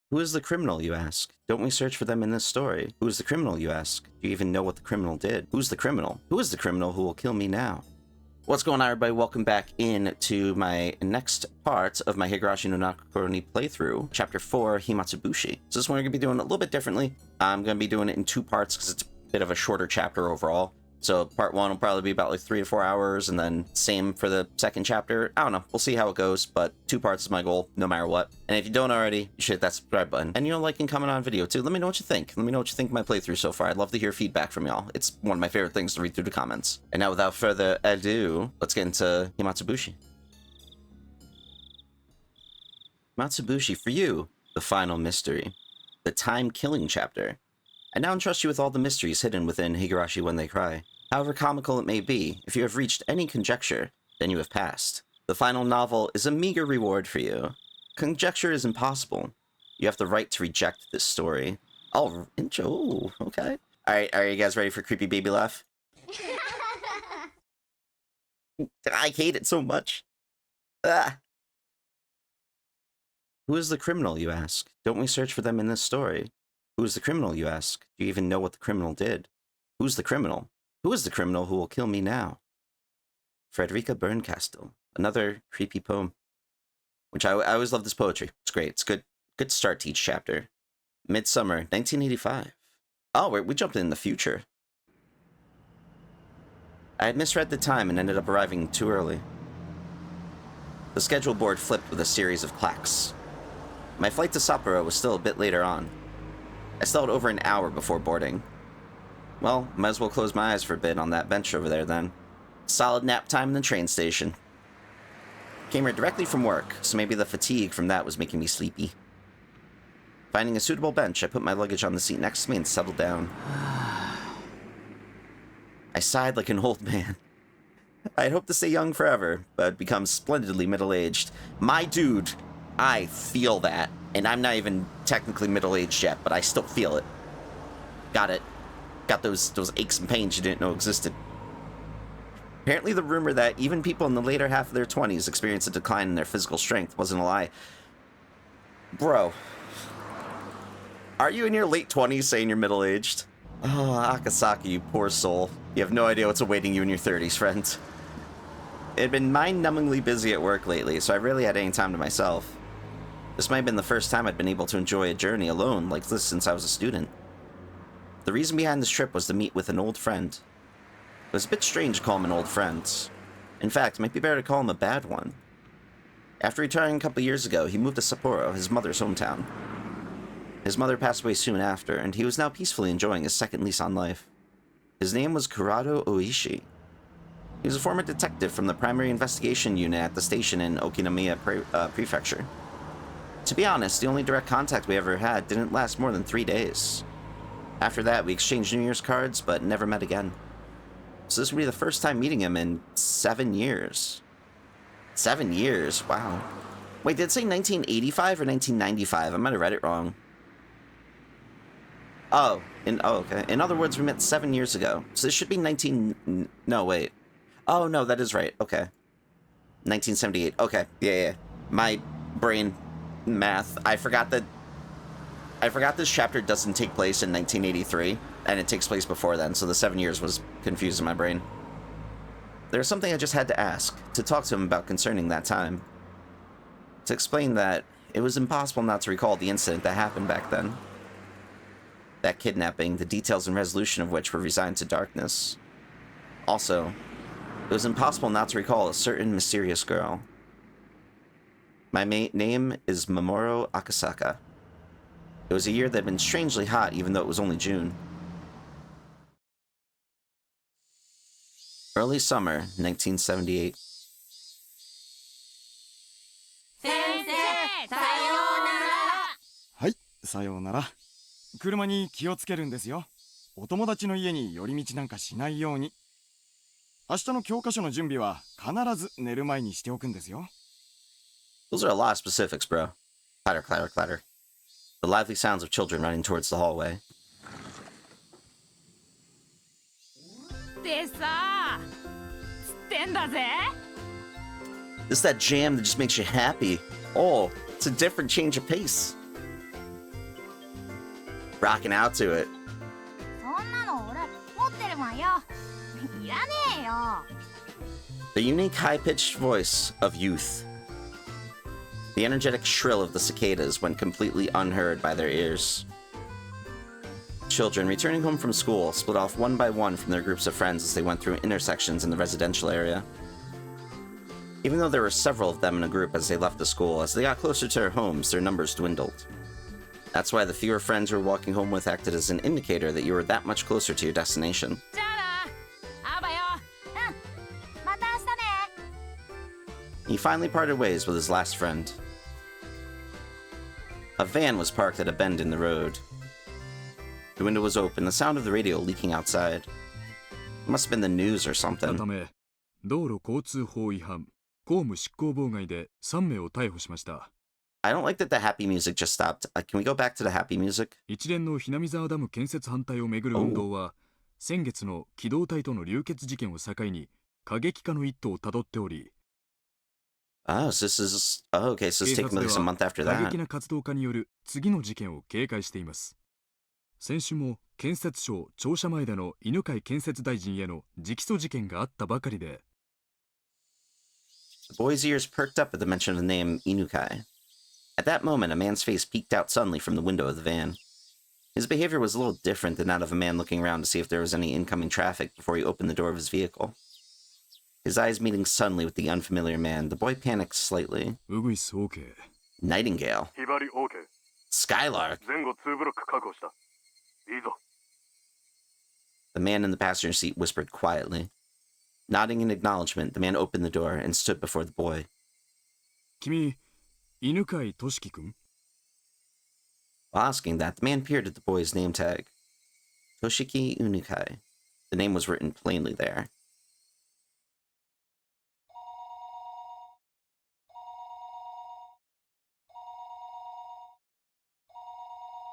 Who is the criminal, you ask? Don't we search for them in this story? Who is the criminal, you ask? Do you even know what the criminal did? Who's the criminal? Who is the criminal who will kill me now? What's going on, everybody? Welcome back into my next part of my Higurashi no Nakoroni playthrough, Chapter 4, Himatsubushi. So this one we're going to be doing a little bit differently. I'm going to be doing it in two parts because it's a bit of a shorter chapter overall. So part one will probably be about like 3 to 4 hours, and then same for the second chapter. I don't know. We'll see how it goes, but 2 parts is my goal, no matter what. And if you don't already, you should hit that subscribe button. And like and comment on video too. Let me know what you think. Let me know what you think of my playthrough so far. I'd love to hear feedback from y'all. It's one of my favorite things to read through the comments. And now without further ado, let's get into Himatsubushi. Himatsubushi, for you, the final mystery. The time-killing chapter. I now entrust you with all the mysteries hidden within Higurashi When They Cry. However comical it may be, if you have reached any conjecture, then you have passed. The final novel is a meager reward for you. Conjecture is impossible. You have the right to reject this story. Oh, okay. Alright, are you guys ready for creepy baby laugh? I hate it so much. Ah. Who is the criminal, you ask? Don't we search for them in this story? Who is the criminal, you ask? Do you even know what the criminal did? Who's the criminal? Who is the criminal who will kill me now? Frederica Berncastel. Another creepy poem. Which I always love this poetry. It's great. It's good to start to each chapter. Midsummer, 1985. Oh, we jumped in the future. I had misread the time and ended up arriving too early. The schedule board flipped with a series of clacks. My flight to Sapporo was still a bit later on. I still had over an hour before boarding. Well, might as well close my eyes for a bit on that bench over there then. Solid nap time in the train station. Came here directly from work, so maybe the fatigue from that was making me sleepy. Finding a suitable bench, I put my luggage on the seat next to me and settled down. I sighed like an old man. I'd hoped to stay young forever, but I'd become splendidly middle-aged. My dude, I feel that. And I'm not even technically middle-aged yet, but I still feel it. Got it. Got those aches and pains you didn't know existed. Apparently the rumor that even people in the later half of their 20s experience a decline in their physical strength wasn't a lie. Bro. Are you in your late 20s saying you're middle-aged? Oh, Akasaka, you poor soul. You have no idea what's awaiting you in your 30s, friend. It had been mind-numbingly busy at work lately, so I rarely had any time to myself. This might have been the first time I'd been able to enjoy a journey alone like this since I was a student. The reason behind this trip was to meet with an old friend. It was a bit strange to call him an old friend. In fact, it might be better to call him a bad one. After retiring a couple years ago, he moved to Sapporo, his mother's hometown. His mother passed away soon after, and he was now peacefully enjoying his second lease on life. His name was Kurado Oishi. He was a former detective from the primary investigation unit at the station in Okinomiya Prefecture. To be honest, the only direct contact we ever had didn't last more than 3 days. After that, we exchanged New Year's cards, but never met again. So this would be the first time meeting him in 7 years. 7 years? Wow. Wait, did it say 1985 or 1995? I might have read it wrong. Oh, okay. In other words, we met 7 years ago. So this should be no, wait. Oh, no, that is right. Okay. 1978. Okay. Yeah. My brain math. I forgot this chapter doesn't take place in 1983, and it takes place before then, so the 7 years was confused in my brain. There was something I just had to ask, to talk to him about concerning that time. To explain that it was impossible not to recall the incident that happened back then. That kidnapping, the details and resolution of which were resigned to darkness. Also, it was impossible not to recall a certain mysterious girl. My name is Mamoru Akasaka. It was a year that had been strangely hot, even though it was only June. Early summer, 1978. Hi, さようなら。車に気をつけるんですよ。お友達の家に寄り道なんかしないように。明日の教科書の準備は必ず寝る前にしておくんですよ。Those are a lot of specifics, bro. Clatter, clatter, clatter. The lively sounds of children running towards the hallway. でさ、つってんだぜ。This is that jam that just makes you happy. Oh, it's a different change of pace. Rocking out to it. そんなの俺持ってるわよ。いらねえよ。 The unique high-pitched voice of youth. The energetic shrill of the cicadas went completely unheard by their ears. Children returning home from school split off one by one from their groups of friends as they went through intersections in the residential area. Even though there were several of them in a group as they left the school, as they got closer to their homes, their numbers dwindled. That's why the fewer friends you were walking home with acted as an indicator that you were that much closer to your destination. じゃあな。会うわよ。うん。また明日ね。 He finally parted ways with his last friend. A van was parked at a bend in the road. The window was open, the sound of the radio leaking outside. It must have been the news or something. ため、道路交通法違反、公務執行妨害で3名を逮捕しました。I don't like that the happy music just stopped. Can we go back to the happy music? 一連のHinamizawaダム建設反対をめぐる運動は、先月の機動隊との流血事件を境に過激化の一途をたどっており、Oh, so this is... Oh, okay, so it's 警 taking 察で place a は month after 過 that. 激な活動家による次の事件を警戒しています。先週も建設省庁舎前での犬飼建設大臣への直訴事件があったばかりで、The boy's ears perked up at the mention of the name Inukai. At that moment, a man's face peeked out suddenly from the window of the van. His behavior was a little different than that of a man looking around to see if there was any incoming traffic before he opened the door of his vehicle. His eyes meeting suddenly with the unfamiliar man, the boy panicked slightly. ウグイス OK。 Nightingale. ひばり OK。 Skylark. 前後2ブロック確保した。いいぞ。 The man in the passenger seat whispered quietly. Nodding in acknowledgement, the man opened the door and stood before the boy. 君、犬飼俊樹君？ While asking that, the man peered at the boy's name tag. Toshiki Unukai. The name was written plainly there.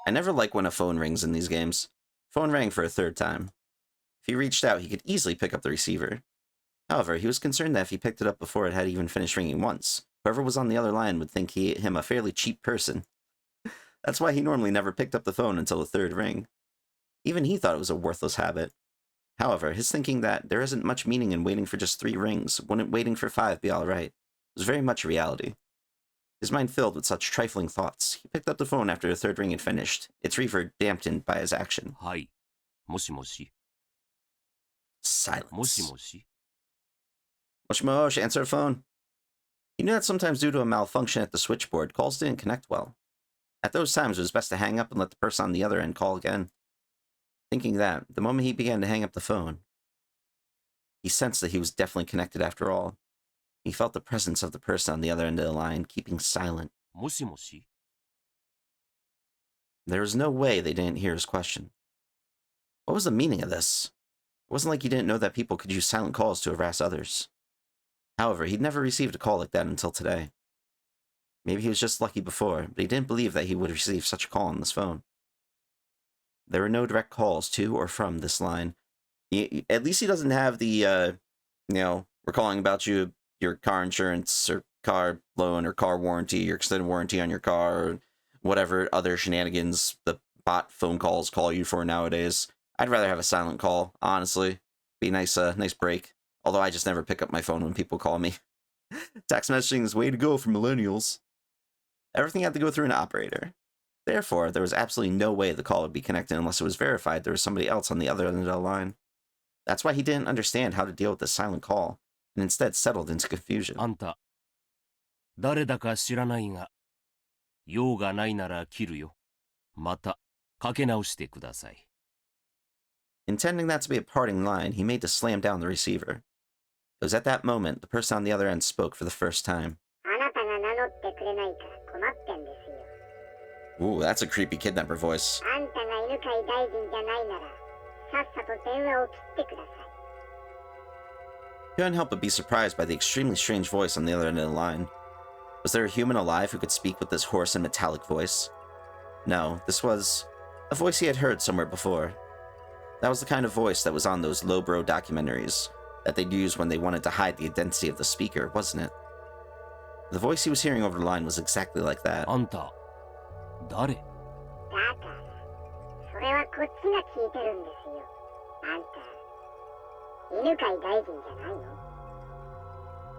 I never like when a phone rings in these games. Phone rang for a third time. If he reached out, he could easily pick up the receiver. However, he was concerned that if he picked it up before it had even finished ringing once, whoever was on the other line would think him a fairly cheap person. That's why he normally never picked up the phone until the third ring. Even he thought it was a worthless habit. However, his thinking that there isn't much meaning in waiting for just 3 rings, wouldn't waiting for 5 be alright, was very much a reality. His mind filled with such trifling thoughts, he picked up the phone after the third ring had finished, its reverb dampened by his action. はい。もしもし。 Silence. もしもし。 Mosh, answer the phone. He knew that sometimes due to a malfunction at the switchboard, calls didn't connect well. At those times, it was best to hang up and let the person on the other end call again. Thinking that, the moment he began to hang up the phone, he sensed that he was definitely connected after all. He felt the presence of the person on the other end of the line, keeping silent. もしもし。 There was no way they didn't hear his question. What was the meaning of this? It wasn't like he didn't know that people could use silent calls to harass others. However, he'd never received a call like that until today. Maybe he was just lucky before, but he didn't believe that he would receive such a call on this phone. There were no direct calls to or from this line. At least he doesn't have the, we're calling about your car insurance or car loan or car warranty, your extended warranty on your car, or whatever other shenanigans the bot phone calls call you for nowadays. I'd rather have a silent call, honestly. Be nice break. Although I just never pick up my phone when people call me. Text messaging is the way to go for millennials. Everything had to go through an operator. Therefore, there was absolutely no way the call would be connected unless it was verified there was somebody else on the other end of the line. That's why he didn't understand how to deal with this silent call, and instead settled into confusion. あんた、誰だか知らないが、用がないなら切るよ。また、かけ直してください。Intending that to be a parting line, he made to slam down the receiver. It was at that moment the person on the other end spoke for the first time. Ooh, that's a creepy kidnapper voice. He couldn't help but be surprised by the extremely strange voice on the other end of the line. Was there a human alive who could speak with this hoarse and metallic voice? No, this was a voice he had heard somewhere before. That was the kind of voice that was on those lowbrow documentaries that they'd use when they wanted to hide the identity of the speaker, wasn't it? The voice he was hearing over the line was exactly like that. あんた、誰？れはこっちが聞いてるんですよ。あんた、犬飼大臣じゃないの？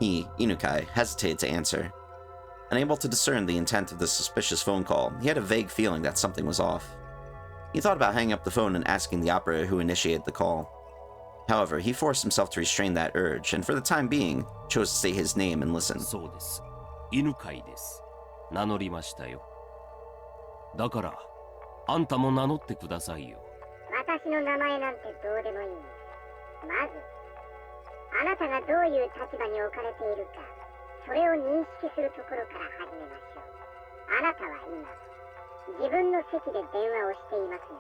He, Inukai, hesitated to answer. Unable to discern the intent of the suspicious phone call, he had a vague feeling that something was off. He thought about hanging up the phone and asking the operator who initiated the call. However, he forced himself to restrain that urge, and for the time being, chose to say his name and listen. そうです。犬飼です。名乗りましたよ。だから、あんたも名乗ってくださいよ。私の名前なんてどうでもいいんです。まず、あなたがどういう立場に置かれているか、それを認識するところから始めましょう。あなたは今、自分の席で電話をしていますね。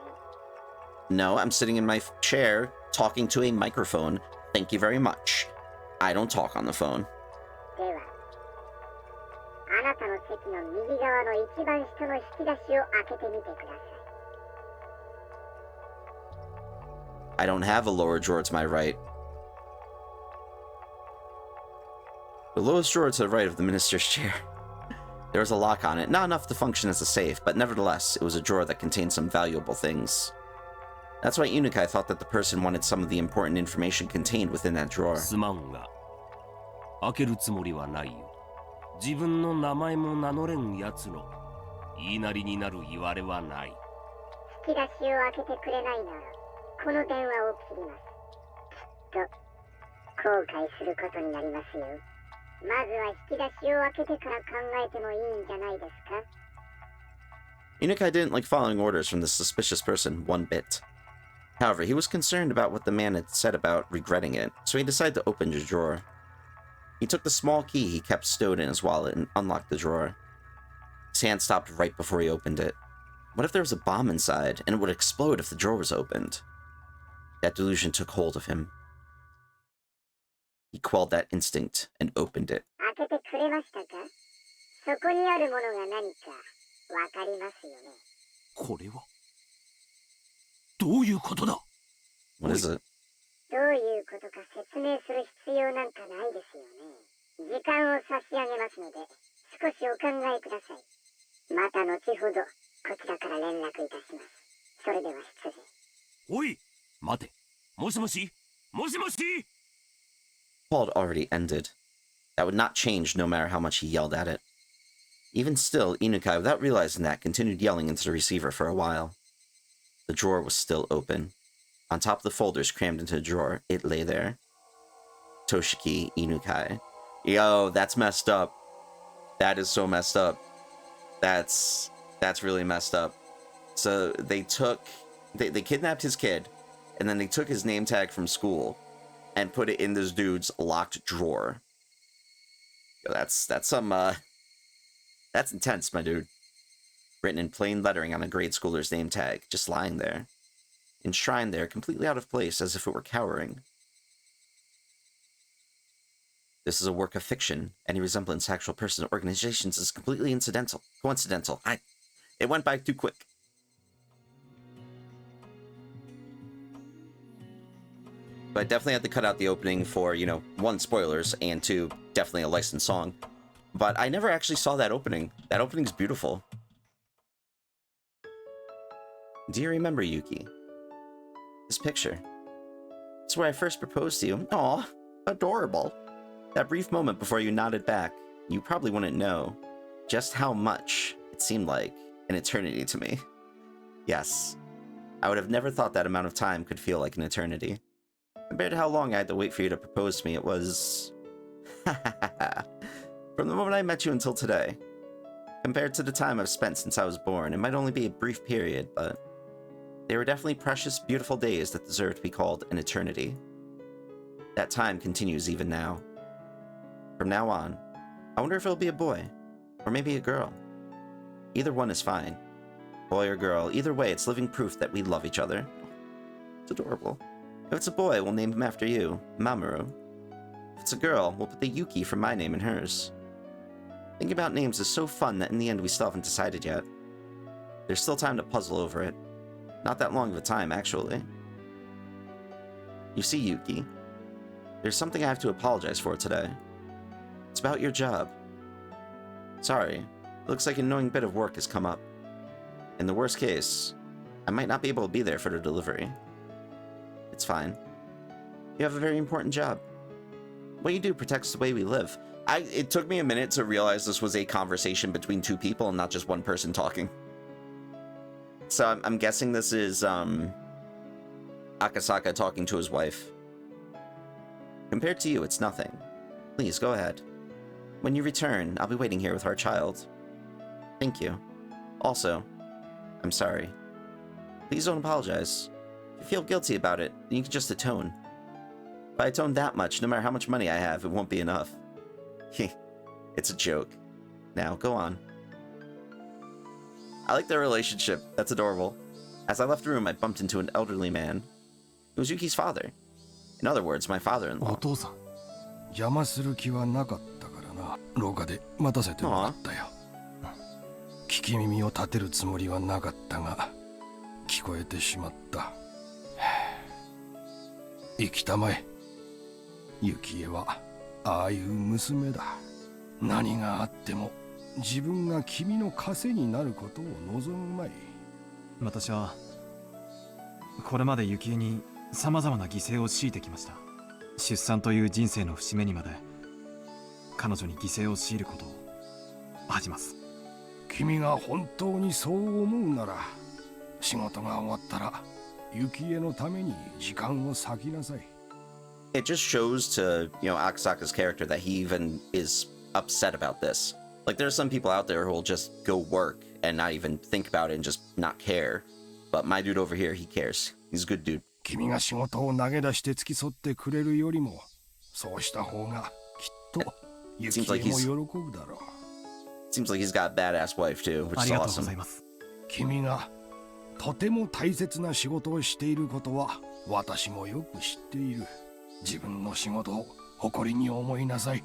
No, I'm sitting in my chair, talking to a microphone. Thank you very much. I don't talk on the phone. では、あなたの席の右側の一番下の引き出しを開けてみてください。I don't have a lower drawer to my right. The lowest drawer to the right of the minister's chair. There was a lock on it, not enough to function as a safe, but nevertheless, it was a drawer that contained some valuable things. That's why Inukai thought that the person wanted some of the important information contained within that drawer. すまんが、開けるつもりはないよ。自分の名前も名乗れんやつの言いなりになる言われはない。引き出しを開けてくれないなら、この電話を切ります。きっと、後悔することになりますよ。まずは引き出しを開けてから考えてもいいんじゃないですか？ Inukai didn't like following orders from the suspicious person one bit. However, he was concerned about what the man had said about regretting it, so he decided to open the drawer. He took the small key he kept stowed in his wallet and unlocked the drawer. His hand stopped right before he opened it. What if there was a bomb inside, and it would explode if the drawer was opened? That delusion took hold of him. He quelled that instinct and opened it. 開けてくれましたか？そこにあるものが何かわかりますよね？これはどういうことだ？ What is it? どういうことか説明する必要なんかないですよね。時間を差し上げますので、少しお考えください。また後ほどこちらから連絡いたします。それでは失礼。おい、待て。もしもし？もしもし？ Call had already ended. That would not change no matter how much he yelled at it. Even still, Inukai, without realizing that, continued yelling into the receiver for a while. The drawer was still open. On top of the folders crammed into the drawer, it lay there. Toshiki Inukai. Yo, that's messed up. That is so messed up. That's really messed up. So they kidnapped his kid, and then they took his name tag from school and put it in this dude's locked drawer. Yo, that's intense, my dude. Written in plain lettering on a grade schooler's name tag, just lying there. Enshrined there, completely out of place, as if it were cowering. This is a work of fiction. Any resemblance to actual persons or organizations is completely coincidental. It went by too quick. But I definitely had to cut out the opening for, one, spoilers, and two, definitely a licensed song. But I never actually saw that opening. That opening's beautiful. Do you remember, Yuki? This picture. It's where I first proposed to you. Aw, adorable. That brief moment before you nodded back, you probably wouldn't know just how much it seemed like an eternity to me. Yes, I would have never thought that amount of time could feel like an eternity. Compared to how long I had to wait for you to propose to me, it was... From the moment I met you until today. Compared to the time I've spent since I was born, it might only be a brief period, but... they were definitely precious, beautiful days that deserve to be called an eternity. That time continues even now. From now on, I wonder if it'll be a boy, or maybe a girl. Either one is fine. Boy or girl, either way, it's living proof that we love each other. It's adorable. If it's a boy, we'll name him after you, Mamoru. If it's a girl, we'll put the Yuki from my name in hers. Thinking about names is so fun that in the end we still haven't decided yet. There's still time to puzzle over it. Not that long of a time, actually. You see, Yuki, there's something I have to apologize for today. It's about your job. Sorry, it looks like an annoying bit of work has come up. In the worst case, I might not be able to be there for the delivery. It's fine. You have a very important job. What you do protects the way we live. It took me a minute to realize this was a conversation between two people and not just one person talking. So I'm guessing this is Akasaka talking to his wife. Compared to you, it's nothing. Please, go ahead. When you return, I'll be waiting here with our child. Thank you. Also, I'm sorry. Please don't apologize. If you feel guilty about it, then you can just atone. If I atone that much, no matter how much money I have, it won't be enough. It's a joke. Now, go on. I like their relationship. That's adorable. As I left the room, I bumped into an elderly man. It was Yuki's father. In other words, my father-in-law. お父さん、邪魔する気はなかったからな。廊下で待たせてもらったよ。聞き耳を立てるつもりはなかったが、聞こえてしまった。生きたまえ。雪江はああいう娘だ。何があっても自分が君の枷になることを望むまい。私はこれまで雪江にさまざまな犠牲を強いてきました。出産という人生の節目にまで彼女に犠牲を強いることを恥じます。君が本当にそう思うなら、仕事が終わったら雪江のために時間を割きなさい。It just shows to, Akasaka's character that he even is upset about this. Like, there are some people out there who will just go work and not even think about it and just not care. But my dude over here, he cares. He's a good dude. 君が仕事を投げ出して付き添ってくれるよりも、そうした方がきっと雪江も喜ぶだろう。Seems like he's got a badass wife too, which is awesome. 君がとても大切な仕事をしていることは私もよく知っている。自分の仕事を誇りに思いなさい。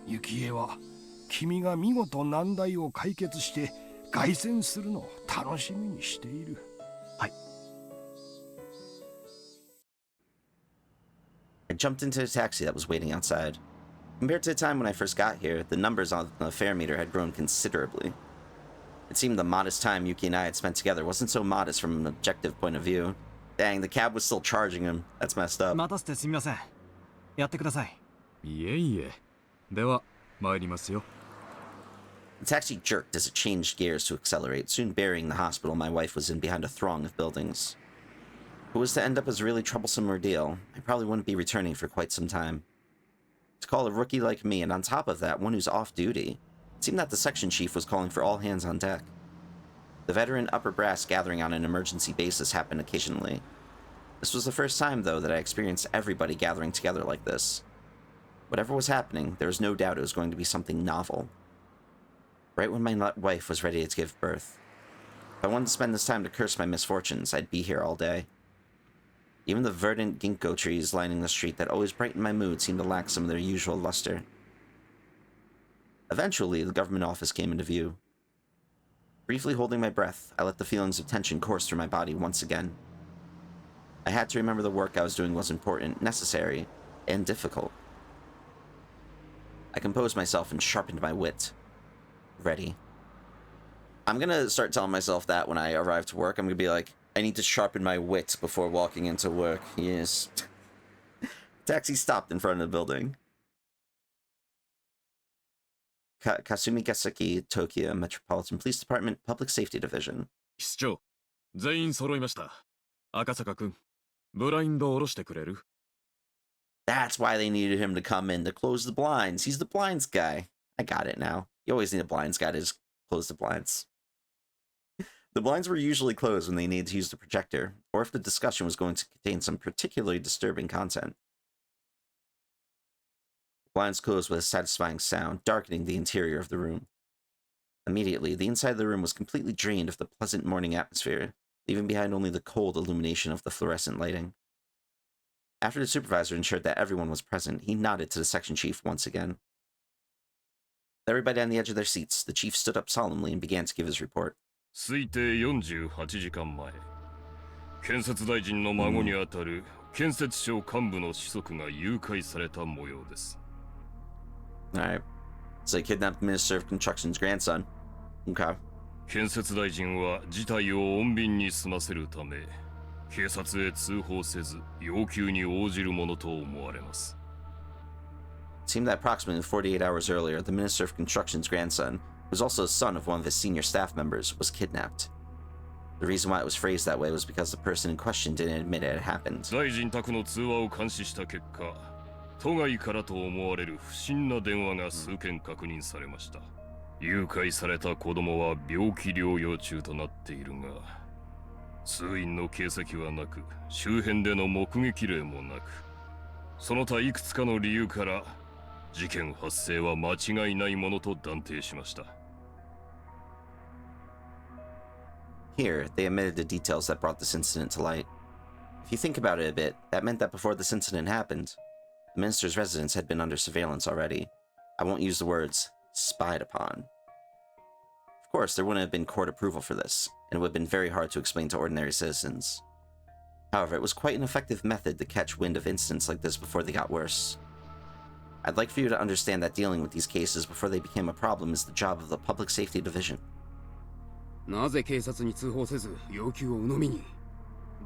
雪江は君が見事難題を解決して凱旋するのを楽しみにしている。はい。I jumped into a taxi that was waiting outside. Compared to the time when I first got here, the numbers on the fare meter had grown considerably. It seemed the modest time Yuki and I had spent together wasn't so modest from an objective point of view. Dang, the cab was still charging him. That's messed up. 待たせてすみません。やってください。いえいえ。では、参りますよ。The taxi jerked as it changed gears to accelerate, soon burying the hospital my wife was in behind a throng of buildings. If it was to end up as a really troublesome ordeal, I probably wouldn't be returning for quite some time. To call a rookie like me, and on top of that, one who's off duty, it seemed that the section chief was calling for all hands on deck. The veteran upper brass gathering on an emergency basis happened occasionally. This was the first time, though, that I experienced everybody gathering together like this. Whatever was happening, there was no doubt it was going to be something novel. Right when my wife was ready to give birth. If I wanted to spend this time to curse my misfortunes, I'd be here all day. Even the verdant ginkgo trees lining the street that always brightened my mood seemed to lack some of their usual luster. Eventually, the government office came into view. Briefly holding my breath, I let the feelings of tension course through my body once again. I had to remember the work I was doing was important, necessary, and difficult. I composed myself and sharpened my wit. Ready. I'm gonna start telling myself that when I arrive to work. I'm gonna be like, I need to sharpen my wit before walking into work. Yes. Taxi stopped in front of the building. Kasumigaseki, Tokyo Metropolitan Police Department, Public Safety Division. 室長、全員揃いました。赤坂君、ブラインドを下ろしてくれる？ That's why they needed him to come in to close the blinds. He's the blinds guy. I got it now. You always need a blinds guy to just close the blinds. The blinds were usually closed when they needed to use the projector, or if the discussion was going to contain some particularly disturbing content. The blinds closed with a satisfying sound, darkening the interior of the room. Immediately, the inside of the room was completely drained of the pleasant morning atmosphere, leaving behind only the cold illumination of the fluorescent lighting. After the supervisor ensured that everyone was present, he nodded to the section chief once again. With everybody on the edge of their seats, the chief stood up solemnly and began to give his report. 推定48時間前、建設大臣の孫にあたる建設省幹部の子息が誘拐された模様です。Alright. So they kidnapped the Minister of Construction's grandson. Okay. 建設大臣は事態を穏便に済ませるため、警察へ通報せず要求に応じるものと思われます。It seemed that approximately 48 hours earlier, the Minister of Construction's grandson, who was also a son of one of his senior staff members, was kidnapped. The reason why it was phrased that way was because the person in question didn't admit it had happened. 大臣宅の通話を監視した結果、都外からと思われる不審な電話が数件確認されました。誘拐された子供は病気療養中となっているが、通院の形跡はなく、周辺での目撃例もなく、その他いくつかの理由から事件発生は間違いないものと断定しました。Here, they admitted the details that brought this incident to light. If you think about it a bit, that meant that before this incident happened, the minister's residence had been under surveillance already. I won't use the words spied upon. Of course, there wouldn't have been court approval for this, and it would have been very hard to explain to ordinary citizens. However, it was quite an effective method to catch wind of incidents like this before they got worse. I'd like for you to understand that dealing with these cases before they became a problem is the job of the Public Safety Division. なぜ警察に通報せず要求を鵜呑みに？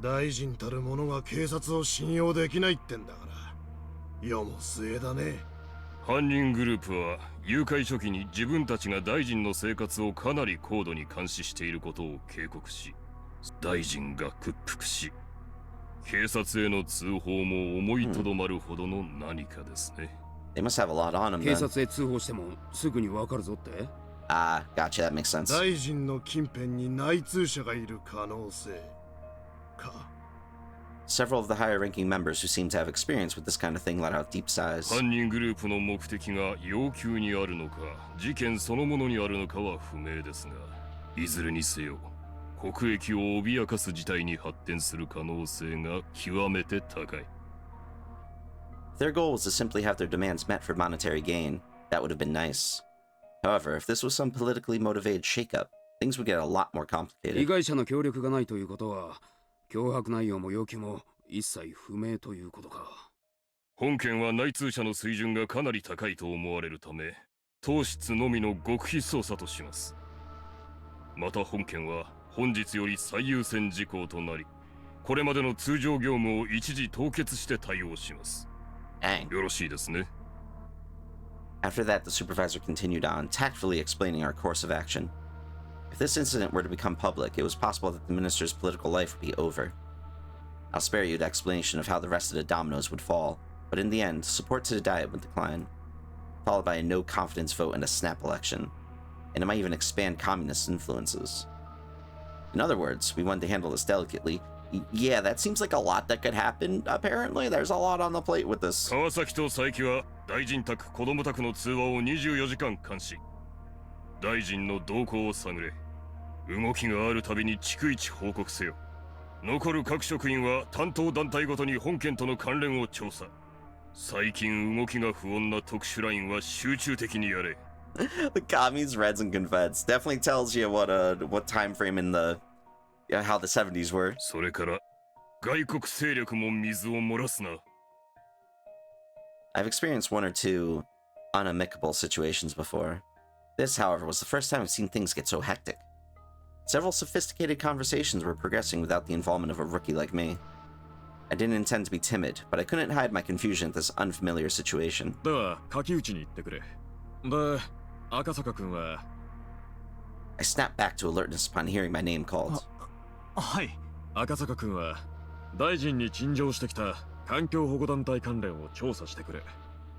大臣たる者が警察を信用できないってんだから。世も末だね。犯人グループは誘拐初期に自分たちが大臣の生活をかなり高度に監視していることを警告し、大臣が屈服し、警察への通報も思いとどまるほどの何かですね。They must have a lot on them 警 then. 察へ通報してもすぐにわかるぞって？ Ah, gotcha, that makes sense. 大臣の近辺に内通者がいる可能性か。Several of the higher-ranking members who seem to have experience with this kind of thing let out deep sighs. 犯人グループの目的が要求にあるのか、事件そのものにあるのかは不明ですが、いずれにせよ、国益を脅かす事態に発展する可能性が極めて高い。Their goal was to simply have their demands met for monetary gain. That would have been nice. However, if this was some politically motivated shakeup, things would get a lot more 被 complicated. 害者の協力がないということは、脅迫内容も要求も一切不明ということか。本件は内通者の水準がかなり高いと思われるため、当室のみの極秘捜査とします。また本件は本日より最優先事項となり、これまでの通常業務を一時凍結して対応します。Dang. よろしいですね。After that, the supervisor continued on, tactfully explaining our course of action. If this incident were to become public, it was possible that the minister's political life would be over. I'll spare you the explanation of how the rest of the dominoes would fall, but in the end, support to the Diet would decline, followed by a no-confidence vote and a snap election, and it might even expand communist influences. In other words, we wanted to handle this delicately. Yeah, that seems like a lot that could happen. Apparently, there's a lot on the plate with this. 川崎と佐伯は大臣宅、子供宅の通話を24時間監視。大臣の動向を探れ。動きがあるたびに逐一報告せよ。残る各職員は担当団体ごとに本件との関連を調査。最近動きが不穏な特殊ラインは集中的にやれ。The commies, Reds, and Confeds definitely tells you what time frame in the how the 70s were. それから外国勢力も水を漏らすな。I've experienced one or two unamicable situations before. This, however, was the first time I've seen things get so hectic. Several sophisticated conversations were progressing without the involvement of a rookie like me. I didn't intend to be timid, but I couldn't hide my confusion at this unfamiliar situation. では書き打ちに行ってくれ。で、赤坂君は。 I snapped back to alertness upon hearing my name called. はい。赤坂君は大臣に陳情してきた環境保護団体関連を調査してくれ。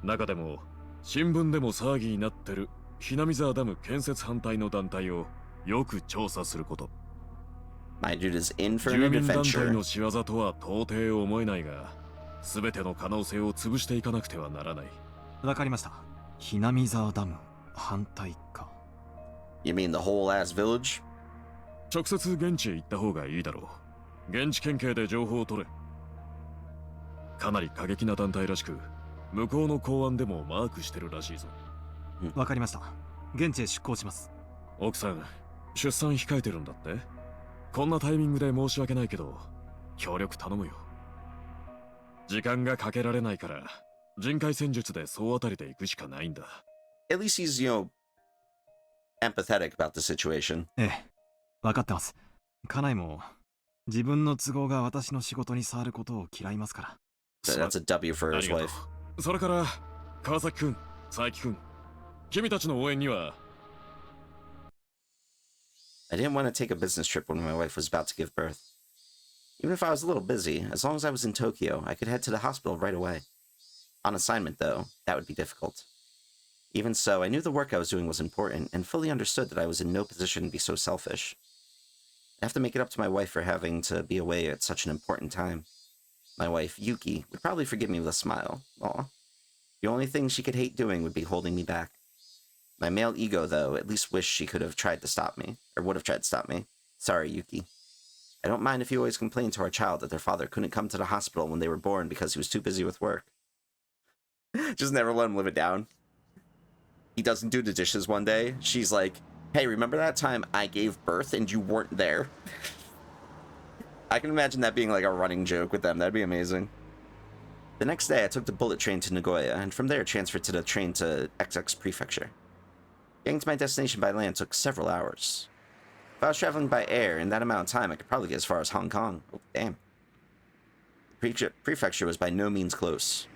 中でも新聞でも騒ぎになってるHinamizawaダム建設反対の団体をよく調査すること。My dude is in for an 住民団体 adventure. の仕業とは到底思えないが、すべての可能性を潰していかなくてはならない。わかりました。Hinamizawaダム反対か。You mean the whole ass village? 直接現地へ行った方がいいだろう。現地県警で情報を取れ。かなり過激な団体らしく、向こうの公安でもマークしてるらしいぞ。わかりました。現地へ出向します。奥さん、出産控えてるんだって？こんなタイミングで申し訳ないけど、協力頼むよ。時間がかけられないから、人海戦術で総当たりで行くしかないんだ。At least he's, empathetic about the situation. ええ。分かってます。家内も自分の都合が私の仕事に触ることを嫌いますから。So that's a W for あ his りがと wife. う。それから川崎くん、佐伯くん、君たちの応援には。 I didn't want to take a business trip when my wife was about to give birth. Even if I was a little busy, as long as I was in Tokyo, I could head to the hospital right away. On assignment, though, that would be difficult. Even so, I knew the work I was doing was important, and fully understood that I was in no position to be so selfish. I have to make it up to my wife for having to be away at such an important time. My wife, Yuki, would probably forgive me with a smile. Aw. The only thing she could hate doing would be holding me back. My male ego, though, at least wished she could have tried to stop me, or would have tried to stop me. Sorry, Yuki. I don't mind if you always complain to our child that their father couldn't come to the hospital when they were born because he was too busy with work. Just never let him live it down. He doesn't do the dishes one day. She's like, hey, remember that time I gave birth and you weren't there? I can imagine that being like a running joke with them. That'd be amazing. The next day, I took the bullet train to Nagoya, and from there transferred to the train to XX Prefecture. Getting to my destination by land took several hours. If I was traveling by air in that amount of time, I could probably get as far as Hong Kong. Oh, damn. The prefecture was by no means close.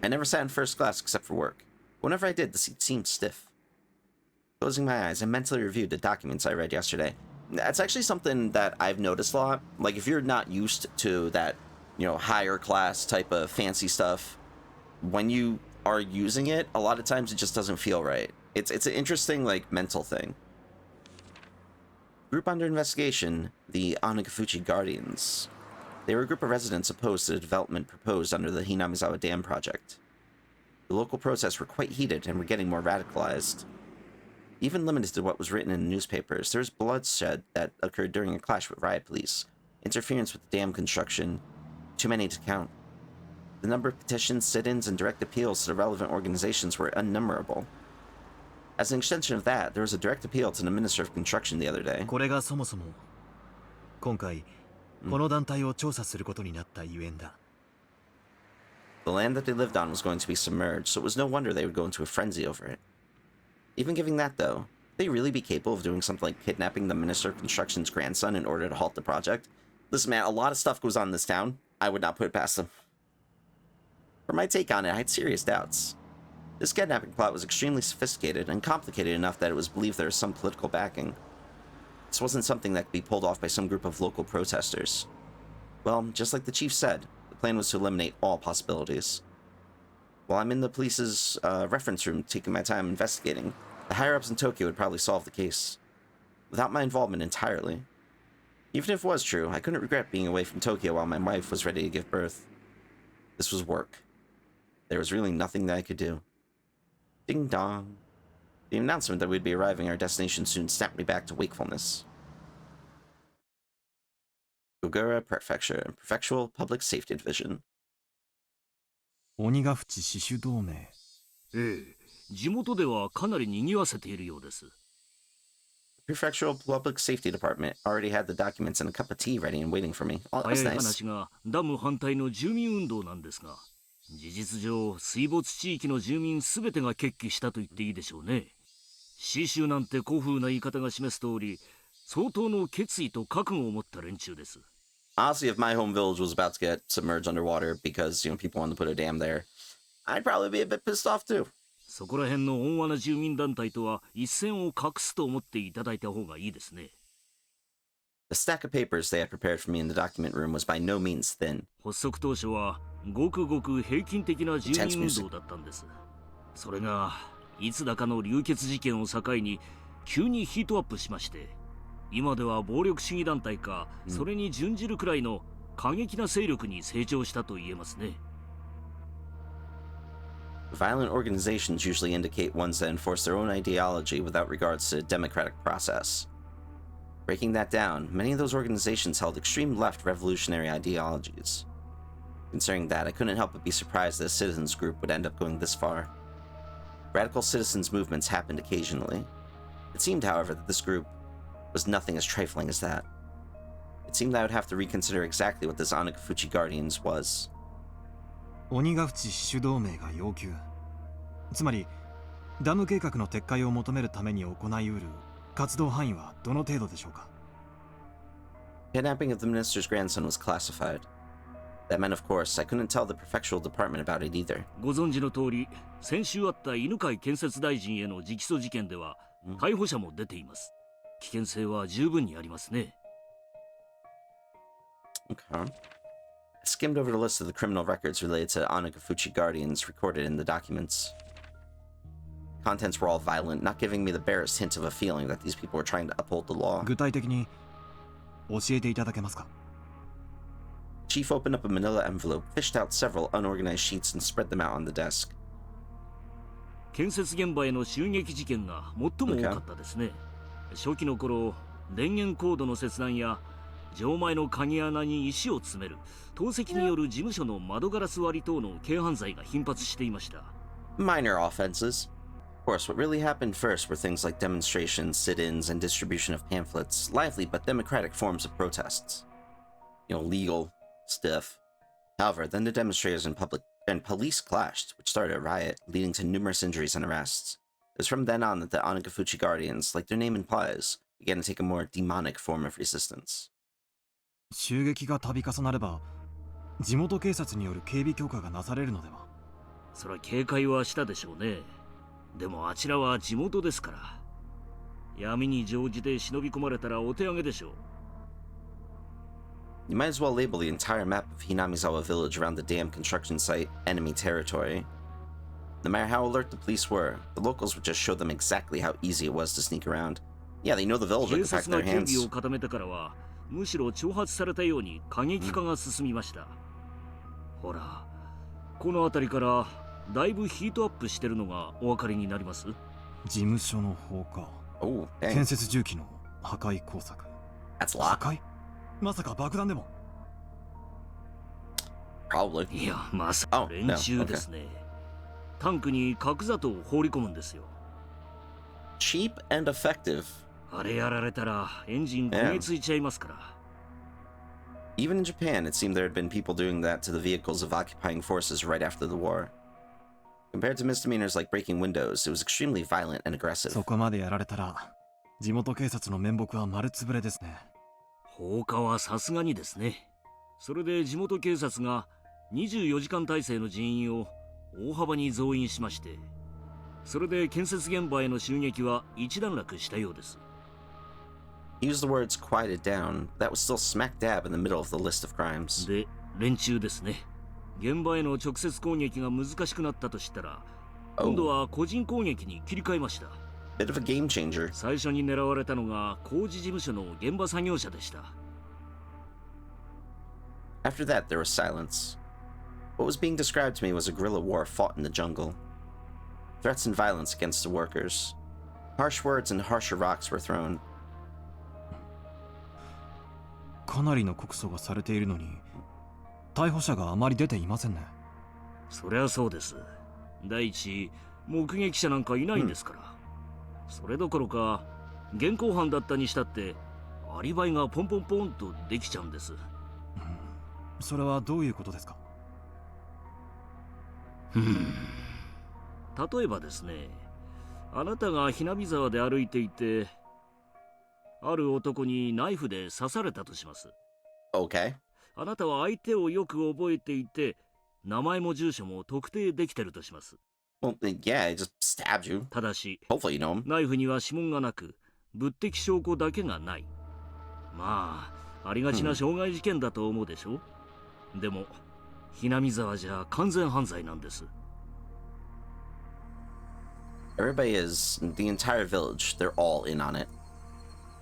I never sat in first class except for work. Whenever I did, the seat seemed stiff. Closing my eyes, I mentally reviewed the documents I read yesterday. That's actually something that I've noticed a lot. Like, if you're not used to that, you know, higher class type of fancy stuff, when you are using it, a lot of times it just doesn't feel right. It's an interesting, like, mental thing. Group under investigation, the Onagafuchi Guardians. They were a group of residents opposed to the development proposed under the Hinamizawa Dam project. The local protests were quite heated and were getting more radicalized. Even limited to what was written in the newspapers, there was bloodshed that occurred during a clash with riot police, interference with the dam construction, too many to count. The number of petitions, sit-ins, and direct appeals to the relevant organizations were unnumberable. As an extension of that, there was a direct appeal to the Minister of Construction the other day. これがそもそも今回この団体を調査することになったゆえんだ。 The land that they lived on was going to be submerged, so it was no wonder they would go into a frenzy over it. Even giving that, though, would they really be capable of doing something like kidnapping the Minister of Construction's grandson in order to halt the project? Listen, man, a lot of stuff goes on in this town. I would not put it past them. For my take on it, I had serious doubts. This kidnapping plot was extremely sophisticated and complicated enough that it was believed there was some political backing. This wasn't something that could be pulled off by some group of local protesters. Well, just like the chief said, the plan was to eliminate all possibilities. While I'm in the police's reference room taking my time investigating, the higher-ups in Tokyo would probably solve the case. Without my involvement entirely. Even if it was true, I couldn't regret being away from Tokyo while my wife was ready to give birth. This was work. There was really nothing that I could do. Ding dong. The announcement that we'd be arriving at our destination soon snapped me back to wakefulness. Ogura Prefecture, Prefectural Public Safety Division. 鬼ヶ淵死守同盟。ええ、地元ではかなり賑わせているようです。The Prefectural Public Safety Department already had the documents and a cup of tea ready and waiting for me. Oh, that was 早い nice. 話がダム反対の住民運動なんですが、事実上水没地域の住民すべてが決起したと言っていいでしょうね。死守なんて古風な言い方が示す通り、相当の決意と覚悟を持った連中です。Honestly, if my home village was about to get submerged underwater because, you know, people wanted to put a dam there, I'd probably be a bit pissed off too. そこら辺の温和な住民団体とは一線を画すと思っていただいた方がいいですね。The stack of papers they had prepared for me in the document room was by no means thin. 発足当初はごくごく平均的な住民運動だったんです。それがいつだかの流血事件を境に急にヒートアップしまして、今では暴力主義団体か、それに準じるくらいの過激な勢力に成長したと言えますね。Violent organizations usually indicate ones that enforce their own ideology without regards to the democratic process. Breaking that down, many of those organizations held extreme left revolutionary ideologies. Considering that, I couldn't help but be surprised that a citizens group would end up going this far. Radical citizens movements happened occasionally. It seemed, however, that this group was nothing as trifling as that. It seemed I would have to reconsider exactly what this Onagafuchi Guardians was. 鬼ヶ淵死守同盟が要求。つまりダム計画の撤回を求めるために行いうる活動範囲はどの程度でしょうか？ Kidnapping of the minister's grandson was classified. That meant, of course, I couldn't tell the prefectural department about it either. ご存知の通り、先週あった犬飼建設大臣への直訴事件では逮捕者も出ています。危険性は十分にありますね。Okay. I skimmed over the list of the criminal records related to Onagafuchi Guardians recorded in the documents. Contents were all violent, not giving me the barest hint of a feeling that these people were trying to uphold the law. 具体的に教えていただけますか？ Chief opened up a manila envelope, fished out several unorganized sheets, and spread them out on the desk. 建設現場への襲撃事件が最も多かったですね。初期の頃、電源コードの切断や錠前の鍵穴に石を詰める、投石による事務所の窓ガラス割り等の軽犯罪が頻発していました。Minor offenses. Of course, what really happened first were things like demonstrations, sit-ins, and distribution of pamphlets, lively but democratic forms of protests. You know, legal, stiff. However, then the demonstrators and police clashed, which started a riot, leading to numerous injuries and arrests. It was from then on that the Onagafuchi Guardians, like their name implies, began to take a more demonic form of resistance. 襲撃が度重なれば地元警察による警備強化がなされるのでは？それは警戒はしたでしょうね。でもあちらは地元ですから。闇に乗じて忍び込まれたらお手上げでしょう。You might as well label the entire map of Hinamizawa village around the dam construction site enemy territory. No matter how alert the police were, the locals would just show them exactly how easy it was to sneak around. Yeah, they know the village like the back of their 警察が警備 hands. を固めてからは、むしろ挑発されたように過激化が進みました。ほら、この辺りからだいぶヒートアップしてるのがお分かりになります？事務所の放火、 Oh, dang. 建設重機の破壊工作。 That's a 破 lot. 壊？まさか爆弾でも？ Probably. いや、まさか連中ですね。タンクに核砂糖を放り込むんですよ。Cheap and effective. あれやられたらエンジン焦げついちゃいますから。Even in Japan, it seemed there had been people doing that to the vehicles of occupying forces right after the war. Compared to misdemeanors like breaking windows, it was extremely violent and aggressive. そこまでやられたら地元警察の面目は丸つぶれですね。放火はさすがにですね。それで地元警察が24時間体制の人員を大幅に増員しまして、それで建設現場への襲撃は一段落したようです。He used the words quieted down. That was still smack dab in the middle of the list of crimes. で、連中ですね。現場への直接攻撃が難しくなったと知ったら、今度は個人攻撃に切り替えました。Bit of a game changer. 最初に狙われたのが工事事務所の現場作業者でした。After that, there was silence. What was being described to me was a guerrilla war fought in the jungle. Threats and violence against the workers. Harsh words and harsher rocks were thrown. かなりの告訴がされているのに逮捕者があまり出ていませんね。そりゃそうです。第一、目撃者なんかいないんですから。それどころか、現行犯だったにしたってアリバイがポンポンポンとできちゃうんです。それはどういうことですか？例えばですね、あなたがひなみ沢で歩いていて、ある男にナイフで刺されたとします。Okay. あなたは相手をよく覚えていて、名前も住所も特定できてるとします。Well, yeah, he just stabbed you. ただし、Hopefully you know him. ナイフには指紋がなく、物的証拠だけがない。まあ、ありがちな傷害事件だと思うでしょ？でも、ひなみ沢じゃ完全犯罪なんです。Everybody is, the entire village, they're all in on it.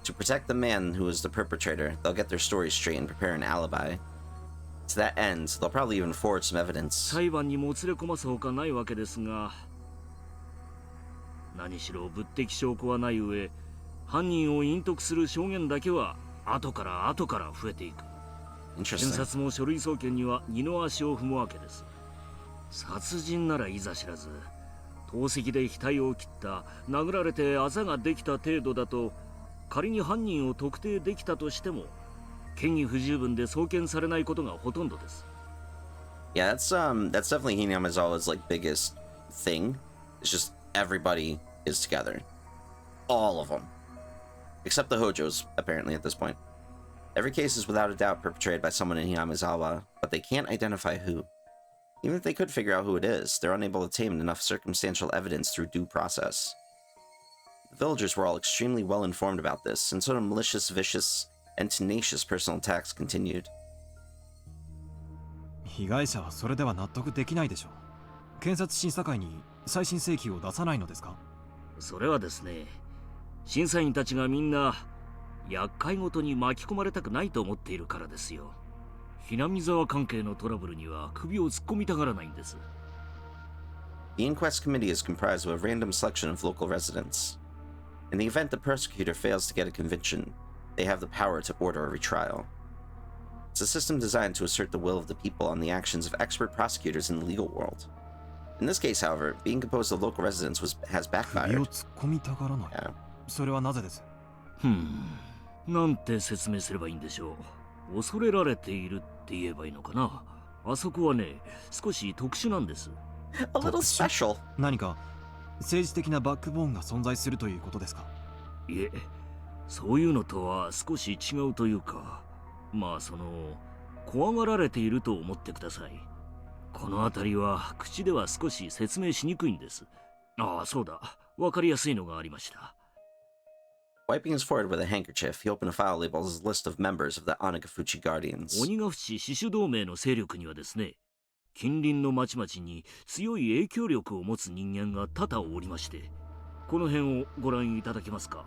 To protect the man who is the perpetrator, they'll get their story straight and prepare an alibi. To that end, they'll probably even forward some evidence. 裁判にもつれ込ますほかないわけですが、何しろ物的証拠はない上、犯人を隠匿する証言だけは後から増えていく。検察も書類送検には二の足を踏むわけです。殺人ならいざ知らず、投石で額を切った、殴られてあざができた程度だと、仮に犯人を特定できたとしても、嫌疑不十分で送検されないことがほとんどです。Yeah, that's definitely Hinamizawa's like biggest thing. It's just everybody is together. All of them. Except the Hojos, apparently, at this point. Every case is without a doubt perpetrated by someone in Hinamizawa, but they can't identify who. Even if they could figure out who it is, they're unable to obtain enough circumstantial evidence through due process. The villagers were all extremely well informed about this, and so the malicious, vicious, and tenacious personal attacks continued. 被害者はそれでは納得できないでしょう。検察審査会に再審請求を出さないのですか？それはですね、審査員たちがみんな厄介ごとに巻き込まれたくないと思っているからですよ。Hinamizawa関係のトラブルには首を突っ込みたがらないんです。The inquest committee is comprised of a random selection of local residents. In the event the prosecutor fails to get a conviction, they have the power to order a retrial. It's a system designed to assert the will of the people on the actions of expert prosecutors in the legal world. In this case, however, being composed of local residents has backfired. 首を突っ込みたがらない。Yeah. それはなぜです？なんて説明すればいいんでしょう。恐れられているって言えばいいのかな。あそこはね、少し特殊なんです。A little special. 何か政治的なバックボーンが存在するということですか？いえ、そういうのとは少し違うというか、まあ怖がられていると思ってください。この辺りは口では少し説明しにくいんです。ああ、そうだ。わかりやすいのがありました。Wiping his forehead with a handkerchief, he opened a file labeled as a list of members of the Onagafuchi Guardians. 鬼ヶ淵死守同盟の勢力にはですね、近隣の町々に強い影響力を持つ人間が多々おりまして、この辺をご覧いただけますか？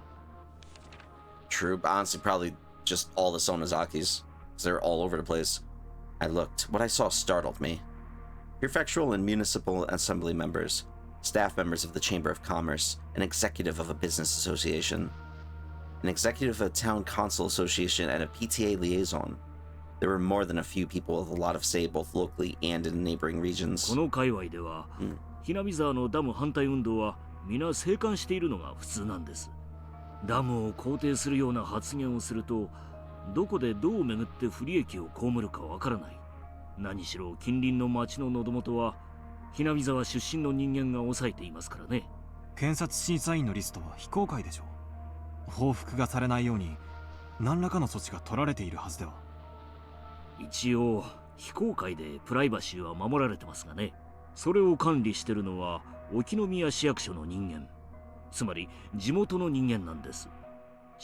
True, but honestly, probably just all the Sonozakis, because they're all over the place. I looked. What I saw startled me. Prefectural and municipal assembly members, staff members of the Chamber of Commerce, an executive of a business association, an executive of a town council association, and a PTA liaison. There were more than a few people with a lot of say both locally and in neighboring regions. この界隈では、Hinamizawaのダム反対運動は皆静観しているのが普通なんです。ダムを肯定するような発言をすると、どこでどう巡って不利益を被るかわからない。何しろ近隣の町の喉元はHinamizawa出身の人間が抑えていますからね。検察審査員のリストは非公開でしょう。報復がされないように何らかの措置が取られているはずでは。一応非公開でプライバシーは守られてますがね。それを管理してるのは沖宮市役所の人間、つまり地元の人間なんです。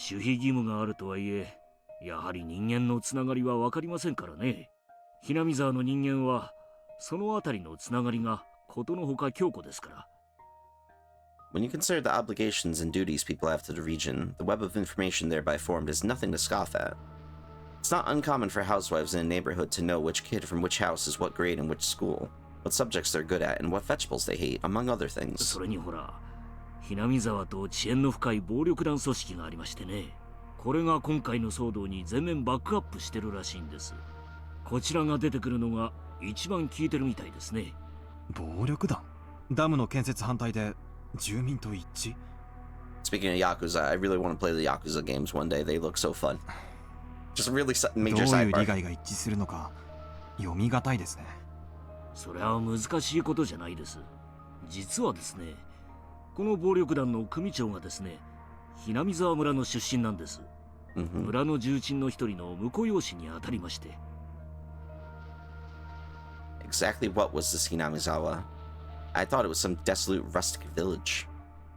守秘義務があるとはいえ、やはり人間のつながりは分かりませんからね。Hinamizawaの人間はそのあたりのつながりがことのほか強固ですから。When you consider the obligations and duties people have to the region, the web of information thereby formed is nothing to scoff at. It's not uncommon for housewives in a neighborhood to know which kid from which house is what grade in which school, what subjects they're good at, and what vegetables they hate, among other things. それにほら、Hinamizawaと遅縁の深い暴力団組織がありましてね。これが今回の騒動に全面バックアップしてるらしいんです。こちらが出てくるのが一番効いてるみたいですね。暴力団？ダムの建設反対で住民と一致？ Speaking of Yakuza, I really want to play the Yakuza games one day. They look so fun. Just a really major sidebar. どういう利害が一致するのか読みがたいですね。それは難しいことじゃないです。実はですね、この暴力団の組長がですね、Hinamizawa村の出身なんです。村の重鎮の一人の婿養子にあたりまして。Exactly what was this Hinamizawa? I thought it was some desolate rustic village.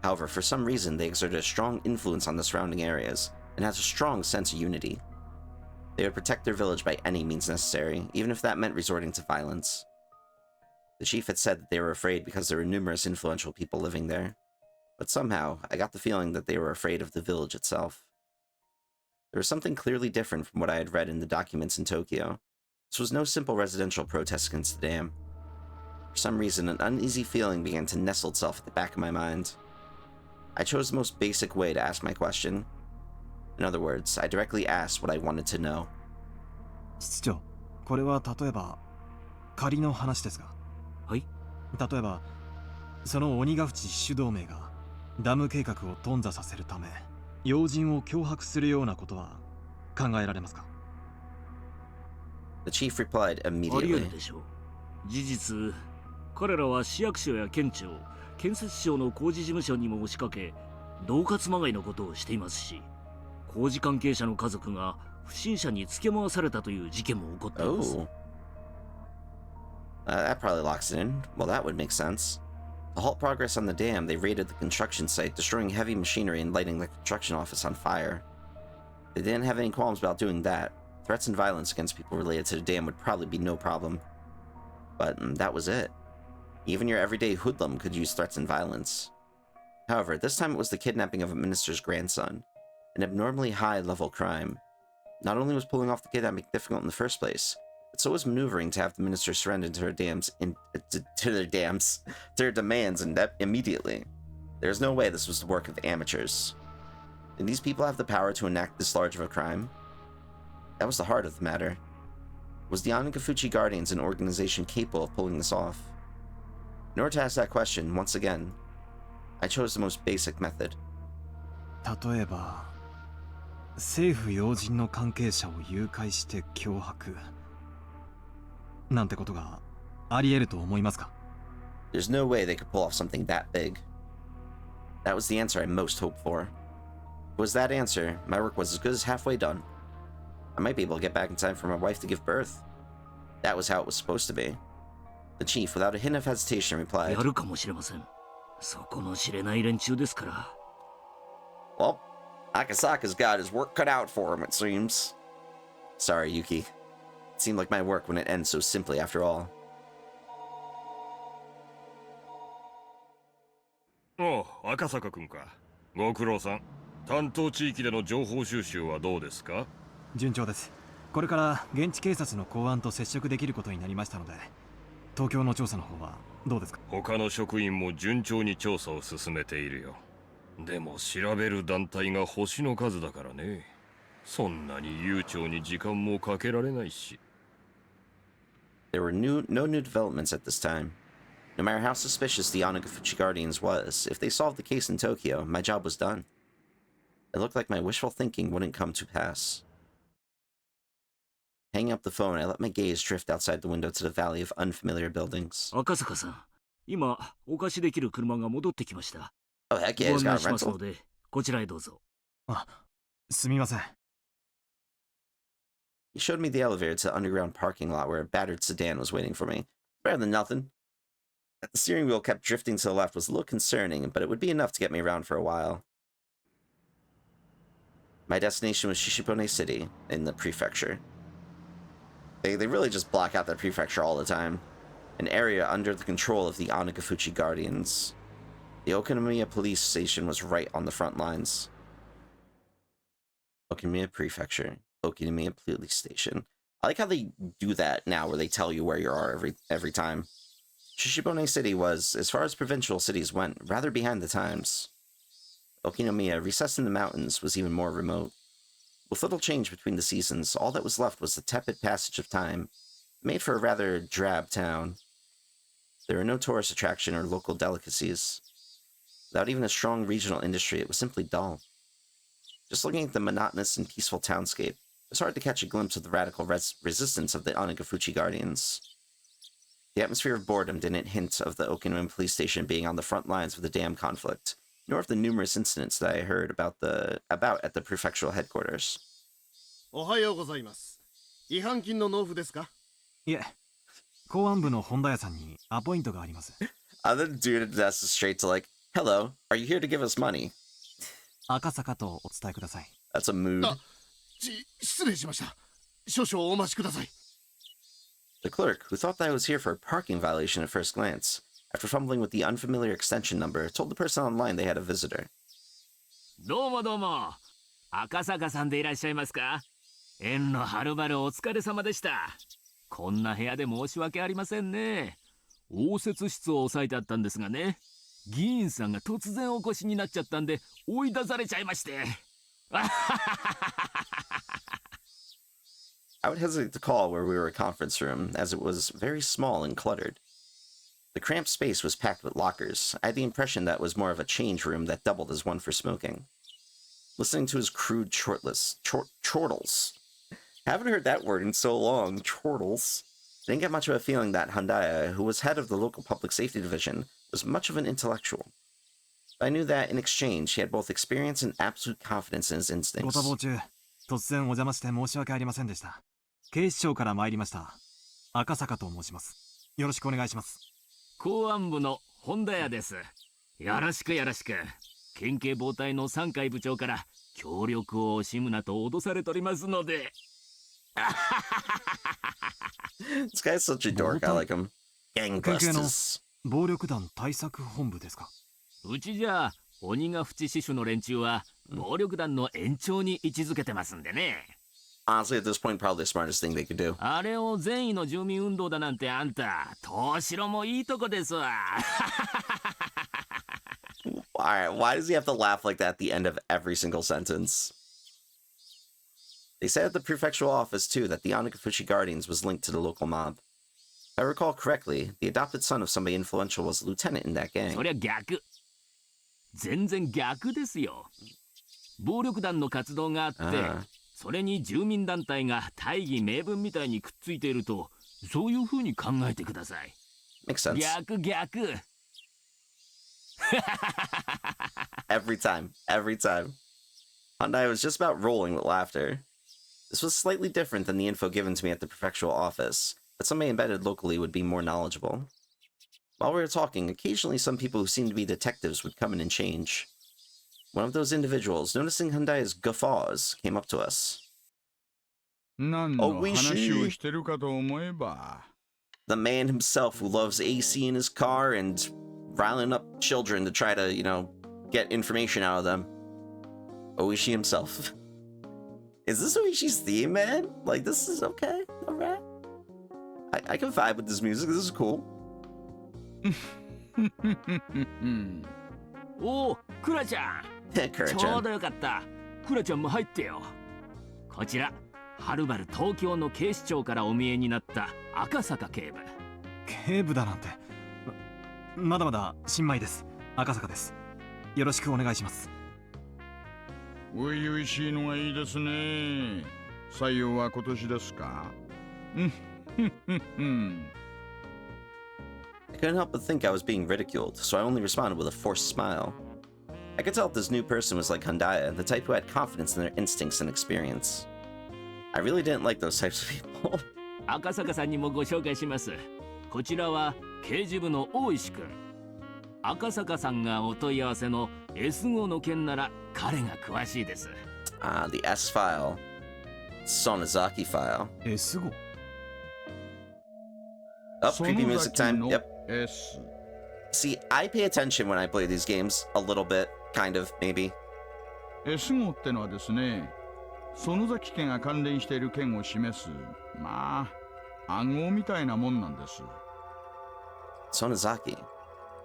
However, for some reason, they exerted a strong influence on the surrounding areas, and has a strong sense of unity. They would protect their village by any means necessary, even if that meant resorting to violence. The chief had said that they were afraid because there were numerous influential people living there. But somehow, I got the feeling that they were afraid of the village itself. There was something clearly different from what I had read in the documents in Tokyo. This was no simple residential protest against the dam. For some reason, an uneasy feeling began to nestle itself at the back of my mind. I chose the most basic way to ask my question. In other words, I directly asked what I wanted to know. 室長、これは例えば仮の話ですが。はい。例えば、その鬼ヶ淵死守同盟がダム計画を頓挫させるため、要人を脅迫するようなことは考えられますか？ The chief replied あり得 immediately. るでしょう。事実、彼らは市役所や県庁、建設省の工事事務所にも押しかけ、恫喝まがいのことをしていますし、工事関係者の家族が不審者につけ回されたという事件も起こっています。Oh. That probably locks it in. Well, that would make sense. To halt progress on the dam, they raided the construction site, destroying heavy machinery and lighting the construction office on fire. They didn't have any qualms about doing that. Threats and violence against people related to the dam would probably be no problem. But that was it. Even your everyday hoodlum could use threats and violence. However, this time it was the kidnapping of a minister's grandson, an abnormally high-level crime. Not only was pulling off the kidnapping difficult in the first place, but so was maneuvering to have the minister surrender to their demands immediately. There's no way this was the work of amateurs. Did these people have the power to enact this large of a crime? That was the heart of the matter. Was the Onagafuchi Guardians an organization capable of pulling this off? In order to ask that question, once again, I chose the most basic method. 例えば政府要人の関係者を誘拐して脅迫なんてことがあり得ると思いますか? There's no way they could pull off something that big. That was the answer I most hoped for. If it was that answer, my work was as good as halfway done. I might be able to get back in time for my wife to give birth. That was how it was supposed to be. The chief, without a hint of hesitation, replied, やるかもしれません。そこの知れない連中ですから。 Well, Akasaka's got his work cut out for him, it seems. Sorry, Yuki. It seemed like my work wouldn't end so simply after all. おう、赤坂君か。ご苦労さん。担当地域での情報収集はどうですか？順調です。これから現地警察の公安と接触できることになりましたので、東京の調査の方はどうですか？他の職員も順調に調査を進めているよ。でも調べる団体が星の数だからね。そんなに悠長に時間もかけられないし。There were no new developments at this time. No matter how suspicious the Onagafuchi Guardians was, if they solved the case in Tokyo, my job was done. It looked like my wishful thinking wouldn't come to pass. Hanging up the phone, I let my gaze drift outside the window to the valley of unfamiliar buildings. 赤坂さん、今お貸しできる車が戻ってきました。 Oh, heck yeah, he's ご案内 got a しますの rental. で、こちらへどうぞ。あ、すみません。He showed me the elevator to the underground parking lot where a battered sedan was waiting for me. Better than nothing. That the steering wheel kept drifting to the left was a little concerning, but it would be enough to get me around for a while. My destination was Shishibone City, in the prefecture. They really just block out that prefecture all the time. An area under the control of the Onagafuchi Guardians. The Okinomiya police station was right on the front lines. Okinomiya Prefecture. Okinomiya Police Station. I like how they do that now, where they tell you where you are every time. Shishibone City was, as far as provincial cities went, rather behind the times. Okinomiya, recessed in the mountains, was even more remote. With little change between the seasons, all that was left was the tepid passage of time, made for a rather drab town. There were no tourist attraction or local delicacies. Without even a strong regional industry, it was simply dull. Just looking at the monotonous and peaceful townscape, it was hard to catch a glimpse of the radical resistance of the Onagafuchi Guardians. The atmosphere of boredom didn't hint of the Okinomiya police station being on the front lines of the dam conflict, nor of the numerous incidents that I heard about at the prefectural headquarters. おはようございます。違反金の納付ですか？いえ、公安部の本田屋さんにアポイントがあります。And then dude addresses straight to like, "Hello, are you here to give us money?" 赤坂とお伝えください。That's a mood. 失礼しました。少々お待ちください。The clerk, who thought that I was here for a parking violation at first glance, after fumbling with the unfamiliar extension number, told the person online they had a visitor. どうもどうも。赤坂さんでいらっしゃいますか？縁のはるばるお疲れ様でした。こんな部屋で申し訳ありませんね。応接室を押さえてあったんですがね。議員さんが突然お越しになっちゃったんで追い出されちゃいまして。I would hesitate to call where we were a conference room, as it was very small and cluttered. The cramped space was packed with lockers. I had the impression that it was more of a change room that doubled as one for smoking. Listening to his crude chortles. Haven't heard that word in so long, chortles. Didn't get much of a feeling that Handaya, who was head of the local public safety division, was much of an intellectual. I knew that in exchange, he had both experience and absolute confidence in his ご instincts. 多忙中、突然お邪魔して申し訳ありませんでした。警視庁から参りました。赤坂と申します。よろしくお願いします。公安部の本田屋です。よろしくよろしく。県警防隊の三階部長から協力を惜しむなと脅されておりますので。This guy's such a dork. I like him. 県警の Gangbusters. 暴力団対策本部ですか？うちじゃ鬼ヶ淵支所の連中は暴力団の延長に位置づけてますんでね。Honestly, at this point, probably the smartest thing they could do. あれを善意の住民運動だなんてあんた、東城もいいとこですわ。Alright, why does he have to laugh like that at the end of every single sentence? They said at the prefectural office, too, that the Onikafushi Guardians was linked to the local mob. If I recall correctly, the adopted son of somebody influential was a lieutenant in that gang. そりゃ逆。全然逆ですよ。暴力団の活動があって、それに住民団体が大義名分みたいにくっついていると、そういう風に考えてください。Makes sense. 逆。Every time. Hyundai was just about rolling with laughter. This was slightly different than the info given to me at the prefectural office, but somebody embedded locally would be more knowledgeable. While we were talking, occasionally some people who seemed to be detectives would come in and change. One of those individuals, noticing Hyundai's guffaws, came up to us. Oishi! The man himself who loves AC in his car and riling up children to try to, get information out of them. Oishi himself. Is this Oishi's theme, man? Like, this is okay. Alright. I can vibe with this music. This is cool. おお、クラちゃん。ちょうどよかった。クラちゃんも入ってよ。こちら、はるばる東京の警視庁からお見えになった赤坂警部。警部だなんて。まだまだ新米です。赤坂です。よろしくお願いします。初々しいのがいいですね。採用は今年ですか？I couldn't help but think I was being ridiculed, so I only responded with a forced smile. I could tell this new person was like Hyundai, the type who had confidence in their instincts and experience. I really didn't like those types of people. 赤坂さんにもご紹介します。こちらは刑事部の大石君。赤坂さんがお問い合わせの S 号の件なら彼が詳しいです。The S file. Sonozaki file. S 号 Up, creepy music time. Yep. S. See, I pay attention when I play these games. A little bit. Kind of, maybe. S 号ってのはですね、園崎家が関連している件を示す、まあ、暗号みたいなもんなんです。Sonozaki.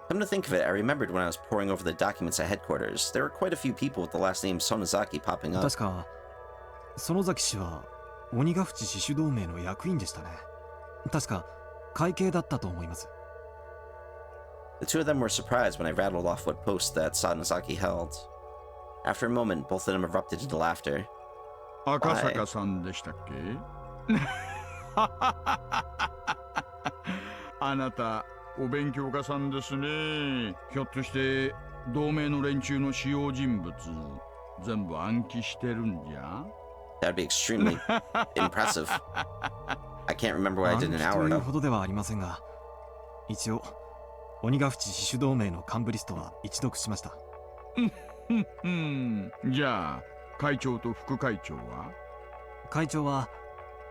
Come to think of it, I remembered when I was poring over the documents at headquarters, there were quite a few people with the last name Sonozaki popping up. 確か、園崎氏は鬼ヶ淵死守同盟の役員でしたね。確か、会計だったと思います。The two of them were surprised when I rattled off what post that Sonozaki held. After a moment, both of them erupted into laughter. 赤坂さんでしたっけ？あなた、お勉強家さんですね。ひょっとして同盟の連中の主要人物全部暗記してるんじゃ？ That'd be extremely impressive. I can't remember what I did an hour という ago. ほどではありませんが、一応鬼ヶ淵死守同盟の幹部リストは一読しました。じゃあ会長と副会長は？会長は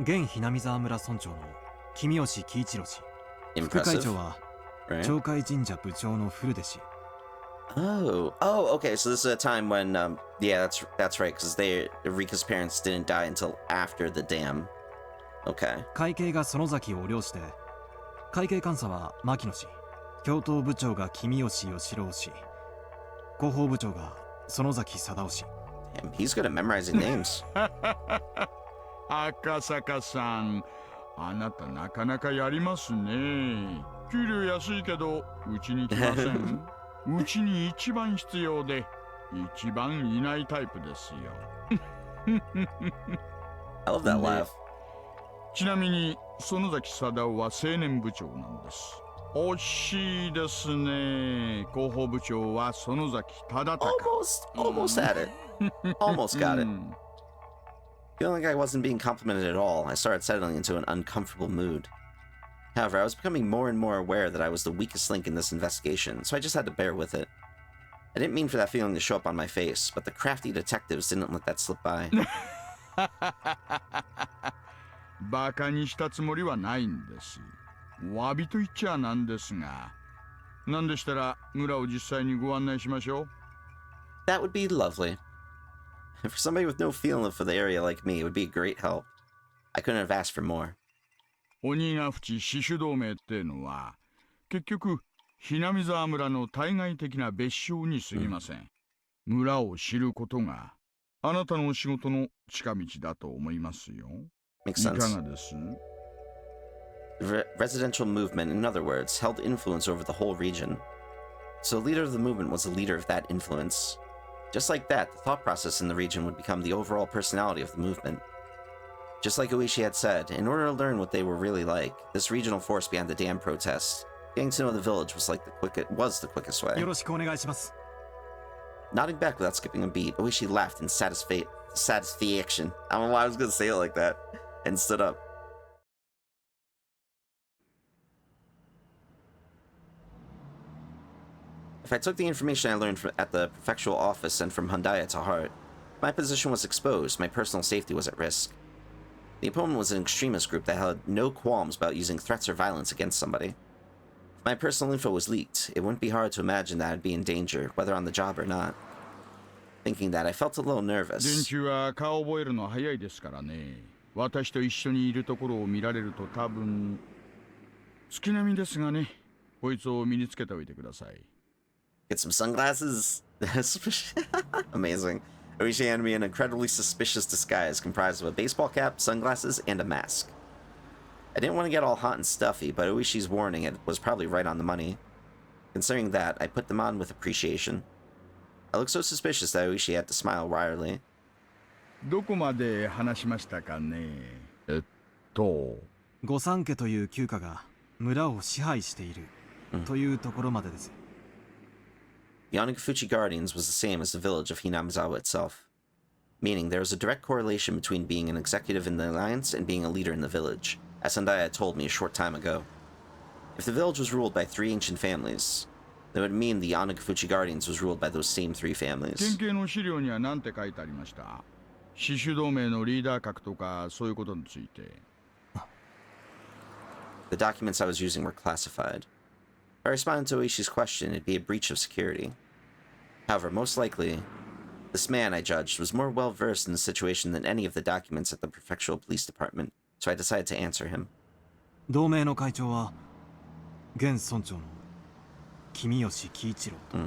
現hinamizawa村村長の君吉喜一郎氏。副会長は町会神社部長の古出氏。Oh, okay. So this is a time when, yeah, that's right, because Rika's parents didn't die until after the dam. Okay. 会計が園崎を領して、会計監査は牧野氏、教頭部長が君吉義郎氏、広報部長が園崎貞夫氏。Damn, he's good at memorizing names. 赤坂さん、あなたなかなかやりますね。給料安いけど、うちに来ません。うちに一番必要で、一番いないタイプですよ。I love that laugh. ちなみに、園崎貞夫は青年部長なんです。惜しいですね。広報部長は園崎忠孝。Almost had it. Almost got it. Feeling like I wasn't being complimented at all, I started settling into an uncomfortable mood. However, I was becoming more and more aware that I was the weakest link in this investigation, so I just had to bear with it. I didn't mean for that feeling to show up on my face, but the crafty detectives didn't let that slip by. バカにしたつもりはないんです。詫びと言っちゃなんですが、なんでしたら村を実際にご案内しましょう。That would be lovely. For somebody with no feeling for the area like me, it would be a great help. I couldn't have asked for more. 鬼ヶ淵死守同盟ってのは、結局、Hinamizawa村の対外的な別称に過ぎません。村を知ることが、あなたのお仕事の近道だと思いますよ。Makes sense. いかがです？ Residential movement, in other words, held influence over the whole region. So the leader of the movement was the leader of that influence. Just like that, the thought process in the region would become the overall personality of the movement. Just like Oishi had said, in order to learn what they were really like, this regional force behind the dam protests, getting to know the village was the quickest way. Nodding back without skipping a beat, Oishi laughed in satisfaction. I don't know why I was going to say it like that, and stood up. If I took the information I learned at the prefectural office and from Hyundai to heart, my position was exposed, my personal safety was at risk. The opponent was an extremist group that had no qualms about using threats or violence against somebody. If my personal info was leaked, it wouldn't be hard to imagine that I'd be in danger, whether on the job or not. Thinking that, I felt a little nervous. 連中は顔覚えるの早いですからね。私と一緒にいるところを見られると多分、月並みですがね、こいつを身につけておいてください。Get some sunglasses. Amazing. Oishi handed me an incredibly suspicious disguise comprised of a baseball cap, sunglasses, and a mask. I didn't want to get all hot and stuffy, but Oishi's warning was probably right on the money. Considering that, I put them on with appreciation. I looked so suspicious that Oishi had to smile wryly. どこまで話しましたかね。御三家という旧家が村を支配しているというところまでです。The Onagafuchi Guardians was the same as the village of Hinamizawa itself, meaning there was a direct correlation between being an executive in the alliance and being a leader in the village, as Sendai had told me a short time ago. If the village was ruled by 3 ancient families, that would mean the Onagafuchi Guardians was ruled by those same 3 families. 県警の資料には何て書いてありました？死守同盟のリーダー格とかそういうことについて。The documents I was using were classified. If I responded to Oishi's question, it'd be a breach of security. However, most likely, this man, I judged, was more well-versed in the situation than any of the documents at the prefectural police department, so I decided to answer him. 同盟の会長は現村長の君吉喜一郎と。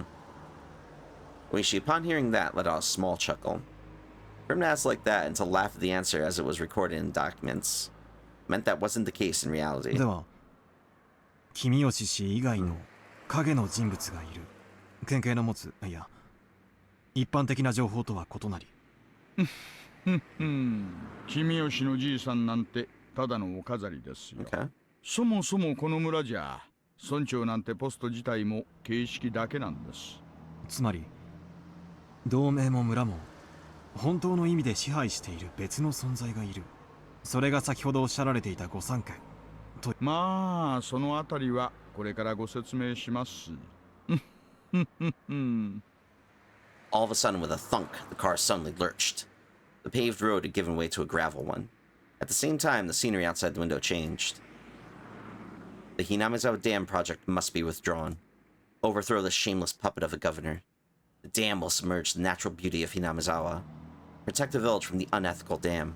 Oishi, upon hearing that, let out a small chuckle. For him to ask like that and to laugh at the answer as it was recorded in documents meant that wasn't the case in reality. では、君吉氏以外の影の人物がいる。県警の持つ、いや、一般的な情報とは異なり。君吉のじいさんなんてただのお飾りですよ。Okay. そもそもこの村じゃ村長なんてポスト自体も形式だけなんです。つまり、同盟も村も本当の意味で支配している別の存在がいる。それが先ほどおっしゃられていた御三家と。まあそのあたりはこれからご説明します。All of a sudden, with a thunk, the car suddenly lurched. The paved road had given way to a gravel one. At the same time, the scenery outside the window changed. The Hinamizawa Dam project must be withdrawn. Overthrow this shameless puppet of a governor. The dam will submerge the natural beauty of Hinamizawa. Protect the village from the unethical dam.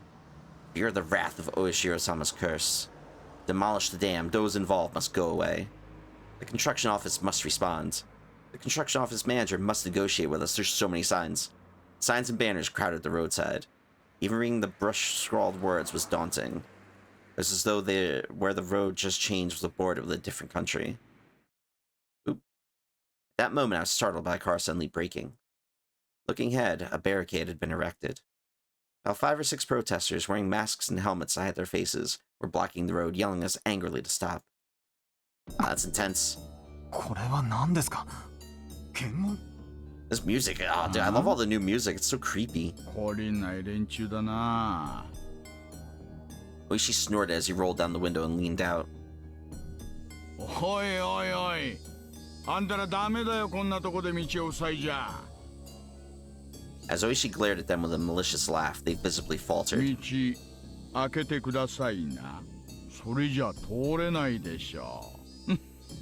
Fear the wrath of Oishiro-sama's curse. Demolish the dam. Those involved must go away. The construction office must respond. The construction office manager must negotiate with us. There's so many signs. Signs and banners crowded the roadside. Even reading the brush-scrawled words was daunting. It was as though where the road just changed was a border with a different country. Oop. At that moment, I was startled by a car suddenly braking. Looking ahead, a barricade had been erected. About 5 or 6 protesters wearing masks and helmets to hide their faces were blocking the road, yelling at us angrily to stop. That's intense. これは何ですか？検問？ This music, oh dude, I love all the new music. It's so creepy. 懲りない連中だな。Oishi snorted as he rolled down the window and leaned out. おいおいおい。あんたらダメだよ、こんなとこで道を塞いじゃ。As Oishi glared at them with a malicious laugh, they visibly faltered. 道開けてくださいな。それじゃ通れないでしょう。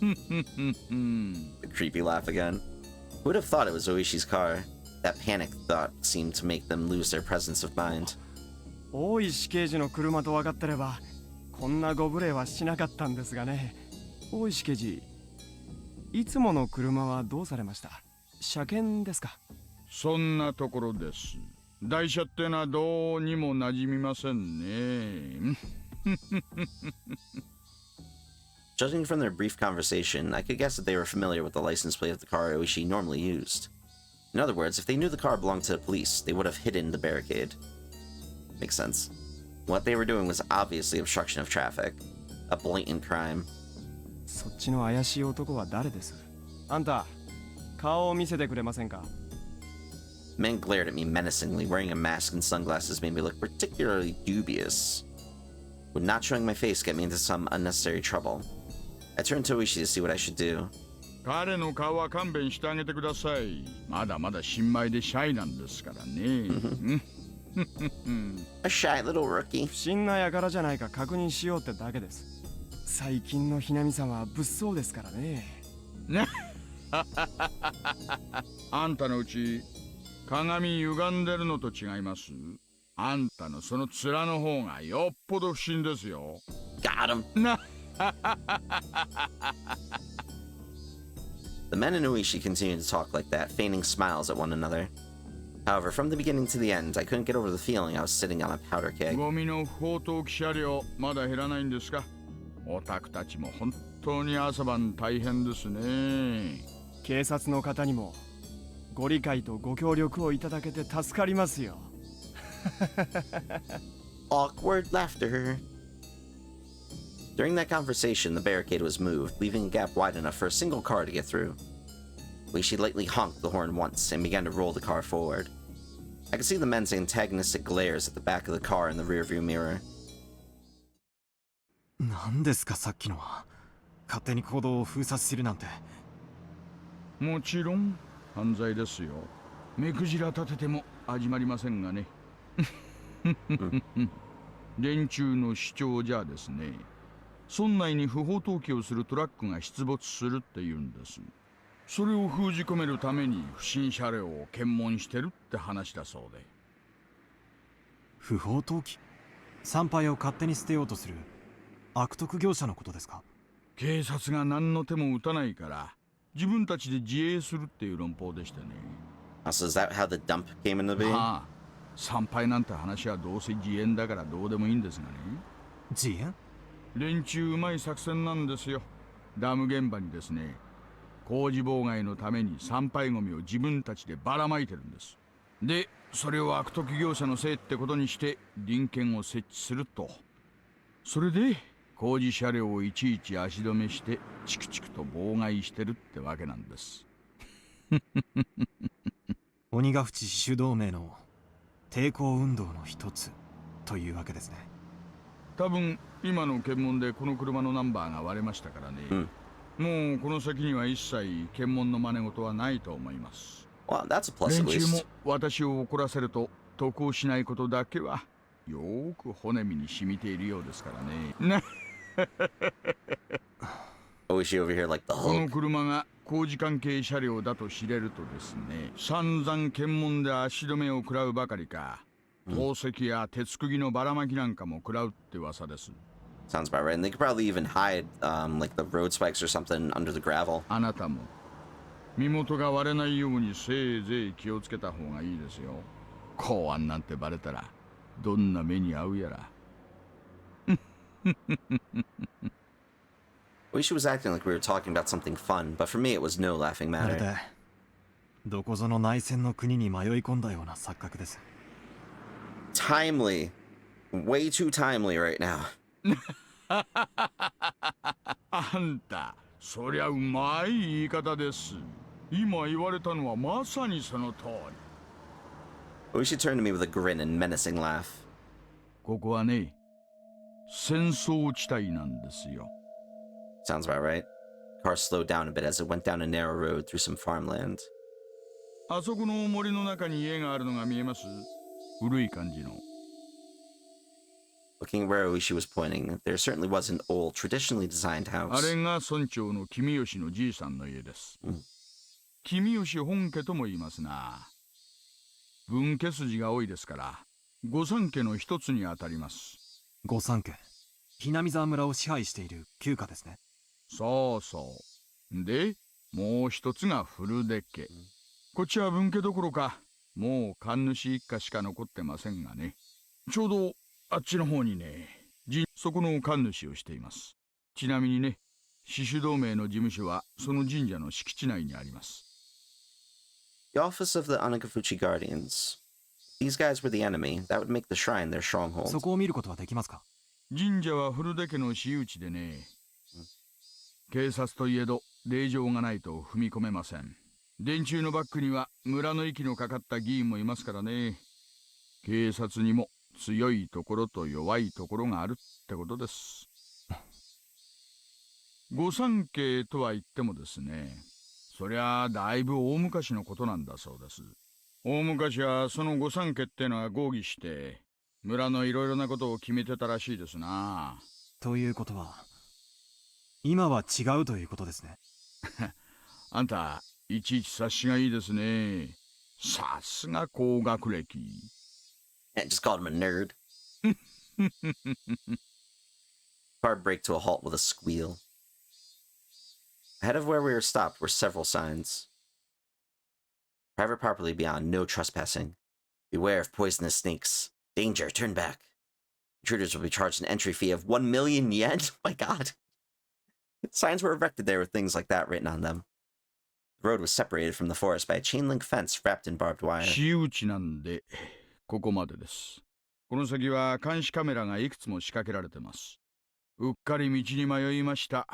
The creepy laugh again. Who would have thought it was Oishi's car? That panicked thought seemed to make them lose their presence of mind. 大石刑事の車と分かってればこんなご無礼はしなかったんですがね。大石刑事、いつもの車はどうされました？車検ですか？そんなところです。台車ってのはどうにも馴染みませんね。Judging from their brief conversation, I could guess that they were familiar with the license plate of the car Oishi normally used. In other words, if they knew the car belonged to the police, they would have hidden the barricade. Makes sense. What they were doing was obviously obstruction of traffic. A blatant crime. そっちの怪しい男は誰です？あんた、顔を見せてくれませんか？ The man glared at me menacingly. Wearing a mask and sunglasses made me look particularly dubious. Would not showing my face get me into some unnecessary trouble? I turned to Oishi to see what I should do. 彼の顔は勘弁してあげてください。まだまだ新米でシャイなんですからね。A shy little rookie. 不審な輩じゃないか確認しようってだけです。最近のひなみさんは物騒ですからね。あんたのうち鏡歪んでるのと違います？あんたのその面の方がよっぽど不審ですよ。Got him. The men in Oishi continued to talk like that, feigning smiles at one another. However, from the beginning to the end, I couldn't get over the feeling I was sitting on a powder keg. ゴミの不法投棄車両まだ減らないんですか？オタクたちも本当に朝晩大変ですね。警察の方にもご理解とご協力をいただけて助かりますよ。Awkward laughter. During that conversation, the barricade was moved, leaving a gap wide enough for a single car to get through. Oishi lightly honked the horn once and began to roll the car forward. I could see the men's antagonistic glares at the back of the car in the rearview mirror. 何ですかさっきのは。勝手に行動を封殺するなんて。もちろん犯罪ですよ。目くじら立てても始まりませんがね。連中の主張じゃですね、村内に不法投棄をするトラックが出没するって言うんです。それを封じ込めるために不審車両を検問してるって話だそうで。不法投棄？参拝を勝手に捨てようとする悪徳業者のことですか？警察が何の手も打たないから自分たちで自衛するっていう論法でしてね。So is that how the dump came into being? ああ、参拝なんて話はどうせ自演だからどうでもいいんですがね。自演？連中うまい作戦なんですよ。ダム現場にですね、工事妨害のために参拝ゴミを自分たちでばらまいてるんです。で、それを悪徳業者のせいってことにして臨検を設置すると。それで工事車両をいちいち足止めしてチクチクと妨害してるってわけなんです。鬼ヶ淵死守同盟の抵抗運動の一つというわけですね。多分今の検問でこの車のナンバーが割れましたからね。もうこの先には一切検問の真似事はないと思います。Well, that's a plus at 連中も least. 私を怒らせると得をしないことだけはよーく骨身に染みているようですからね。Oishi over here like the この Hulk. 車が工事関係車両だと知れるとですね、散々検問で足止めを食らうばかりか、宝石や鉄釘のばらまきなんかも食らうって噂です。Sounds about right. And they could probably even hide like the road spikes or something under the gravel. あなたも身元が割れないようにせいぜい気をつけた方がいいですよ。公安なんてバレたらどんな目に遭うやら。Oishi was acting like we were talking about something fun, but for me it was no laughing まる matter. でどこぞの内戦の国に迷い込んだような錯覚です。Timely. Way too timely right now. あんた、そりゃうまい言い方です。今言われたのはまさにその通り。Oishi turned to me with a grin and menacing laugh. ここはね、戦争地帯なんですよ。Sounds about right. Car slowed down a bit as it went down a narrow road through some farmland. あそこの森の中に家があるのが見えます？古い感じの。Looking where Oishi was pointing, there certainly was an old, traditionally designed あ house. れが村長の君吉のじいさんの家です。君吉本家とも言いますな。分家筋が多いですから、御三家の一つにあたります。御三家、Hinamizawa村を支配している旧家ですね。そうそう。で、もう一つが古出家。こっちは分家どころか、もう神主一家しか残ってませんがね。ちょうどあっちの方にね、そこの神主をしています。ちなみにね、死守同盟の事務所はその神社の敷地内にあります。The office of the Anakafuchi Guardians. These guys were the enemy. That would make the shrine their stronghold. そこを見ることはできますか？神社は古出家の私有地でね、警察といえど令状がないと踏み込めません。電柱のバックには村の息のかかった議員もいますからね。警察にも強いところと弱いところがあるってことです。御三家とは言ってもですね、そりゃあだいぶ大昔のことなんだそうです。大昔はその御三家ってのは合議して村のいろいろなことを決めてたらしいですな。ということは今は違うということですね。あんたいちいち察しがいいですね。さすが高学歴。I just called him a nerd. Car braked to a halt with a squeal. Ahead of where we were stopped were several signs. Private property beyond, no trespassing. Beware of poisonous snakes. Danger, turn back. Intruders will be charged an entry fee of 1 million yen? Oh my god. Signs were erected there with things like that written on them. The road was separated from the forest by a chain-link fence wrapped in barbed wire. 私有地なんで、ここまでです。この先は監視カメラがいくつも仕掛けられてます。うっかり道に迷いました。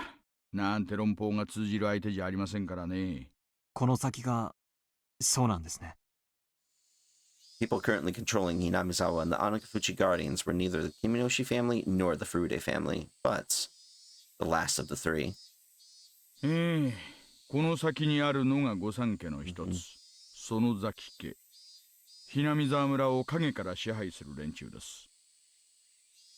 なんて論法が通じる相手じゃありませんからね。この先がそうなんですね。People currently controlling Hinamizawa and the Anakafuchi Guardians were neither the Kiminoshi family nor the Furude family, but the last of the three. この先にあるのが御三家の一つ、園崎家。Hinamizawa村を影から支配する連中です。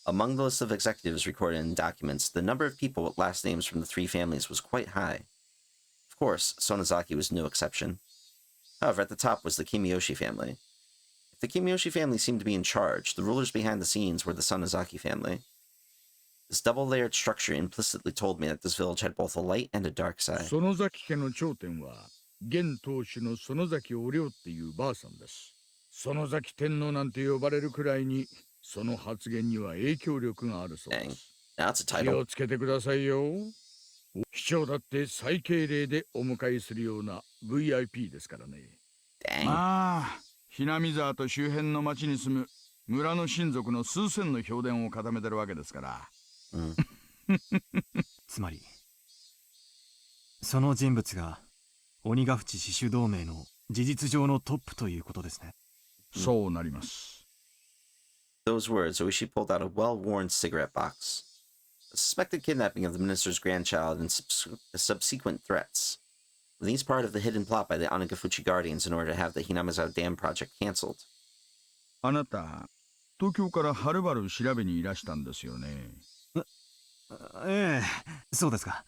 Among the list of executives recorded in documents, the number of people with last names from the three families was quite high. Of course, Sonozaki was no exception. However, at the top was the Kimiyoshi family. If the Kimiyoshi family seemed to be in charge, the rulers behind the scenes were the Sonozaki family. This double-layered structure implicitly told me that this village had both a light and a dark side. 園崎家の頂点は、現当主の園崎お涼っていうばあさんです。園崎天皇なんて呼ばれるくらいに、その発言には影響力があるそうです。気をつけてくださいよ。市長だって最敬礼でお迎えするような VIP ですからね。まあ、Hinamizawaと周辺の町に住む村の親族の数千の評伝を固めてるわけですから。つまり、その人物が鬼ヶ淵死守同盟の事実上のトップということですね。そうなります。Those words, Oishi pulled out a well-worn cigarette box. A suspected kidnapping of the minister's grandchild and subsequent threats. Were these part of the hidden plot by the Anakafuchi Guardians in order to have the Hinamizawa Dam project cancelled? あなた、東京からはるばる調べにいらしたんですよね。ええ、そうですか。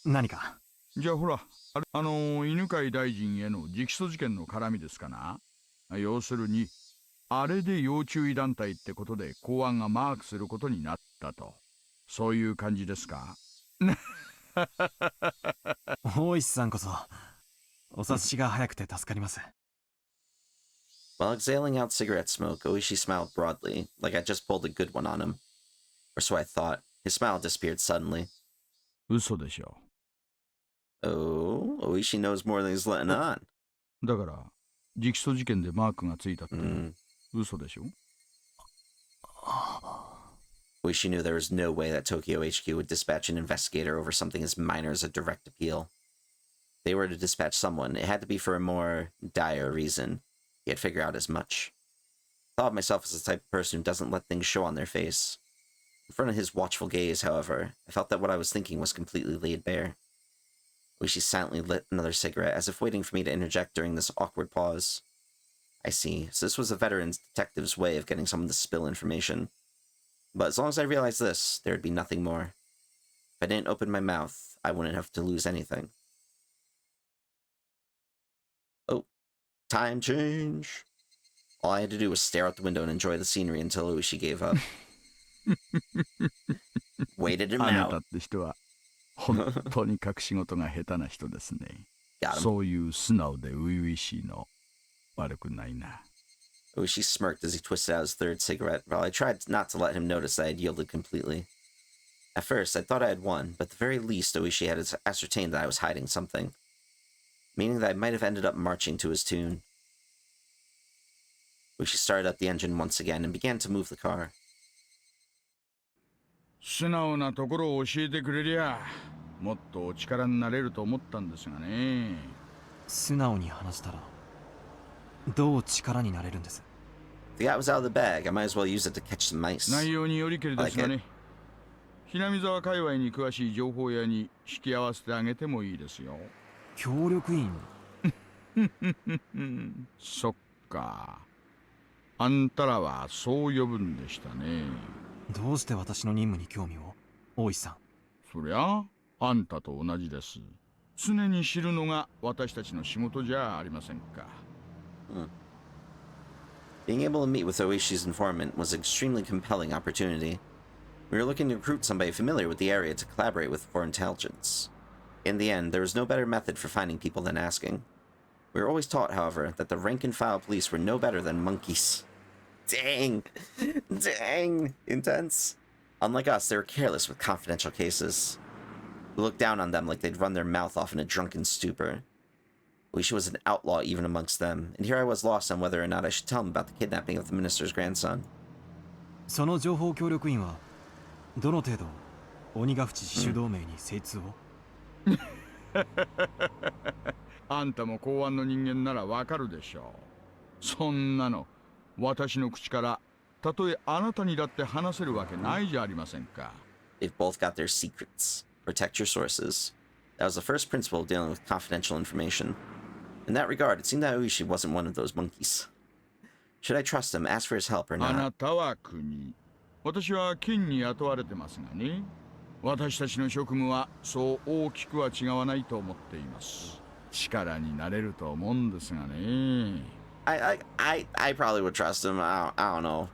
何か。じゃあほら、犬飼大臣への直訴事件の絡みですかな。要するに、あれで要注意団体ってことで公安がマークすることになったと。そういう感じですか。大石さんこそ、お察しが早くて助かります。While exhaling out cigarette smoke, Oishi smiled broadly, like I'd just pulled a good one on him. Or so I thought. His smile disappeared suddenly. 嘘でしょ。Oh, Oishi knows more than he's letting on. だから、直訴事件でマークがついたって、嘘でしょ。She knew there was no way that Tokyo HQ would dispatch an investigator over something as minor as a direct appeal. If they were to dispatch someone, it had to be for a more dire reason. He had figured out as much. I thought of myself as the type of person who doesn't let things show on their face. In front of his watchful gaze, however, I felt that what I was thinking was completely laid bare. She silently lit another cigarette, as if waiting for me to interject during this awkward pause. I see, so this was a veteran detective's way of getting someone to spill information. But as long as I realized this, there would be nothing more. If I didn't open my mouth, I wouldn't have to lose anything. Oh, time change. All I had to do was stare out the window and enjoy the scenery until Uishi gave up. Waited him あなた out. って人は本当に隠し事が下手な人ですね。 Got him. そういう素直で初々しいの悪くないな。 Uishi smirked as he twisted out his third cigarette, while I tried not to let him notice that I had yielded completely. At first, I thought I had won, but at the very least, Uishi had ascertained that I was hiding something, meaning that I might have ended up marching to his tune. Uishi started up the engine once again and began to move the car. 素直なところを教えてくれりゃもっとお力になれると思ったんですがね。素直に話したらどう力になれるんです？ If the cat was out of the bag, I might as well use it to catch some mice. 内容によりけりですがね。Hinamizawa界隈に詳しい情報屋に引き合わせてあげてもいいですよ。協力員？そっか。あんたらはそう呼ぶんでしたね。どうして私の任務に興味を？大石さん。そりゃあんたと同じです。常に知るのが私たちの仕事じゃありませんか。Being able to meet with Oishi's informant was an extremely compelling opportunity. We were looking to recruit somebody familiar with the area to collaborate with for intelligence. In the end, there was no better method for finding people than asking. We were always taught, however, that the rank-and-file police were no better than monkeys. Dang! Dang! Intense. Unlike us, they were careless with confidential cases. We looked down on them like they'd run their mouth off in a drunken stupor. Oishi was an outlaw even amongst them, and here I was lost on whether or not I should tell him about the kidnapping of the minister's grandson. その情報協力員はどの程度鬼ヶ淵自主同盟に精通を？あんたも公安の人間ならわかるでしょう。そんなの私の口からたとえあなたにだって話せるわけないじゃありませんか。 They've both got their secrets. Protect your sources. That was the first principle of dealing with confidential information. In that regard, it seemed that Oishi wasn't one of those monkeys. Should I trust him, ask for his help, or あ not? なたは国、私は県に雇われてますがね。私たちの職務はそう大きくは違わないと思っています。力になれると思うんですがね。I probably would trust him. I don't know.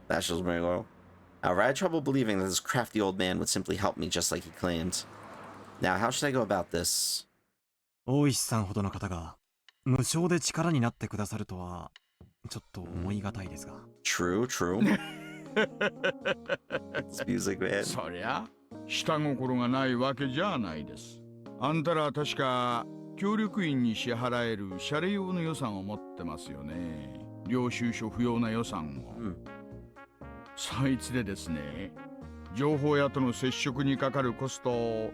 That's just me, though. However, I had trouble believing that this crafty old man would simply help me just like he claimed. Now, how should I go about this? 大石さんほどの方が無償で力になってくださるとはちょっと思いがたいですが。True, true. It's music, man. そりゃ下心がないわけじゃないです。あんたらは確か協力員に支払える謝礼用の予算を持ってますよね。領収書不要な予算を。そいつでですね、情報屋との接触にかかるコストを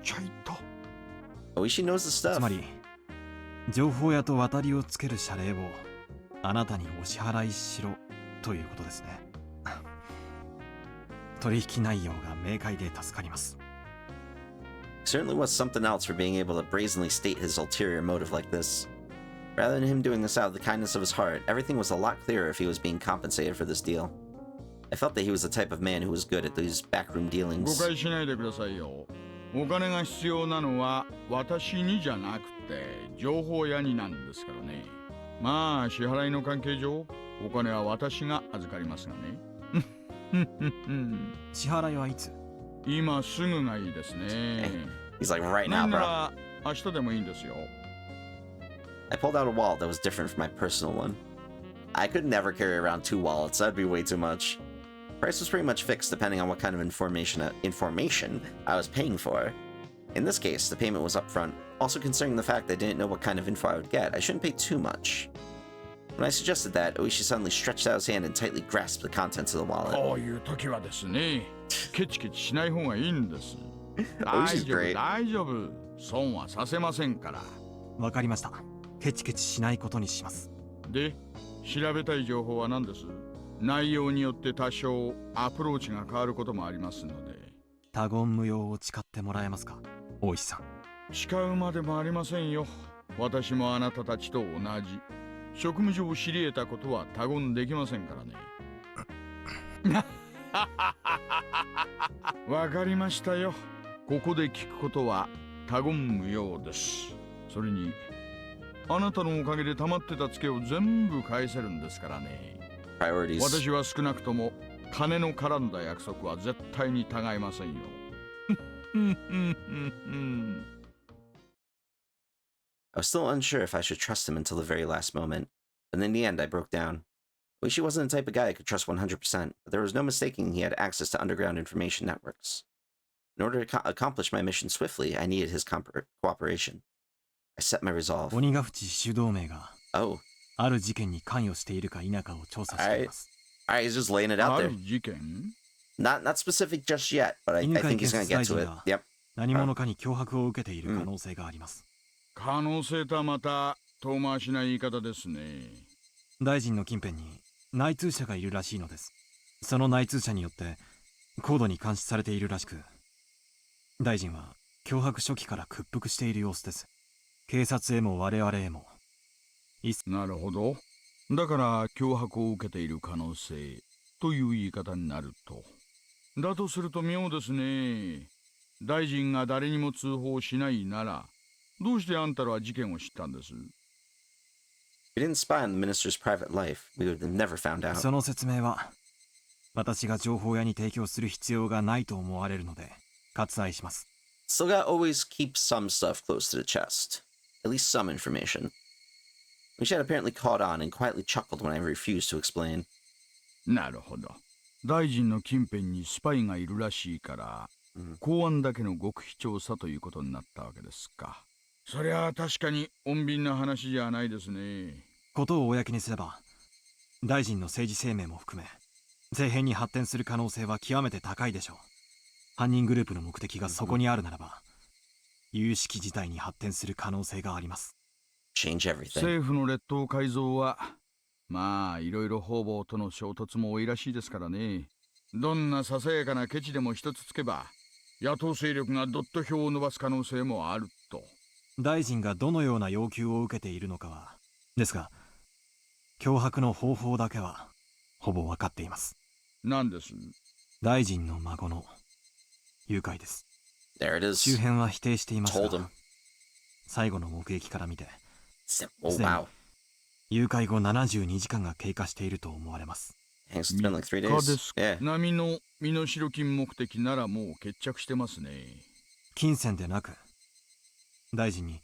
ちょいと。Oishi knows the stuff. つまり情報屋と渡りをつける謝礼をあなたにお支払いしろということですね。取引内容が明快で助かります。Certainly was something else for being able to brazenly state his ulterior motive like this. Rather than him doing this out of the kindness of his heart, everything was a lot clearer if he was being compensated for this deal. I felt that he was the type of man who was good at these backroom 誤 dealings. 解しないでくださいよ。お金が必要なのは私にじゃなくて情報屋になんですからね。まあ支払いの関係上お金は私が預かりますがね。支払いはいつ？今すぐがいいですね。He's like, right な now, んな bro. ら明日でもいいんですよ。I pulled out a wallet that was different from my personal one. I could never carry around two wallets. That'd be way too much. Price was pretty much fixed depending on what kind of information I was paying for. In this case, the payment was upfront. Also considering the fact that I didn't know what kind of info I would get, I shouldn't pay too much. When I suggested that, Oishi suddenly stretched out his hand and tightly grasped the contents of the wallet. こういう時はですね、ケチケチしない方がいいんです。大 Oishi's 丈夫、 great. 大丈夫。損はさせませんから。わかりました。ケチケチしないことにします。で、調べたい情報は何です？内容によって多少アプローチが変わることもありますので。他言無用を誓ってもらえますか、大石さん。誓うまでもありませんよ。私もあなたたちと同じ。職務上知り得たことは他言できませんからね。わかりましたよ。ここで聞くことは他言無用です。それに、あなたのおかげで溜まってたツケを全部返せるんですからね。Priorities. 私は少なくとも金の絡んだ約束は絶対に違いませんよ。I was still unsure if I should trust him until the very last moment, but in the end I broke down. Oishi wasn't the type of guy I could trust 100%, but there was no mistaking he had access to underground information networks. In order to accomplish my mission swiftly, I needed his cooperation. I set my resolve. 鬼ヶ淵主導名が Oh. ある事件に関与しているか否かを調査しています。Alright, he's just laying it out there. ある事件？ Not specific just yet, but I think he's gonna get to it. Yep. 何者かに脅迫を受けている可能性があります。可能性とはまた遠回しな言い方ですね。大臣の近辺に内通者がいるらしいのです。その内通者によって高度に監視されているらしく、大臣は脅迫初期から屈服している様子です。警察へも我々へも。なるほど。だから脅迫を受けている可能性という言い方になると。だとすると妙ですね。大臣が誰にも通報しないなら、どうしてあんたらは事件を知ったんです？ We didn't spy on the minister's private life. We would have never found out. その説明は私が情報屋に提供する必要がないと思われるので割愛します。Still gotta always keep some stuff close to the chest. At least some information. Which had apparently caught on and quietly chuckled when I refused to explain. なるほど。大臣の近辺にスパイがいるらしいから、公安だけの極秘調査ということになったわけですか。そりゃあ確かに穏便な話じゃないですね。ことを公にすれば、大臣の政治生命も含め、政変に発展する可能性は極めて高いでしょう。犯人グループの目的がそこにあるならば、有識事態に発展する可能性があります。Change everything. 政府の列島改造は、まあいろいろ方々との衝突も多いらしいですからね。どんなささやかなケチでも一つつけば、野党勢力がドット票を伸ばす可能性もあると。大臣がどのような要求を受けているのかは、ですが、脅迫の方法だけはほぼ分かっています。何です？大臣の孫の誘拐です。There it is. 周辺は否定していますが、 Told him. 最後の目撃から見て、Oh, wow. 誘拐後72時間が経過していると思われます。It's been like 3 3 days. です。Yeah. 波の身代金目的ならもう決着してますね。金銭でなく、大臣に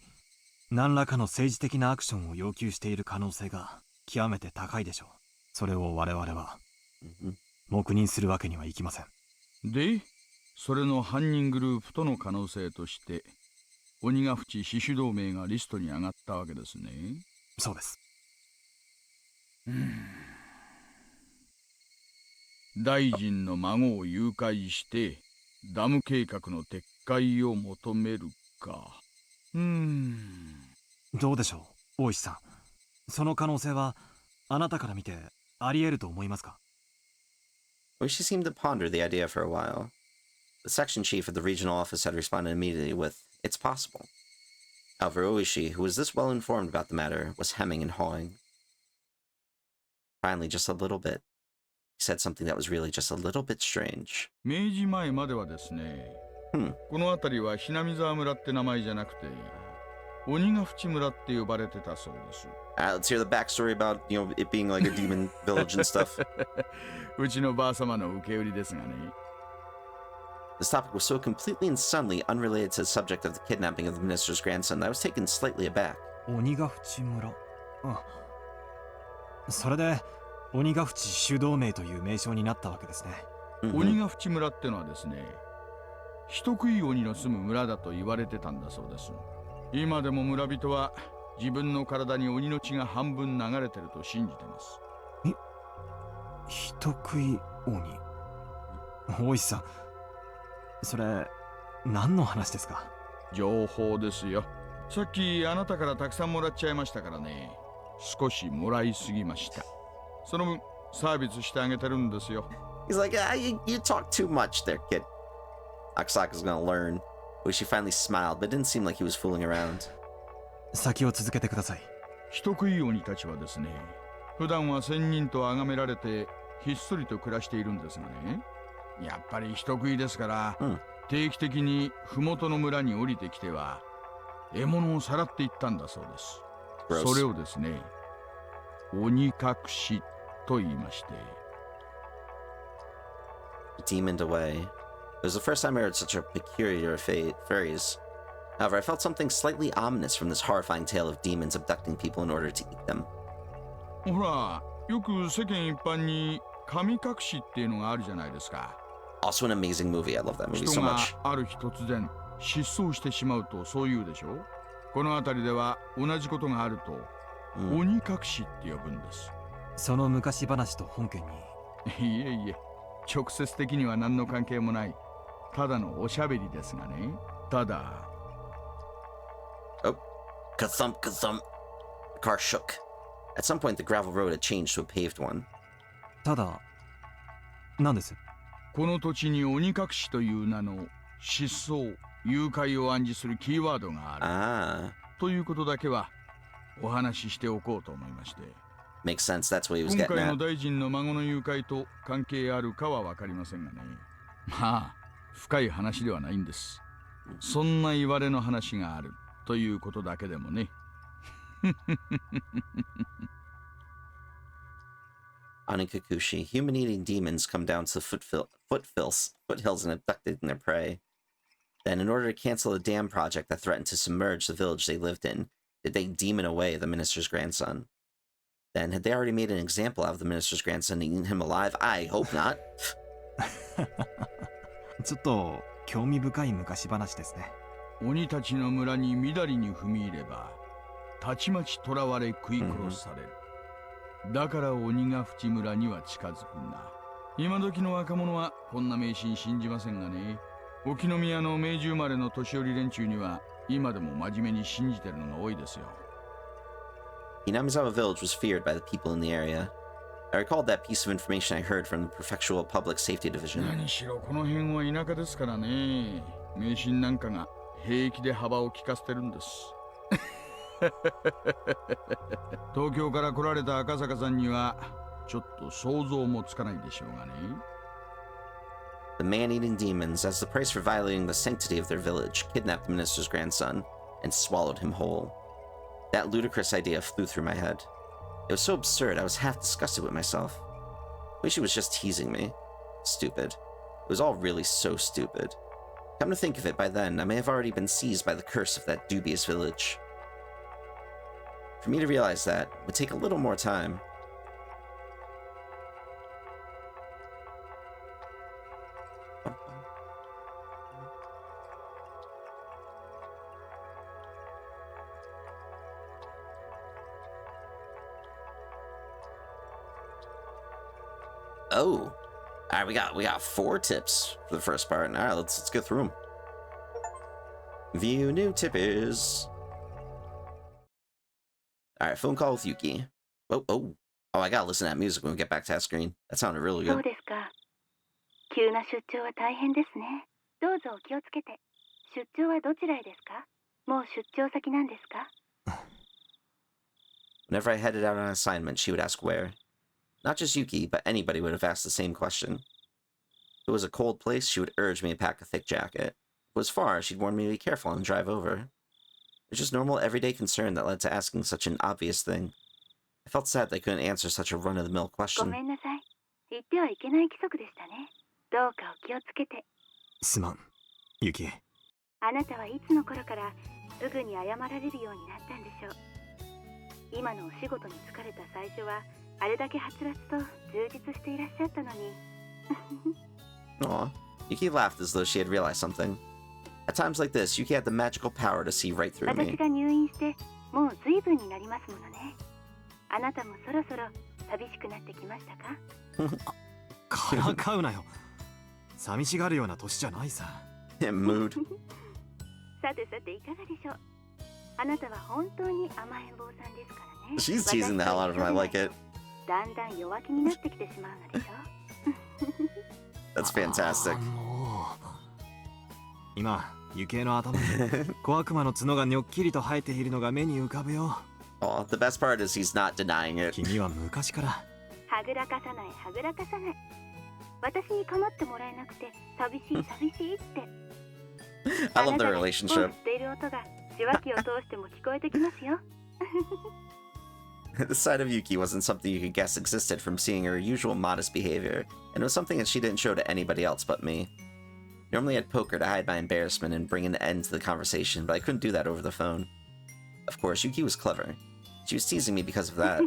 何らかの政治的なアクションを要求している可能性が極めて高いでしょう。それを我々は黙認するわけにはいきません。で、それの犯人グループとの可能性として、鬼ヶ淵死守同盟がリストに上がったわけですね。そうです。大臣の孫を誘拐してダム計画の撤回を求めるか。どうでしょう、大石さん。その可能性はあなたから見てあり得ると思いますか？ Oishi seemed to ponder the idea for a while. The section chief of the regional office had responded immediately with, "It's possible." However, Oishi, who was this well informed about the matter, was hemming and hawing. Finally, just a little bit. He said something that was really just a little bit strange. 明治前まではですね、この辺りはhinamizawa村って名前じゃなくて、鬼ヶ淵村って呼ばれてたそうです。Let's hear the backstory about, it being like a demon village and stuff. うちのばあ様の受け売りですがね。This topic was so completely and suddenly unrelated to the subject of the kidnapping of the minister's grandson that I was taken slightly aback. 鬼ヶ淵村。それで鬼ヶ淵主導名という名称になったわけですね。鬼ヶ淵村ってのはですね、人食い鬼の住む村だと言われてたんだそうです。今でも村人は自分の体に鬼の血が半分流れてると信じてます。人食い鬼。大石さん、それ何の話ですか？情報ですよ。さっきあなたからたくさんもらっちゃいましたからね。少しもらいすぎました。その分サービスしてあげてるんですよ。He's like, you talk too much there, kid. Akasaka's gonna learn. But she finally smiled, but it didn't seem like he was fooling around. 先を続けてください。人食い鬼たちはですね、普段は仙人と崇められてひっそりと暮らしているんですがね、やっぱり人食いですから、定期的に麓の村に降りてきては獲物をさらっていったんだそうです。それをですね、鬼隠しと言いまして。Demoned away. It was the first time I heard such a peculiar phrase. However, I felt something slightly ominous from this horrifying tale of demons abducting people in order to eat them. ほら、よく世間一般に神隠しっていうのがあるじゃないですか。Also an amazing movie. I love that movie so 人が much. ある日突然失踪してしまうとそう言うでしょ。この辺りでは同じことがあると、鬼隠しって呼ぶんです。その昔話と本件に。いえいえ、直接的には何の関係もない。ただのおしゃべりですがね。ただ。Oh, ka-thump, ka-thump. The car shook. At some point, the gravel road had changed to a paved one. ただ、何です？この土地に鬼隠しという名の失踪、誘拐を暗示するキーワードがある。ということだけはお話ししておこうと思いまして。Makes sense. That's what he was 今 getting 回の at. 大臣の孫の誘拐と関係あるかはわかりませんがね。まあ、深い話ではないんです。そんな言われの話があるということだけでもね。On Kikushi, human-eating demons come down to the foothills and abducted their prey. Then, in order to cancel a dam project that threatened to submerge the village they lived in, did they demon away the minister's grandson? Then, had they already made an example out of the minister's grandson and eaten him alive? I hope not. ちょっと興味深い昔話ですね。鬼たちの村にみだりに踏み入れば、たちまち囚われ食い殺される。だから鬼が淵村には近づくんだ。今時の若者はこんな迷信信じませんがね。沖宮の明治生まれの年寄り連中には今でも真面目に信じてるのが多いですよ。Hinamizawa village was feared by the people in the area. I recalled that piece of information I heard from the Prefectural Public Safety Division. 何しろこの辺は田舎ですからね。迷信なんかが平気で幅を利かせてるんです。東京から来られた赤坂さんにはちょっと想像もつかないでしょうがね。The man-eating demons, as the price for violating the sanctity of their village, kidnapped the minister's grandson and swallowed him whole. That ludicrous idea flew through my head. It was so absurd, I was half disgusted with myself. I wish he was just teasing me. Stupid. It was all really so stupid. Come to think of it, by then, I may have already been seized by the curse of that dubious village. For me to realize that would take a little more time. Oh, all right. We got 4 tips for the first part. All right, let's go through them. View new tip is. All right, phone call with Yuki. Oh! I gotta listen to that music when we get back to that screen. That sounded really good. そうですか。急な出張は大変ですね。どうぞお気をつけて。出張はどちらへですか？もう出張先なんですか？ Whenever I headed out on assignment, she would ask where. Not just Yuki, but anybody would have asked the same question. If it was a cold place, she would urge me to pack a thick jacket. If it was far, she'd warn me to be careful and drive over. It was just normal, everyday concern that led to asking such an obvious thing. I felt sad that I couldn't answer such a run-of-the-mill ご question. めんなさい。言ってはいけない規則でしたね。どうかお気をつけて。すまん、ユキ。あなたはいつの頃からすぐに謝られるようになったんでしょう。今のお仕事に疲れた最初はあれだけはつらつと充実していらっしゃったのに。Aw, Yuki laughed as though she had realized something. At times like this, Yuki had the magical power to see right through me. 私が入院してもう随分になりますものね。あなたもそろそろ寂しくなってきましたか？からかうなよ。寂しがるような年じゃないさ。Mood. さてさていかがでしょう。あなたは本当に甘えん坊さんですからね。 She's teasing the hell out of him. I like it. だんだん弱気になってきてしまうのでしょ。That's fantastic. 今、雪絵の頭に小悪魔の角がにょっきりと生えているのが目に浮かぶよ。Oh, the best part is he's not denying it. 君は昔から。はぐらかさない、はぐらかさない。私に構ってもらえなくて寂しい寂しいって。I love their relationship. している音が受話器を通しても聞こえてきますよ。The side of Yuki wasn't something you could guess existed from seeing her usual modest behavior, and it was something that she didn't show to anybody else but me. Normally I'd poke her to hide my embarrassment and bring an end to the conversation, but I couldn't do that over the phone. Of course, Yuki was clever. She was teasing me because of that.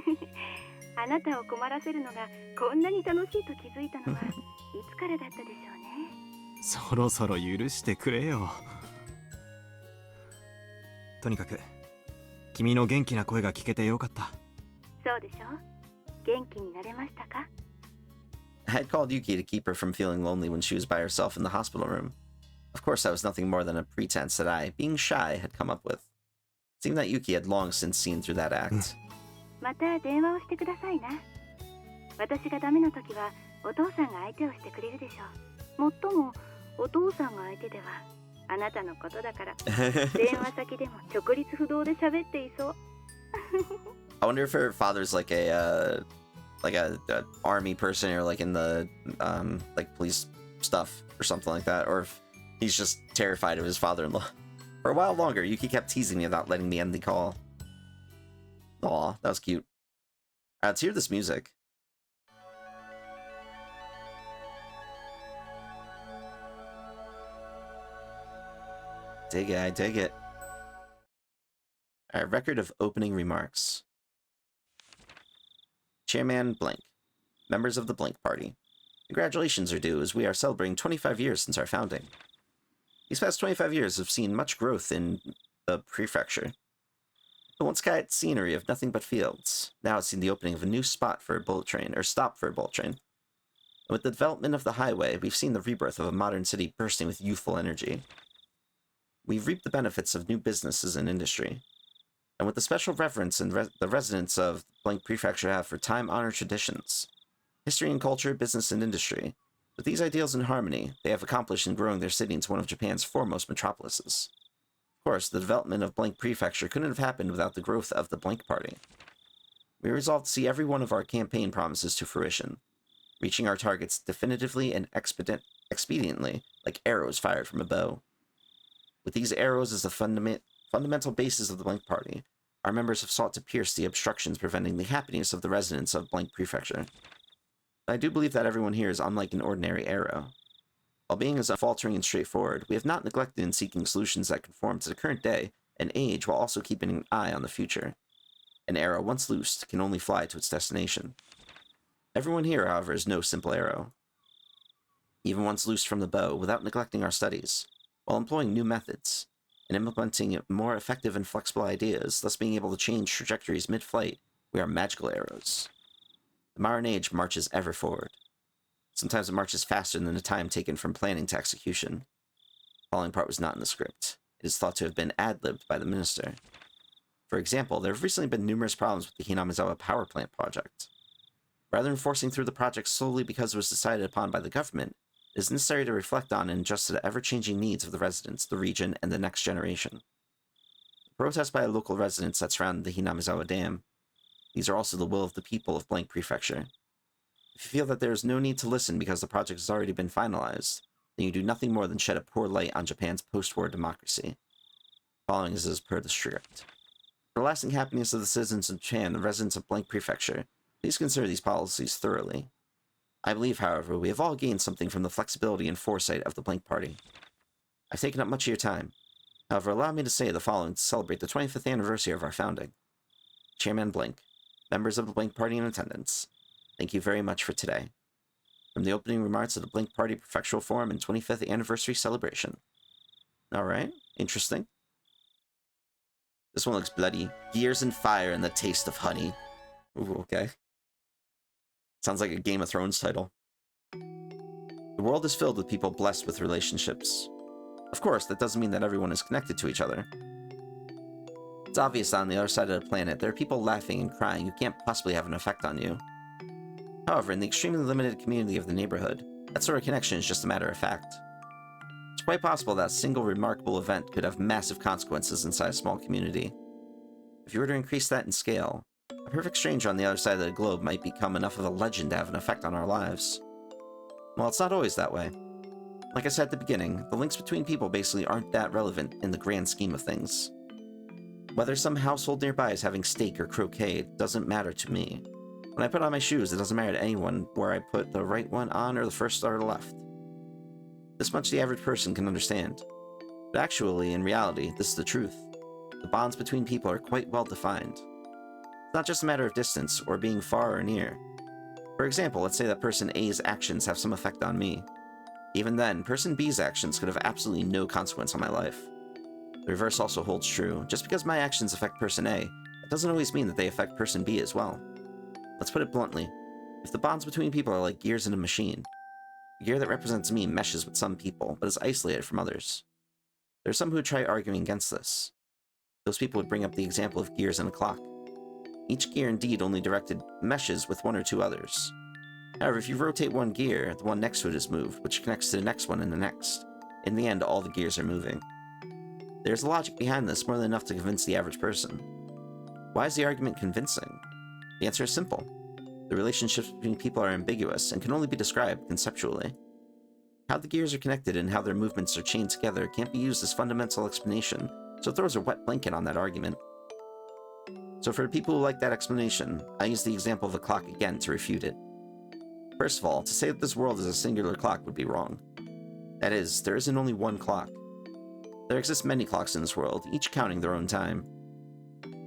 あなたを困らせるのがこんなに楽しいと気づいたのはいつからだったでしょうね。そろそろ許してくれよ。とにかく君の元気な声が聞けてよかった。そうでしょう。元気になれましたか？ I had called Yuki to keep her from feeling lonely when she was by herself in the hospital room. Of course, that was nothing more than a pretense that I, being shy, had come up with. It seemed that Yuki had long since seen through that act. また電話をしてくださいな。私がダメな時はお父さんが相手をしてくれるでしょう。もっともお父さんが相手ではあなたのことだから電話先でも直立不動で喋っていそう。I wonder if her father's like a army person or like in the like police stuff or something like that, or if he's just terrified of his father-in-law. For a while longer, Yuki kept teasing me about letting me end the call. Aw, that was cute. Let's hear this music. Dig it, I dig it. Alright, record of opening remarks. Chairman Blank. Members of the Blank Party. Congratulations are due as we are celebrating 25 years since our founding. These past 25 years have seen much growth in the prefecture. The once quiet scenery of nothing but fields now has seen the opening of a new spot for a bullet train, or stop for a bullet train. And with the development of the highway, we've seen the rebirth of a modern city bursting with youthful energy. We've reaped the benefits of new businesses and industry. And with the special reverence and the residents of Blank Prefecture have for time-honored traditions, history and culture, business and industry, with these ideals in harmony, they have accomplished in growing their city into one of Japan's foremost metropolises. Of course, the development of Blank Prefecture couldn't have happened without the growth of the Blank Party. We resolved to see every one of our campaign promises to fruition, reaching our targets definitively and expediently, like arrows fired from a bow. With these arrows as the fundamental basis of the Blank Party, our members have sought to pierce the obstructions preventing the happiness of the residents of Blank Prefecture. But I do believe that everyone here is unlike an ordinary arrow. While being as unfaltering and straightforward, we have not neglected in seeking solutions that conform to the current day and age while also keeping an eye on the future. An arrow once loosed can only fly to its destination. Everyone here, however, is no simple arrow. Even once loosed from the bow, without neglecting our studies, while employing new methods, and implementing more effective and flexible ideas, thus being able to change trajectories mid-flight, we are magical arrows. The modern age marches ever forward. Sometimes it marches faster than the time taken from planning to execution. The following part was not in the script. It is thought to have been ad-libbed by the minister. For example, there have recently been numerous problems with the Hinamizawa power plant project. Rather than forcing through the project solely because it was decided upon by the government, it is necessary to reflect on and adjust to the ever-changing needs of the residents, the region, and the next generation. The protests by local residents that surround the Hinamizawa Dam. These are also the will of the people of Blank Prefecture. If you feel that there is no need to listen because the project has already been finalized, then you do nothing more than shed a poor light on Japan's post-war democracy. Following is as per the script. For the lasting happiness of the citizens of Japan, the residents of Blank Prefecture, please consider these policies thoroughly. I believe, however, we have all gained something from the flexibility and foresight of the Blank Party. I've taken up much of your time. However, allow me to say the following to celebrate the 25th anniversary of our founding. Chairman Blank, members of the Blank Party in attendance, thank you very much for today. From the opening remarks of the Blank Party Prefectural Forum and 25th Anniversary Celebration. Alright, interesting. This one looks bloody. Gears and fire and the taste of honey. Ooh, okay. Sounds like a Game of Thrones title. The world is filled with people blessed with relationships. Of course, that doesn't mean that everyone is connected to each other. It's obvious that on the other side of the planet, there are people laughing and crying who can't possibly have an effect on you. However, in the extremely limited community of the neighborhood, that sort of connection is just a matter of fact. It's quite possible that a single remarkable event could have massive consequences inside a small community. If you were to increase that in scale, a perfect stranger on the other side of the globe might become enough of a legend to have an effect on our lives. Well, it's not always that way. Like I said at the beginning, the links between people basically aren't that relevant in the grand scheme of things. Whether some household nearby is having steak or croquet doesn't matter to me. When I put on my shoes, it doesn't matter to anyone where I put the right one on or the first or the left. This much the average person can understand. But actually, in reality, this is the truth. The bonds between people are quite well defined. It's not just a matter of distance or being far or near. For example, let's say that person A's actions have some effect on me. Even then, person B's actions could have absolutely no consequence on my life. The reverse also holds true. Just because my actions affect person A, that doesn't always mean that they affect person B as well. Let's put it bluntly. If the bonds between people are like gears in a machine, the gear that represents me meshes with some people, but is isolated from others. There are some who try arguing against this. Those people would bring up the example of gears in a clock. Each gear indeed only directed meshes with one or two others. However, if you rotate one gear, the one next to it is moved, which connects to the next one and the next. In the end, all the gears are moving. There's a logic behind this more than enough to convince the average person. Why is the argument convincing? The answer is simple. The relationships between people are ambiguous and can only be described conceptually. How the gears are connected and how their movements are chained together can't be used as fundamental explanation, so it throws a wet blanket on that argument. So for the people who like that explanation, I use the example of a clock again to refute it. First of all, to say that this world is a singular clock would be wrong. That is, there isn't only one clock. There exist many clocks in this world, each counting their own time.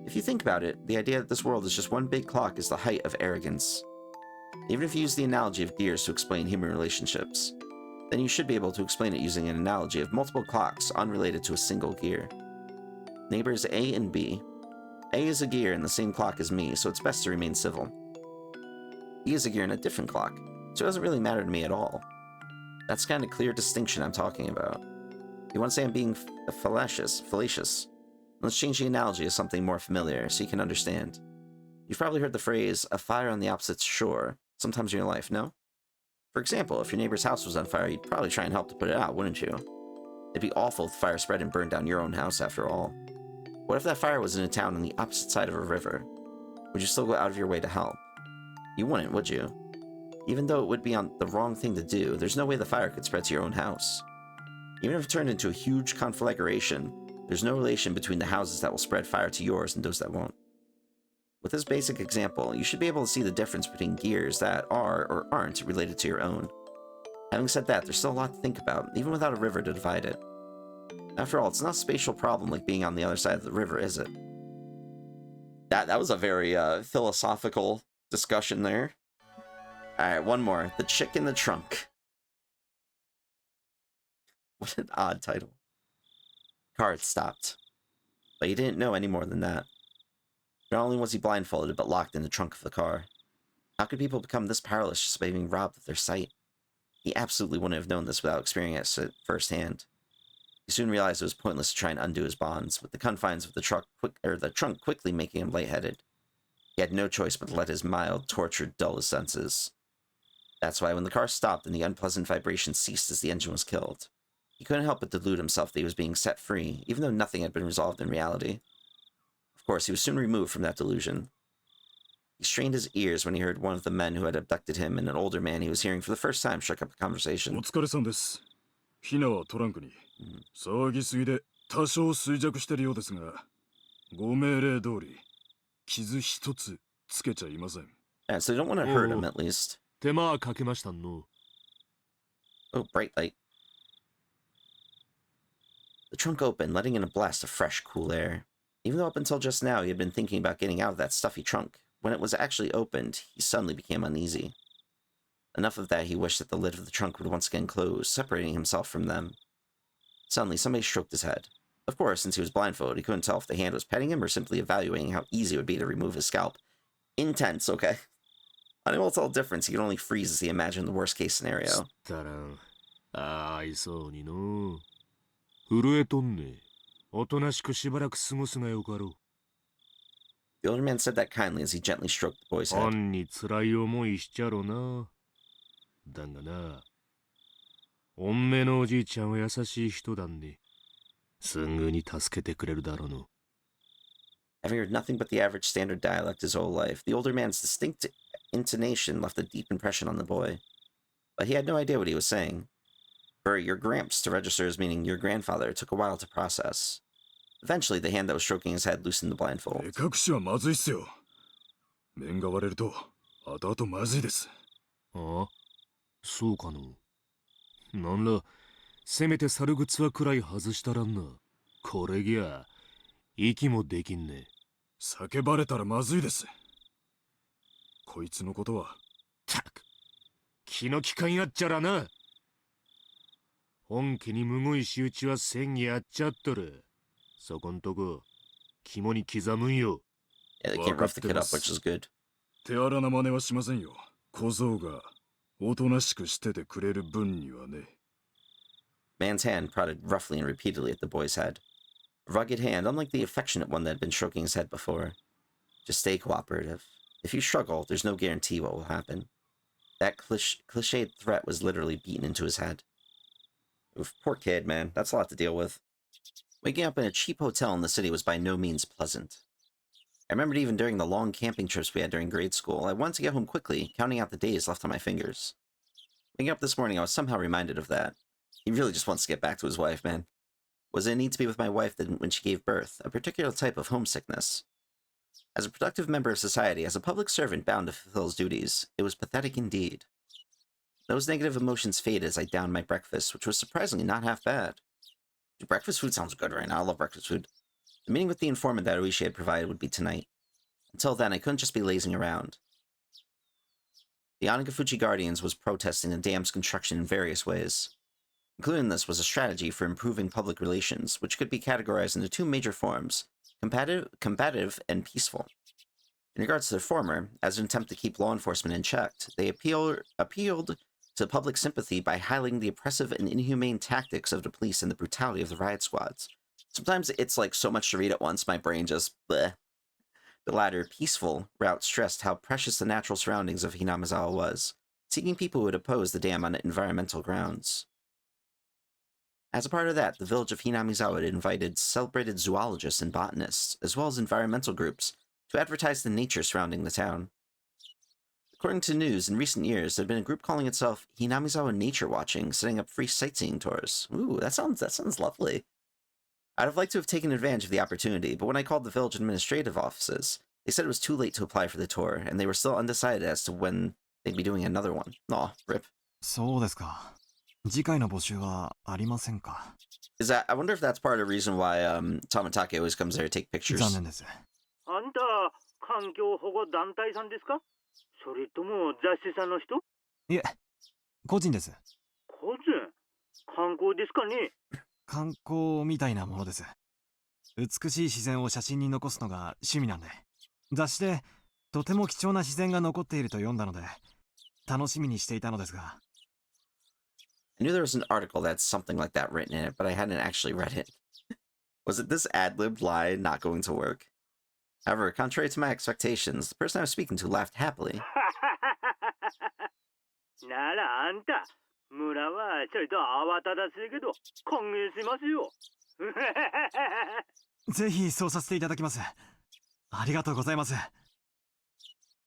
If you think about it, the idea that this world is just one big clock is the height of arrogance. Even if you use the analogy of gears to explain human relationships, then you should be able to explain it using an analogy of multiple clocks unrelated to a single gear. Neighbors A and B. A is a gear in the same clock as me, so it's best to remain civil. B is a gear in a different clock, so it doesn't really matter to me at all. That's the kind of clear distinction I'm talking about. You want to say I'm being fallacious? Let's change the analogy to something more familiar so you can understand. You've probably heard the phrase, a fire on the opposite shore, sometimes in your life, no? For example, if your neighbor's house was on fire, you'd probably try and help to put it out, wouldn't you? It'd be awful if the fire spread and burned down your own house after all. What if that fire was in a town on the opposite side of a river? Would you still go out of your way to help? You wouldn't, would you? Even though it would be on the wrong thing to do, there's no way the fire could spread to your own house. Even if it turned into a huge conflagration, there's no relation between the houses that will spread fire to yours and those that won't. With this basic example, you should be able to see the difference between gears that are or aren't related to your own. Having said that, there's still a lot to think about, even without a river to divide it. After all, it's not a spatial problem like being on the other side of the river, is it? That was a very philosophical discussion there. Alright, one more. The Chick in the Trunk. What an odd title. Car had stopped. But he didn't know any more than that. Not only was he blindfolded, but locked in the trunk of the car. How could people become this powerless just by being robbed of their sight? He absolutely wouldn't have known this without experiencing it firsthand. He soon realized it was pointless to try and undo his bonds, with the confines of the trunk quickly making him lightheaded. He had no choice but to let his mild, tortured, dull his senses. That's why when the car stopped and the unpleasant vibration ceased as the engine was killed, he couldn't help but delude himself that he was being set free, even though nothing had been resolved in reality. Of course, he was soon removed from that delusion. He strained his ears when he heard one of the men who had abducted him and an older man he was hearing for the first time struck up a conversation. お疲れさんです。ヒナはトランクに。騒ぎすぎで多少衰弱してるようですが、ご命令通り、傷一つつけちゃいません。Yeah, so they don't want to hurt him at least. 手間かけましたの。Oh, bright light. The trunk opened, letting in a blast of fresh, cool air. Even though up until just now he had been thinking about getting out of that stuffy trunk, when it was actually opened, he suddenly became uneasy. Enough of that, he wished that the lid of the trunk would once again close, separating himself from them. Suddenly, somebody stroked his head. Of course, since he was blindfolded, he couldn't tell if the hand was petting him or simply evaluating how easy it would be to remove his scalp. Intense, okay? Unable to tell the difference, he could only freeze as he imagined the worst-case scenario. The older man said that kindly as he gently stroked the boy's head. Having heard nothing but the average standard dialect his whole life, the older man's distinct intonation left a deep impression on the boy. But he had no idea what he was saying. For your gramps to register as meaning your grandfather took a while to process. Eventually, the hand that was stroking his head loosened the blindfold. Yeah, they can't rough the kid up, which is good. Man's hand prodded roughly and repeatedly at the boy's head. A rugged hand, unlike the affectionate one that had been stroking his head before. Just stay cooperative. If you struggle, there's no guarantee what will happen. That cliched threat was literally beaten into his head. Oof, poor kid, man. That's a lot to deal with. Waking up in a cheap hotel in the city was by no means pleasant. I remembered even during the long camping trips we had during grade school, I wanted to get home quickly, counting out the days left on my fingers. Waking up this morning, I was somehow reminded of that. He really just wants to get back to his wife, man. Was it a need to be with my wife when she gave birth, a particular type of homesickness? As a productive member of society, as a public servant bound to fulfill his duties, it was pathetic indeed. Those negative emotions faded as I downed my breakfast, which was surprisingly not half bad. Dude, breakfast food sounds good right now. I love breakfast food. The meeting with the informant that Oishi had provided would be tonight. Until then, I couldn't just be lazing around. The Onagafuchi Guardians was protesting the dam's construction in various ways. Included in this was a strategy for improving public relations, which could be categorized into two major forms, combative and peaceful. In regards to the former, as an attempt to keep law enforcement in check, they appealed to public sympathy by highlighting the oppressive and inhumane tactics of the police and the brutality of the riot squads. Sometimes it's like so much to read at once, my brain just bleh. The latter, peaceful, route stressed how precious the natural surroundings of Hinamizawa was, seeking people who would oppose the dam on environmental grounds. As a part of that, the village of Hinamizawa had invited celebrated zoologists and botanists, as well as environmental groups, to advertise the nature surrounding the town. According to news, in recent years, there had been a group calling itself Hinamizawa Nature Watching, setting up free sightseeing tours. Ooh, that sounds lovely. I'd have liked to have taken advantage of the opportunity, but when I called the village administrative offices, they said it was too late to apply for the tour, and they were still undecided as to when they'd be doing another one. Aw, rip. そうですか。次回の募集はありませんか。 Is that, I wonder if that's part of the reason why Tamatake always comes there to take pictures. 残念です。あんた、環境保護団体さんですか？それとも雑誌さんの人？いえ、個人です。個人？観光ですかね？観光みたいなものです。美しい自然を写真に残すのが趣味なんで、雑誌でとても貴重な自然が残っていると読んだので、楽しみにしていたのですが。I knew there was an article that had something like that written in it, but I hadn't actually read it. Was it this ad-libbed lie not going to work? However, contrary to my expectations, the person I was speaking to laughed happily. ならあんた、村はちょいと慌ただしいけど、歓迎しますよ。ぜひそうさせていただきます。ありがとうございます。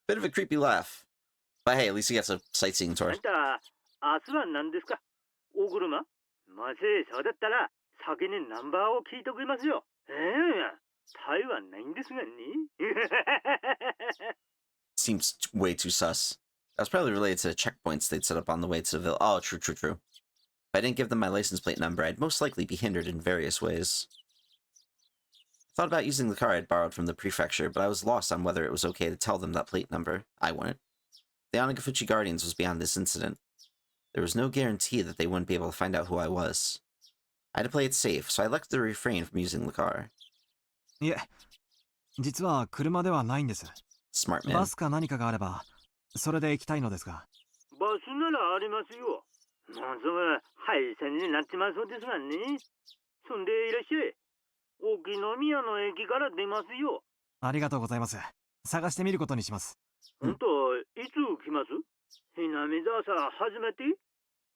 Bit of a creepy laugh. But hey, at least he gets a sightseeing tour. あんた、明日は何ですか？お車？もしそうだったら、先にナンバーを聞いときますよ。台湾ないんですがね。Seems way too sus. That was probably related to the checkpoints they'd set up on the way to the village. Oh, true. If I didn't give them my license plate number, I'd most likely be hindered in various ways. I thought about using the car I'd borrowed from the prefecture, but I was lost on whether it was okay to tell them that plate number. I wouldn't. The Onagafuchi Guardians was beyond this incident. There was no guarantee that they wouldn't be able to find out who I was. I had to play it safe, so I elected to refrain from using the car. いえ、実は車ではないんです。 Smart man. バスか何かがあれば、それで行きたいのですが。バスならありますよ。もうすぐ廃線になっちまうそうですがね。そんでいらっしゃい。沖宮の駅から出ますよ。ありがとうございます。探してみることにします。本当、いつ来ます？Hinamizawaさん初めて？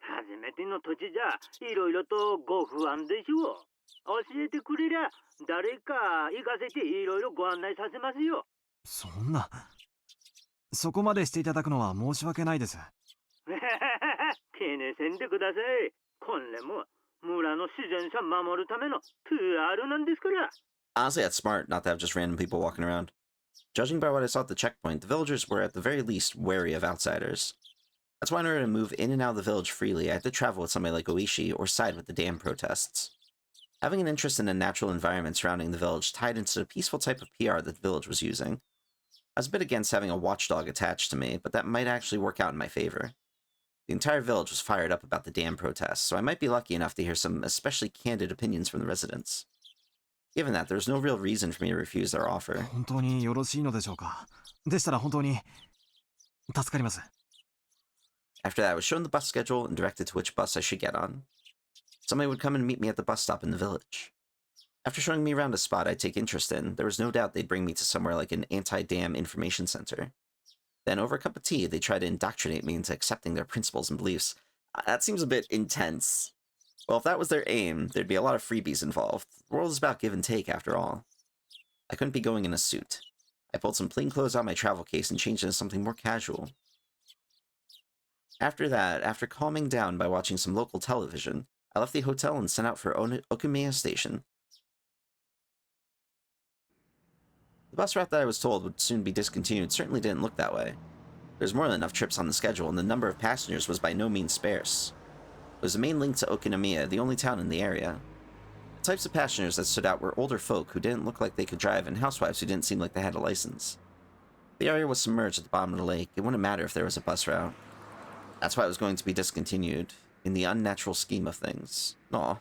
初めての土地じゃいろいろとご不安でしょう。教えてくれりゃ誰か行かせていろいろご案内させますよ。そんな、そこまでしていただくのは申し訳ないです。気にせんでください。これも村の自然さ守るための PR なんですから。Honestly, that's smart not to have just random people walking around. Judging by what I saw at the checkpoint, the villagers were at the very least wary of outsiders. That's why in order to move in and out of the village freely, I had to travel with somebody like Oishi or side with the dam protests. Having an interest in the natural environment surrounding the village tied into the peaceful type of PR that the village was using. I was a bit against having a watchdog attached to me, but that might actually work out in my favor. The entire village was fired up about the dam protests, so I might be lucky enough to hear some especially candid opinions from the residents. Given that, there was no real reason for me to refuse their offer. 本当によろしいのでしょうか。でしたら本当に助かります。After that, I was shown the bus schedule and directed to which bus I should get on. Somebody would come and meet me at the bus stop in the village. After showing me around a spot I'd take interest in, there was no doubt they'd bring me to somewhere like an anti-dam information center. Then, over a cup of tea, they'd try to indoctrinate me into accepting their principles and beliefs. That seems a bit intense. Well, if that was their aim, there'd be a lot of freebies involved. The world is about give and take, after all. I couldn't be going in a suit. I pulled some plain clothes out of my travel case and changed into something more casual. After that, after calming down by watching some local television, I left the hotel and set out for Okamiya Station. The bus route that I was told would soon be discontinued certainly didn't look that way. There was more than enough trips on the schedule, and the number of passengers was by no means sparse. It was the main link to Okamiya, the only town in the area. The types of passengers that stood out were older folk who didn't look like they could drive and housewives who didn't seem like they had a license. The area was submerged at the bottom of the lake. It wouldn't matter if there was a bus route. That's why it was going to be discontinued, in the unnatural scheme of things. Aw.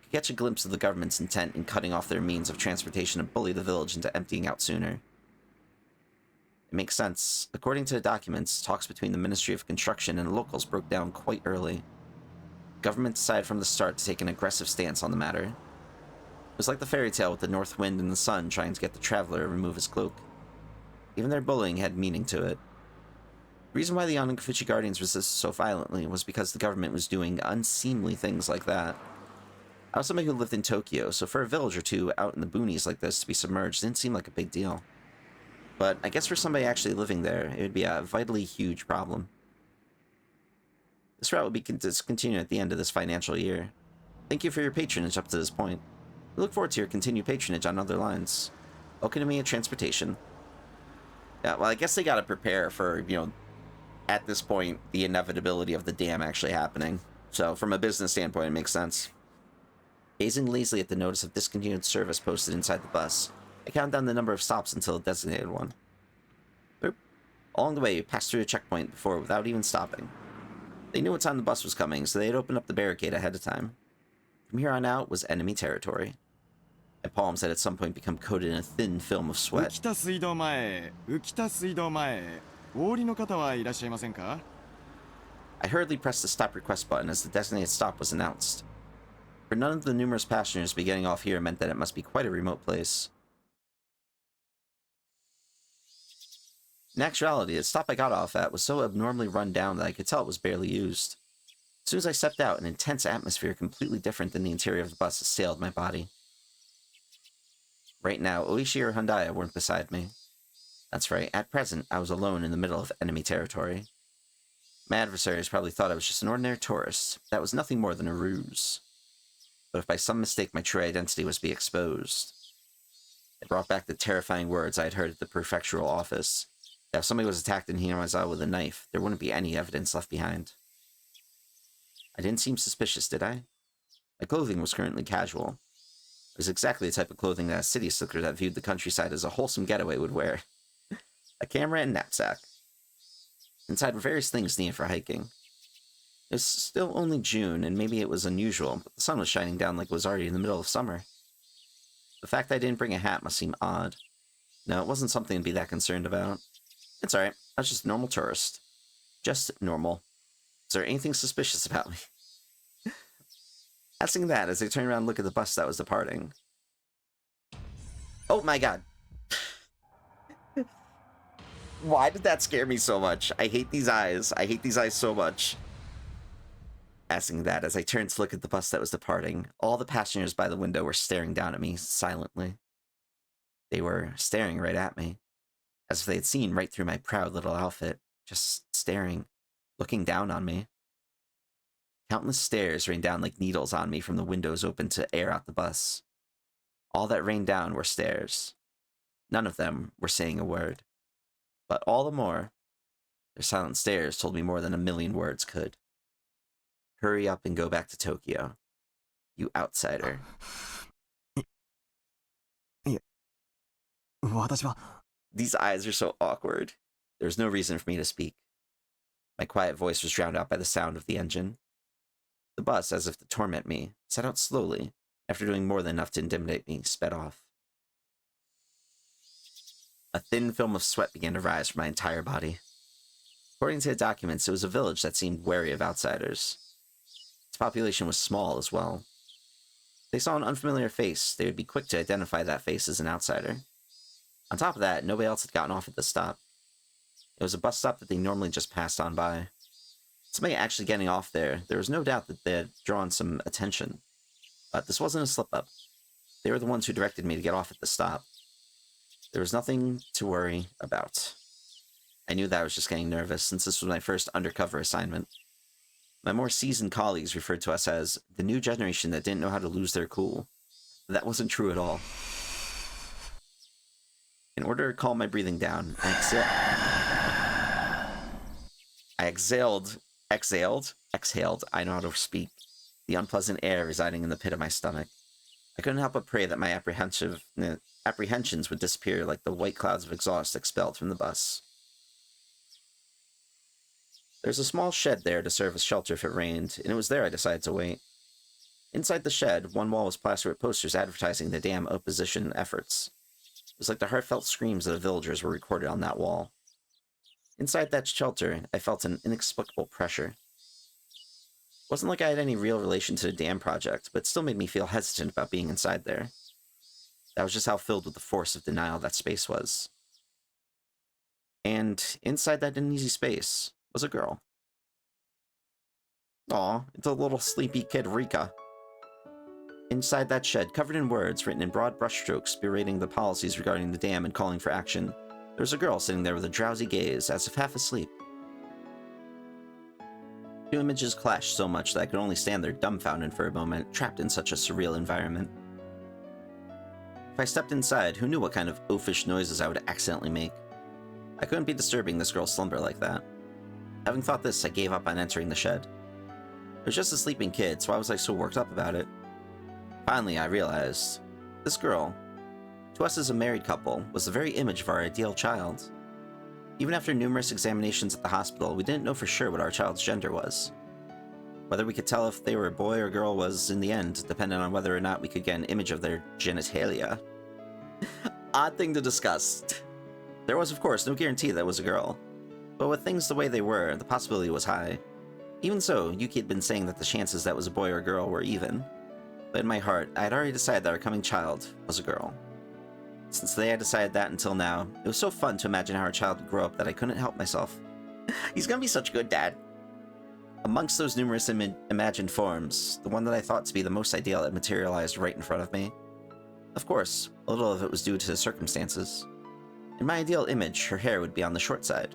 Could catch a glimpse of the government's intent in cutting off their means of transportation to bully the village into emptying out sooner. It makes sense. According to the documents, talks between the Ministry of Construction and locals broke down quite early. The government decided from the start to take an aggressive stance on the matter. It was like the fairy tale with the north wind and the sun trying to get the traveler to remove his cloak. Even their bullying had meaning to it. The reason why the Onagafuchi Guardians resisted so violently was because the government was doing unseemly things like that. I was somebody who lived in Tokyo, so for a village or two out in the boonies like this to be submerged didn't seem like a big deal. But I guess for somebody actually living there, it would be a vitally huge problem. This route will be discontinued at the end of this financial year. Thank you for your patronage up to this point. We look forward to your continued patronage on other lines. Okamiya Transportation. Yeah, well, I guess they gotta prepare for, at this point, the inevitability of the dam actually happening. So, from a business standpoint, it makes sense. Gazing lazily at the notice of discontinued service posted inside the bus, I counted down the number of stops until a designated one. Boop. Along the way, we passed through a checkpoint before without even stopping. They knew what time the bus was coming, so they had opened up the barricade ahead of time. From here on out was enemy territory. My palms had at some point become coated in a thin film of sweat. 浮田水道前、浮田水道前、お降りの方はいらっしゃいませんか? I hurriedly pressed the stop request button as the designated stop was announced. For none of the numerous passengers to be getting off here meant that it must be quite a remote place. In actuality, the stop I got off at was so abnormally run down that I could tell it was barely used. As soon as I stepped out, an intense atmosphere completely different than the interior of the bus assailed my body. Right now, Oishi or Hyundai weren't beside me. That's right, at present, I was alone in the middle of enemy territory. My adversaries probably thought I was just an ordinary tourist. That was nothing more than a ruse. But if by some mistake my true identity was to be exposed, it brought back the terrifying words I had heard at the prefectural office. That if somebody was attacked in Hinamizawa with a knife, there wouldn't be any evidence left behind. I didn't seem suspicious, did I? My clothing was currently casual. It was exactly the type of clothing that a city slicker that viewed the countryside as a wholesome getaway would wear. A camera and knapsack. Inside were various things needed for hiking. It was still only June, and maybe it was unusual, but the sun was shining down like it was already in the middle of summer. The fact that I didn't bring a hat must seem odd. No, it wasn't something to be that concerned about. It's alright, I was just a normal tourist. Just normal. Is there anything suspicious about me? Asking that as I turned around and looked at the bus that was departing. Oh my god. Why did that scare me so much? I hate these eyes. I hate these eyes so much. Asking that as I turned to look at the bus that was departing, all the passengers by the window were staring down at me silently. They were staring right at me, as if they had seen right through my proud little outfit, just staring, looking down on me. Countless stares rained down like needles on me from the windows open to air out the bus. All that rained down were stares. None of them were saying a word. But all the more, their silent stares told me more than a million words could. Hurry up and go back to Tokyo, you outsider. These eyes are so awkward. There was no reason for me to speak. My quiet voice was drowned out by the sound of the engine. The bus, as if to torment me, set out slowly. After doing more than enough to intimidate me, sped off. A thin film of sweat began to rise from my entire body. According to the documents, it was a village that seemed wary of outsiders. Its population was small as well. If they saw an unfamiliar face, they would be quick to identify that face as an outsider. On top of that, nobody else had gotten off at the stop. It was a bus stop that they normally just passed on by. Somebody actually getting off there was no doubt that they had drawn some attention. But this wasn't a slip-up. They were the ones who directed me to get off at the stop. There was nothing to worry about. I knew that I was just getting nervous, since this was my first undercover assignment. My more seasoned colleagues referred to us as the new generation that didn't know how to lose their cool. That wasn't true at all. In order to calm my breathing down, I exhaled, I know how to speak, the unpleasant air residing in the pit of my stomach. I couldn't help but pray that my apprehensions would disappear like the white clouds of exhaust expelled from the bus. There's a small shed there to serve as shelter if it rained, and it was there I decided to wait. Inside the shed, one wall was plastered with posters advertising the dam opposition efforts. It was like the heartfelt screams of the villagers were recorded on that wall. Inside that shelter, I felt an inexplicable pressure. It wasn't like I had any real relation to the dam project, but it still made me feel hesitant about being inside there. That was just how filled with the force of denial that space was. And inside that uneasy space was a girl. Aw, it's a little sleepy kid Rika. Inside that shed, covered in words written in broad brushstrokes berating the policies regarding the dam and calling for action, there was a girl sitting there with a drowsy gaze, as if half asleep. Two images clashed so much that I could only stand there dumbfounded for a moment, trapped in such a surreal environment. If I stepped inside, who knew what kind of oafish noises I would accidentally make? I couldn't be disturbing this girl's slumber like that. Having thought this, I gave up on entering the shed. It was just a sleeping kid, so why was I so worked up about it? Finally, I realized, this girl, to us as a married couple, was the very image of our ideal child. Even after numerous examinations at the hospital, we didn't know for sure what our child's gender was. Whether we could tell if they were a boy or girl was, in the end, dependent on whether or not we could get an image of their genitalia. Odd thing to discuss. There was, of course, no guarantee that it was a girl. But with things the way they were, the possibility was high. Even so, Yuki had been saying that the chances that it was a boy or girl were even. But in my heart, I had already decided that our coming child was a girl. Since the day I decided that until now, it was so fun to imagine how our child would grow up that I couldn't help myself. He's gonna be such a good dad. Amongst those numerous imagined forms, the one that I thought to be the most ideal had materialized right in front of me. Of course, a little of it was due to the circumstances. In my ideal image, her hair would be on the short side.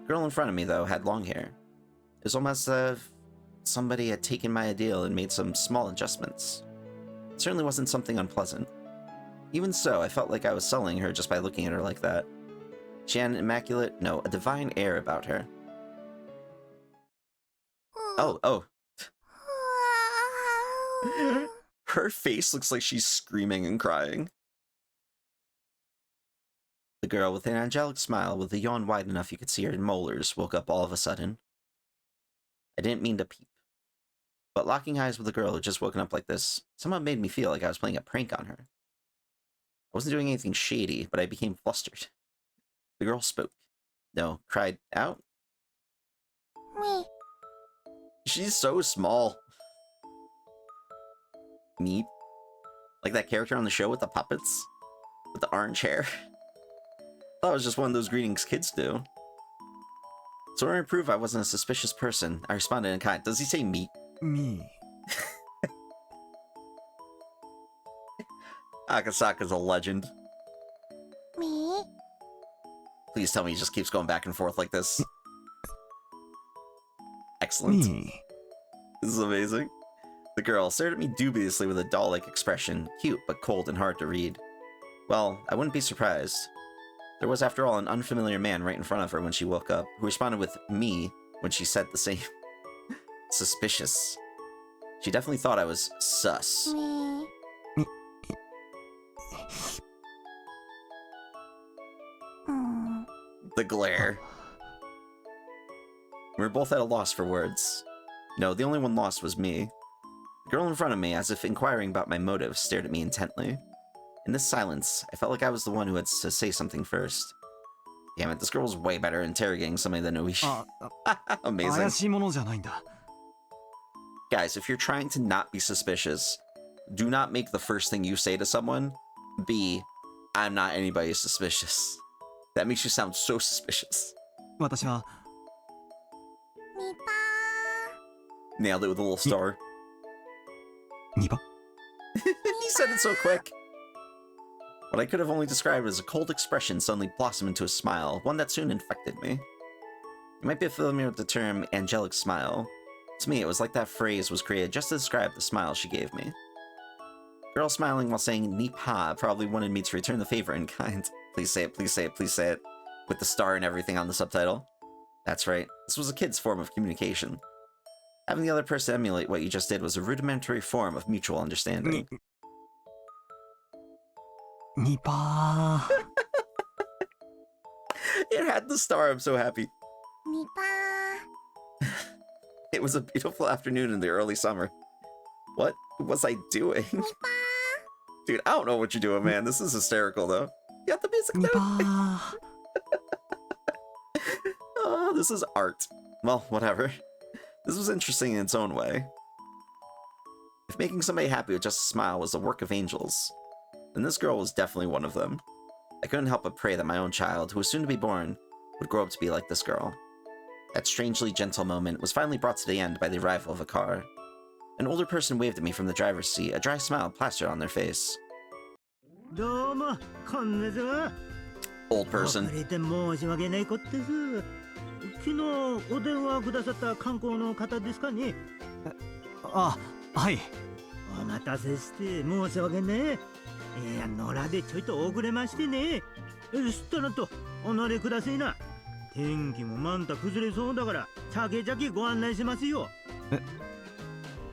The girl in front of me, though, had long hair. It was almost as if somebody had taken my ideal and made some small adjustments. It certainly wasn't something unpleasant. Even so, I felt like I was sullying her just by looking at her like that. She had a divine air about her. Oh. Her face looks like she's screaming and crying. The girl with an angelic smile with a yawn wide enough you could see her molars woke up all of a sudden. I didn't mean to peep. But locking eyes with a girl who had just woken up like this somewhat made me feel like I was playing a prank on her. I wasn't doing anything shady, but I became flustered. The girl spoke. No, cried out. Me. She's so small. Me? Like that character on the show with the puppets? With the orange hair? I thought it was just one of those greetings kids do. So in order to prove I wasn't a suspicious person, I responded in kind. Does he say me? Me. Akasaka's a legend. Me. Please tell me he just keeps going back and forth like this. Excellent. Me. This is amazing. The girl stared at me dubiously with a doll-like expression, cute but cold and hard to read. Well, I wouldn't be surprised. There was, after all, an unfamiliar man right in front of her when she woke up, who responded with me when she said the same. Suspicious. She definitely thought I was sus. Me. The glare. We were both at a loss for words. No, the only one lost was me. The girl in front of me, as if inquiring about my motives, stared at me intently. In this silence, I felt like I was the one who had to say something first. Damn it, this girl was way better at interrogating somebody than Oishi. Amazing. Guys, if you're trying to not be suspicious, do not make the first thing you say to someone be, I'm not anybody suspicious. That makes you sound so suspicious. Nipah. Nailed it with a little star. Nipah? He said it so quick. What I could have only described as a cold expression suddenly blossomed into a smile, one that soon infected me. You might be familiar with the term angelic smile. To me, it was like that phrase was created just to describe the smile she gave me. The girl smiling while saying Nipah probably wanted me to return the favor in kind. Please say it, please say it, please say it. With the star and everything on the subtitle. That's right, this was a kid's form of communication. Having the other person emulate what you just did was a rudimentary form of mutual understanding. Nipah. It had the star, I'm so happy. Nipah. It was a beautiful afternoon in the early summer. What was I doing? Dude, I don't know what you're doing, man. This is hysterical, though. You got the music down. Oh, this is art. Well, whatever. This was interesting in its own way. If making somebody happy with just a smile was the work of angels, then this girl was definitely one of them. I couldn't help but pray that my own child, who was soon to be born, would grow up to be like this girl. That strangely gentle moment was finally brought to the end by the arrival of a car. An older person waved at me from the driver's seat, a dry smile plastered on their face. Old person. 昨日お電話くださった観光の方ですかね。あ、はい。お待たせして申し訳ねえ。いや、野良でちょいと遅れましてね。したらとお乗りくださいな。天気もまんた崩れそうだから、ちゃけちゃけご案内しますよ。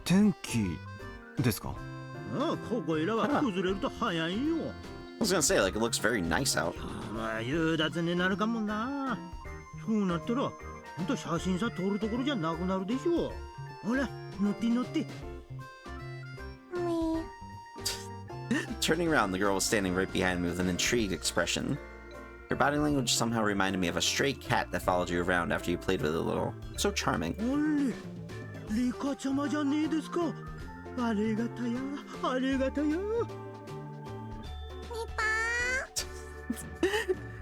天気ですか？ああ、ここいらは崩れると早いよ。I was gonna say, like, it looks very nice out. まあ、夕立になるかもな。そうなったら、ほんと写真さ撮るところじゃなくなるでしょ。ほら、乗って乗って。Turning around, the girl was standing right behind me with an intrigued expression. Her body language somehow reminded me of a stray cat that followed you around after you played with it a little. So charming. リカちゃまじゃねえですか。ありがたや、ありがたや。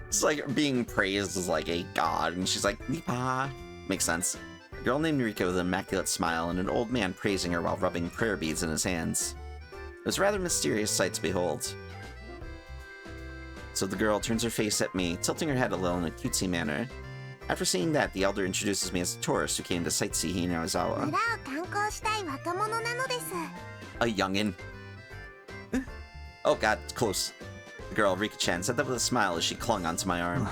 It's like being praised as like a god, and she's like, Nipah. Makes sense. A girl named Rika with an immaculate smile, and an old man praising her while rubbing prayer beads in his hands. It was a rather mysterious sight to behold. So the girl turns her face at me, tilting her head a little in a cutesy manner. After seeing that, the elder introduces me as a tourist who came to sightsee Hinamizawa. A youngin. Oh god, it's close. The girl, Rika-chan, said that with a smile as she clung onto my arm.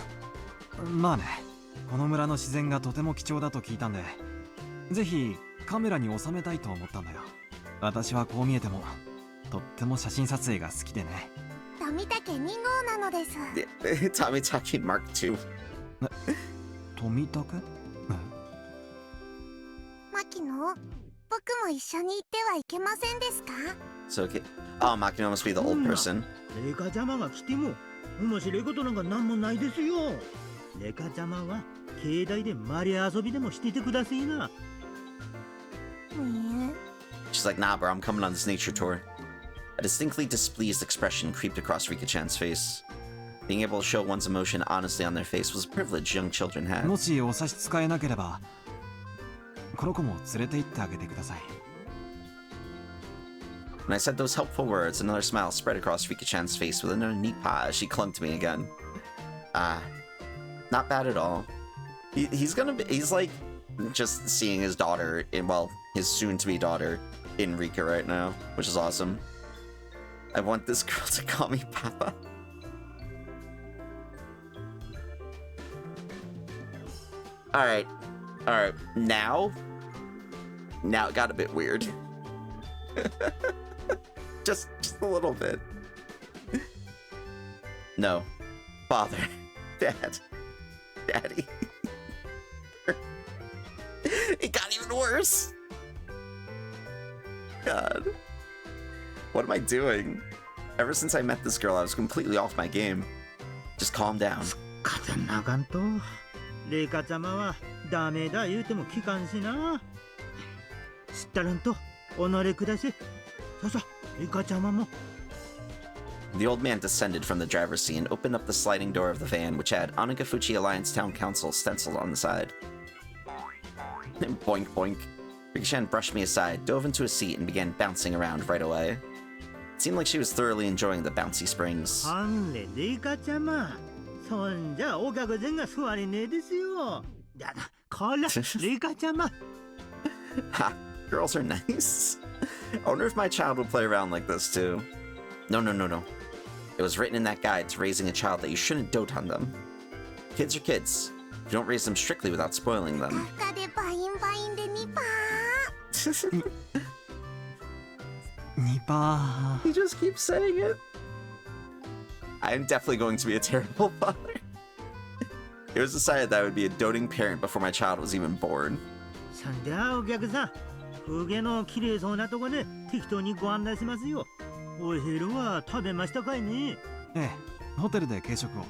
まあね、この村の自然がとても貴重だと聞いたんで、ぜひカメラに収めたいと思ったんだよ。私はこう見えても、とっても写真撮影が好きでね。富竹2号なのです。Tomitake Mark II. 富竹？間違の？僕も一緒に行ってはいけませんですか？ So okay. Oh, Makino must be the old person. レカちゃまが来ても面白いことなんか何もないですよ。レカちゃまは境内でマリア遊びでもしててくださいな。She's like, nah, bro, I'm coming on this nature tour. A distinctly displeased expression creeped across Rika-chan's face. Being able to show one's emotion honestly on their face was a privilege young children had. もしお差し支えなければ、この子も連れて行ってあげてください。When I said those helpful words, another smile spread across Rika-chan's face with another Nipah as she clung to me again. Not bad at all. He's like just seeing his daughter in, well, his soon-to-be daughter in Rika right now, which is awesome. I want this girl to call me Papa. Alright. Now it got a bit weird. just a little bit. No. Father. Dad. Daddy. It got even worse. God. What am I doing? Ever since I met this girl, I was completely off my game. Just calm down. レカちゃまはダメだ言うても聞かんしな。知ったらんとお乗りくだし。ささ、レカちゃまも。The old man descended from the driver's seat and opened up the sliding door of the van, which had Onagafuchi Alliance Town Council stenciled on the side. Boink boink. Rika-chan brushed me aside, dove into a seat, and began bouncing around right away. It seemed like she was thoroughly enjoying the bouncy springs. あんれレカちゃま。そんじゃお客人が座れねえですよ。だな、こら、レカちゃま。Ha! Girls are nice. I wonder if my child would play around like this too. No. It was written in that guide to raising a child that you shouldn't dote on them. Kids are kids. You don't raise them strictly without spoiling them. Nipah. He just keeps saying it. I'm definitely going to be a terrible father. It was decided that I would be a doting parent before my child was even born. そんじゃお客さん、風景の綺麗そうなとこで適当にご案内しますよ。お昼は食べましたかいね？ええ、ホテルで軽食を。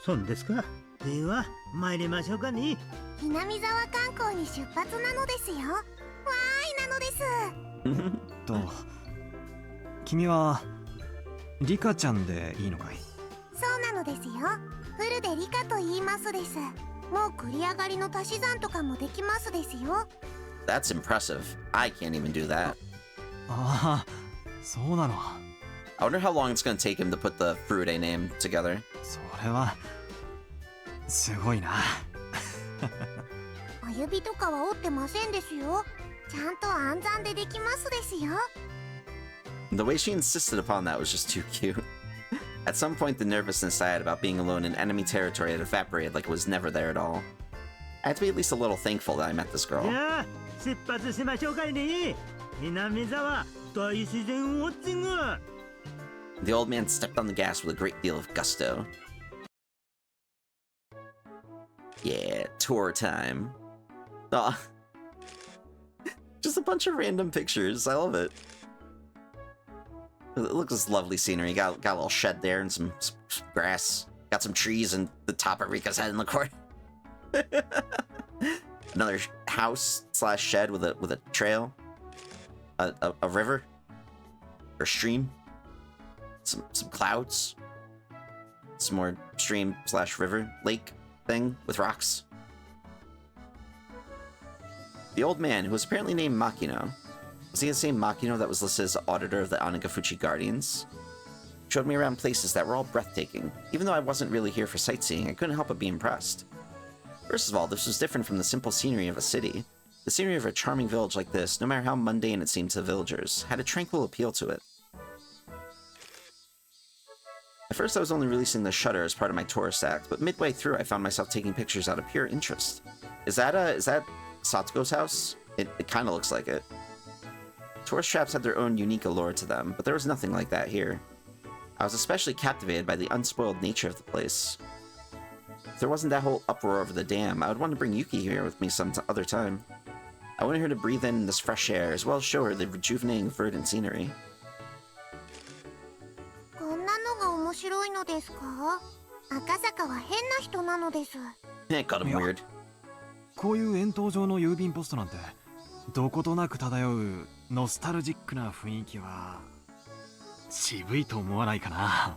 そんですか。では参りましょうかね。Hinamizawa観光に出発なのですよ。わーいなのです。君はリカちゃんでいいのかい？そうなのですよ。フルでリカと言いますです。もう繰り上がりの足し算とかもできますですよ。That's impressive. I can't even do that. ああ、そうなの。I wonder how long it's going to take him to put the Furude name together. それはすごいな。お指とかは折ってませんですよ。ちゃんと暗算でできますですよ。The way she insisted upon that was just too cute. At some point, the nervousness I had about being alone in enemy territory had evaporated like it was never there at all. I had to be at least a little thankful that I met this girl. じゃあ出発しましょうかいね。Hinamizawa大自然ウォッチング。The old man stepped on the gas with a great deal of gusto. Yeah, tour time. Aw. Just a bunch of random pictures. I love it. Look at this lovely scenery. Got a little shed there and some grass. Got some trees and the top of Rika's head in the corner. Another house / shed with a trail. A river. Or stream. Some clouds. Some more stream / river lake thing with rocks. The old man, who was apparently named Makino. Was he the same Makino that was listed as the auditor of the Onagafuchi Guardians? Showed me around places that were all breathtaking. Even though I wasn't really here for sightseeing, I couldn't help but be impressed. First of all, this was different from the simple scenery of a city. The scenery of a charming village like this, no matter how mundane it seemed to the villagers, had a tranquil appeal to it. At first I was only releasing the shutter as part of my tourist act, but midway through I found myself taking pictures out of pure interest. Is that Satsuko's house? It kind of looks like it. Tourist traps had their own unique allure to them, but there was nothing like that here. I was especially captivated by the unspoiled nature of the place. If there wasn't that whole uproar over the dam, I would want to bring Yuki here with me some other time. I wanted her to breathe in this fresh air, as well as show her the rejuvenating verdant scenery. こんなのが面白いのですか？赤坂は変な人なのです。It got him weird. こういう円筒状の郵便ポストなんてどことなく漂うノスタルジックな雰囲気は渋いと思わないかな。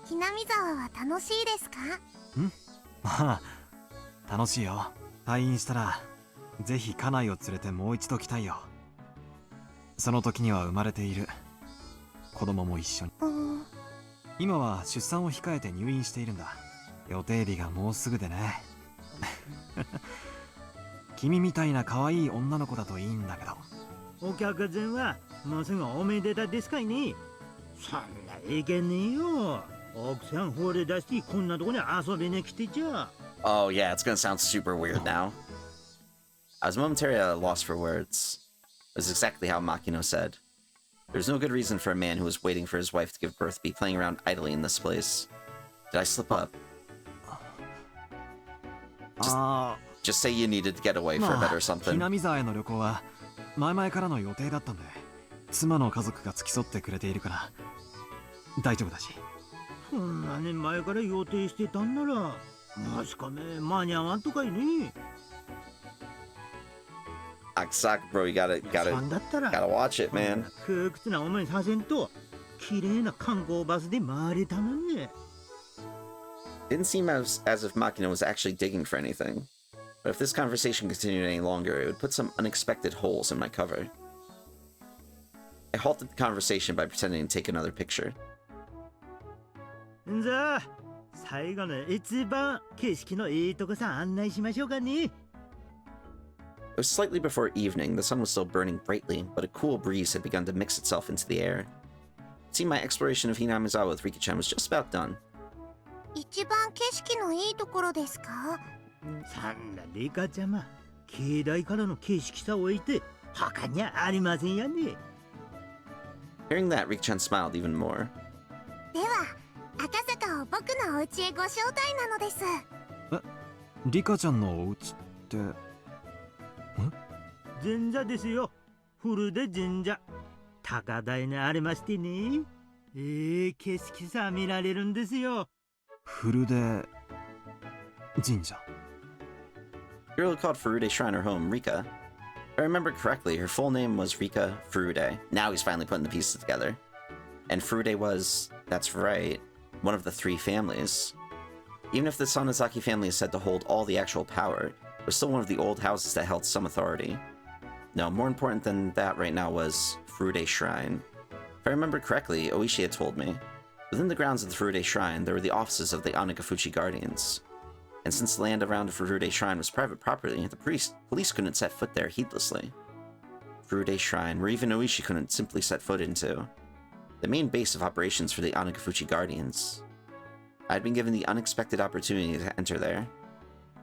ひなみざわは楽しいですか？まあ楽しいよ。退院したらぜひ家内を連れてもう一度来たいよ。その時には生まれている子供も一緒に。今は出産を控えて入院しているんだ。予定日がもうすぐでね。君みたいな可愛い女の子だといいんだけど。お客さんはもうすぐおめでたですかいね。そんないけねえよ。奥さん惚れ出してこんなとこに遊びに来てちゃ。Oh yeah, it's gonna sound super weird now. I was momentarily at a loss for words. It was exactly how Makino said. There's no good reason for a man who was waiting for his wife to give birth to be playing around idly in this place. Did I slip up? Just say you needed to get away for a bit or something. Hinamizawaへの旅行は前々からの予定だったんで、妻の家族が付き添ってくれているから大丈夫だし。そんなに前から予定してたんなら、マジかね、間に合わんとかいね。Akasaka, bro, you gotta watch it, man. 窮屈な思いさせんと、綺麗な観光バスで回れたのね。Didn't seem as if Makino was actually digging for anything. But if this conversation continued any longer, it would put some unexpected holes in my cover. I halted the conversation by pretending to take another picture. じゃあ、最後の一番景色のいいとこさ案内しましょうかね。It was slightly before evening, the sun was still burning brightly, but a cool breeze had begun to mix itself into the air. It seemed my exploration of Hinamizawa with Rika-chan was just about done. 一番景色のいいところですか？そんなリカちゃま、境内からの景色さを置いて他にはありませんやね。Hearing that, Rika-chan smiled even more. では、赤坂を僕のお家へご招待なのです。リカちゃんのお家って？神社ですよ。古で神社。高台にありましてね。景色さ見られるんですよ。古で神社。The girl who called Furude Shrine her home, Rika. If I remember correctly, her full name was Rika Furude. Now he's finally putting the pieces together. And Furude was, that's right, one of the three families. Even if the Sonozaki family is said to hold all the actual power, it was still one of the old houses that held some authority. No, more important than that right now was Furude Shrine. If I remember correctly, Oishi had told me, within the grounds of the Furude Shrine, there were the offices of the Onagafuchi Guardians. And since the land around the Furude Shrine was private property, the police couldn't set foot there heedlessly. Furude Shrine, where even Oishi couldn't simply set foot into. The main base of operations for the Onagafuchi Guardians. I had been given the unexpected opportunity to enter there.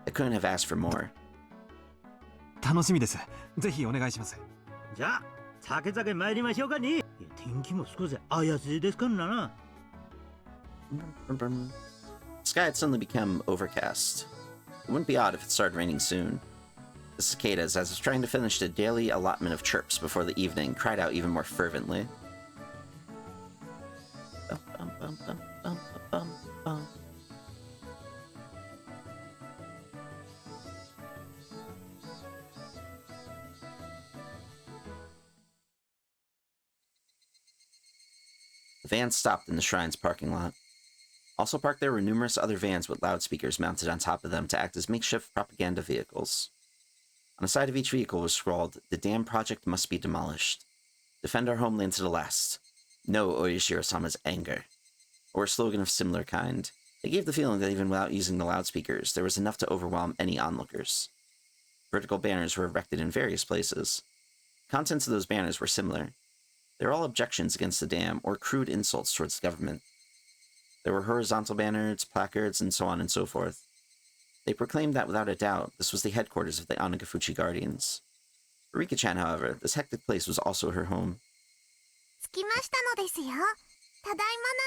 I couldn't have asked for more. 楽しみです。ぜひお願いします。じゃあ、酒々参りましょうかね。天気も少し怪しいですからな。The sky had suddenly become overcast. It wouldn't be odd if it started raining soon. The cicadas, as if trying to finish the daily allotment of chirps before the evening, cried out even more fervently. The van stopped in the shrine's parking lot. Also parked there were numerous other vans with loudspeakers mounted on top of them to act as makeshift propaganda vehicles. On the side of each vehicle was scrawled, "The dam project must be demolished. Defend our homeland to the last. No Oishiro-sama's anger." Or a slogan of similar kind. It gave the feeling that even without using the loudspeakers, there was enough to overwhelm any onlookers. Vertical banners were erected in various places. Contents of those banners were similar. They were all objections against the dam or crude insults towards the government. There were horizontal banners, placards, and so on and so forth. They proclaimed that without a doubt, this was the headquarters of the Onagafuchi Guardians. For Rika-chan, however, this hectic place was also her home. 着きましたのですよ。ただいまな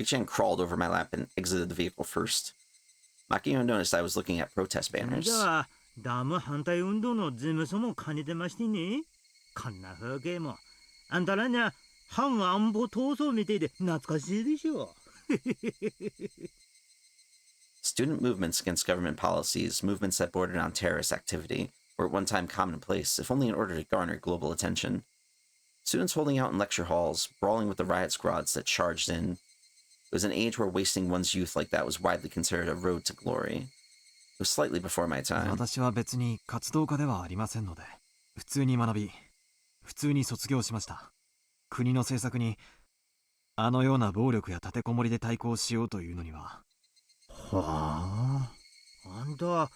のです。Rika-chan crawled over my lap and exited the vehicle first. Makino noticed I was looking at protest じ banners. ゃあダム反対運動の事務所も兼ねてましてね。こんな風景もあんたらには反安保闘争みてえで懐かしいでしょ。Student movements against government policies, movements that bordered on terrorist activity, were at one time commonplace, if only in order to garner global attention. Students holding out in lecture halls, brawling with the riot squads that charged in. It was an age where wasting one's youth like that was widely considered a road to glory. It was slightly before my time. 私は別に活動家ではありませんので、普通に学び、普通に卒業しました。国の政策にあのような暴力や立てこもりで対抗しようというのには。はあ。あんた、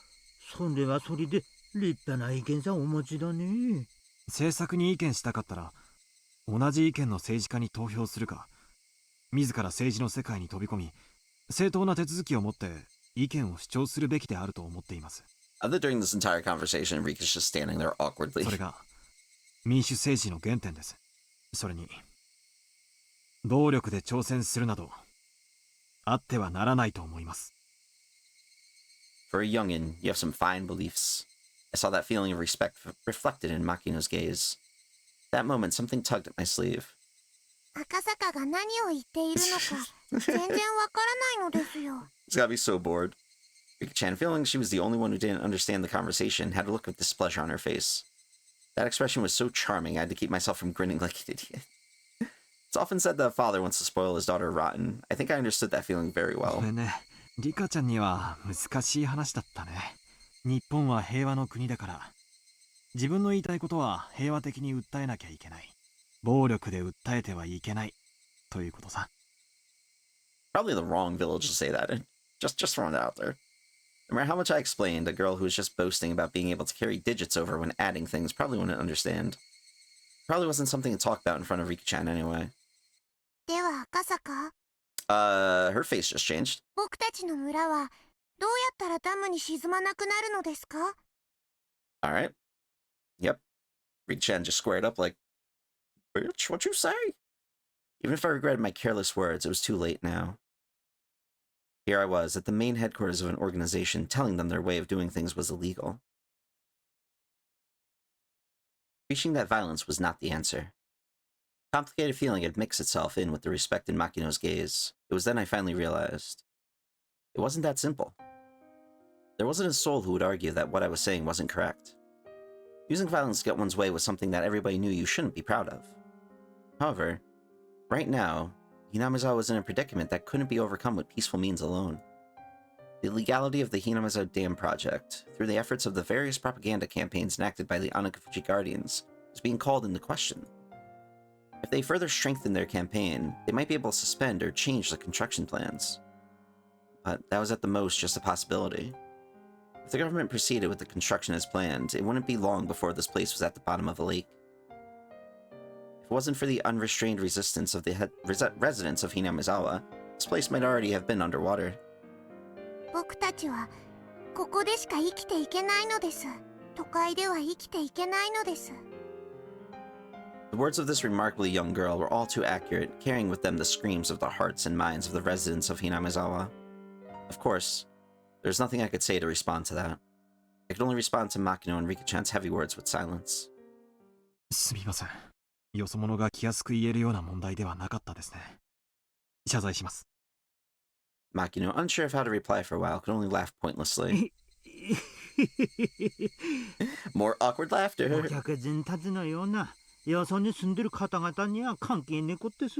それはそれで立派な意見さお持ちだね。政策に意見したかったら、同じ意見の政治家に投票するか、自ら政治の世界に飛び込み、正当な手続きを持って意見を主張するべきであると思っています。Other during this entire conversation, Rika's just standing there awkwardly. それが民主政治の原点です。それに、暴力で挑戦するなど、あってはならないと思います。For a youngin, you have some fine beliefs. I saw that feeling of respect reflected in Makino's gaze. That moment, something tugged at my sleeve. 赤坂が何を言っているのか全然わからないのですよ。He's gotta be so bored. Rika-chan, feeling she was the only one who didn't understand the conversation, had a look of displeasure on her face. That expression was so charming, I had to keep myself from grinning like an idiot. It's often said that a father wants to spoil his daughter rotten. I think I understood that feeling very well. ごめんね。リカちゃんには難しい話だったね。日本は平和の国だから、自分の言いたいことは平和的に訴えなきゃいけない。暴力で訴えてはいけないということさ。Probably the wrong village to say that in. Just throwing it out there. No matter how much I explained, a girl who was just boasting about being able to carry digits over when adding things probably wouldn't understand. Probably wasn't something to talk about in front of Rika-chan anyway. では赤坂、her face just changed. 僕たちの村はどうやったらダムに沈まなくなるのですか？ Alright. Yep. Rika-chan just squared up like, bitch, what you say? Even if I regretted my careless words, it was too late now. Here I was, at the main headquarters of an organization, telling them their way of doing things was illegal. Preaching that violence was not the answer. A complicated feeling had mixed itself in with the respect in Makino's gaze. It was then I finally realized. It wasn't that simple. There wasn't a soul who would argue that what I was saying wasn't correct. Using violence to get one's way was something that everybody knew you shouldn't be proud of. However, right now, Hinamizawa was in a predicament that couldn't be overcome with peaceful means alone. The legality of the Hinamizawa Dam project, through the efforts of the various propaganda campaigns enacted by the Anakafuji Guardians, was being called into question. If they further strengthened their campaign, they might be able to suspend or change the construction plans. But that was at the most just a possibility. If the government proceeded with the construction as planned, it wouldn't be long before this place was at the bottom of a lake. If it wasn't for the unrestrained resistance of the residents of Hinamizawa, this place might already have been underwater. 僕たちはここでしか生きていけないのです。都会では生きていけないのです。The words of this remarkably young girl were all too accurate, carrying with them the screams of the hearts and minds of the residents of Hinamizawa. Of course, there's nothing I could say to respond to that. I could only respond to Makino and Rika-chan's heavy words with silence. すみません。よそ者が気安く言えるような問題ではなかったですね。謝罪します。Makino, unsure of how to reply for a while, could only laugh pointlessly. More awkward laughter. お客人たちのようなよそに住んでる方々には関係ねえことです。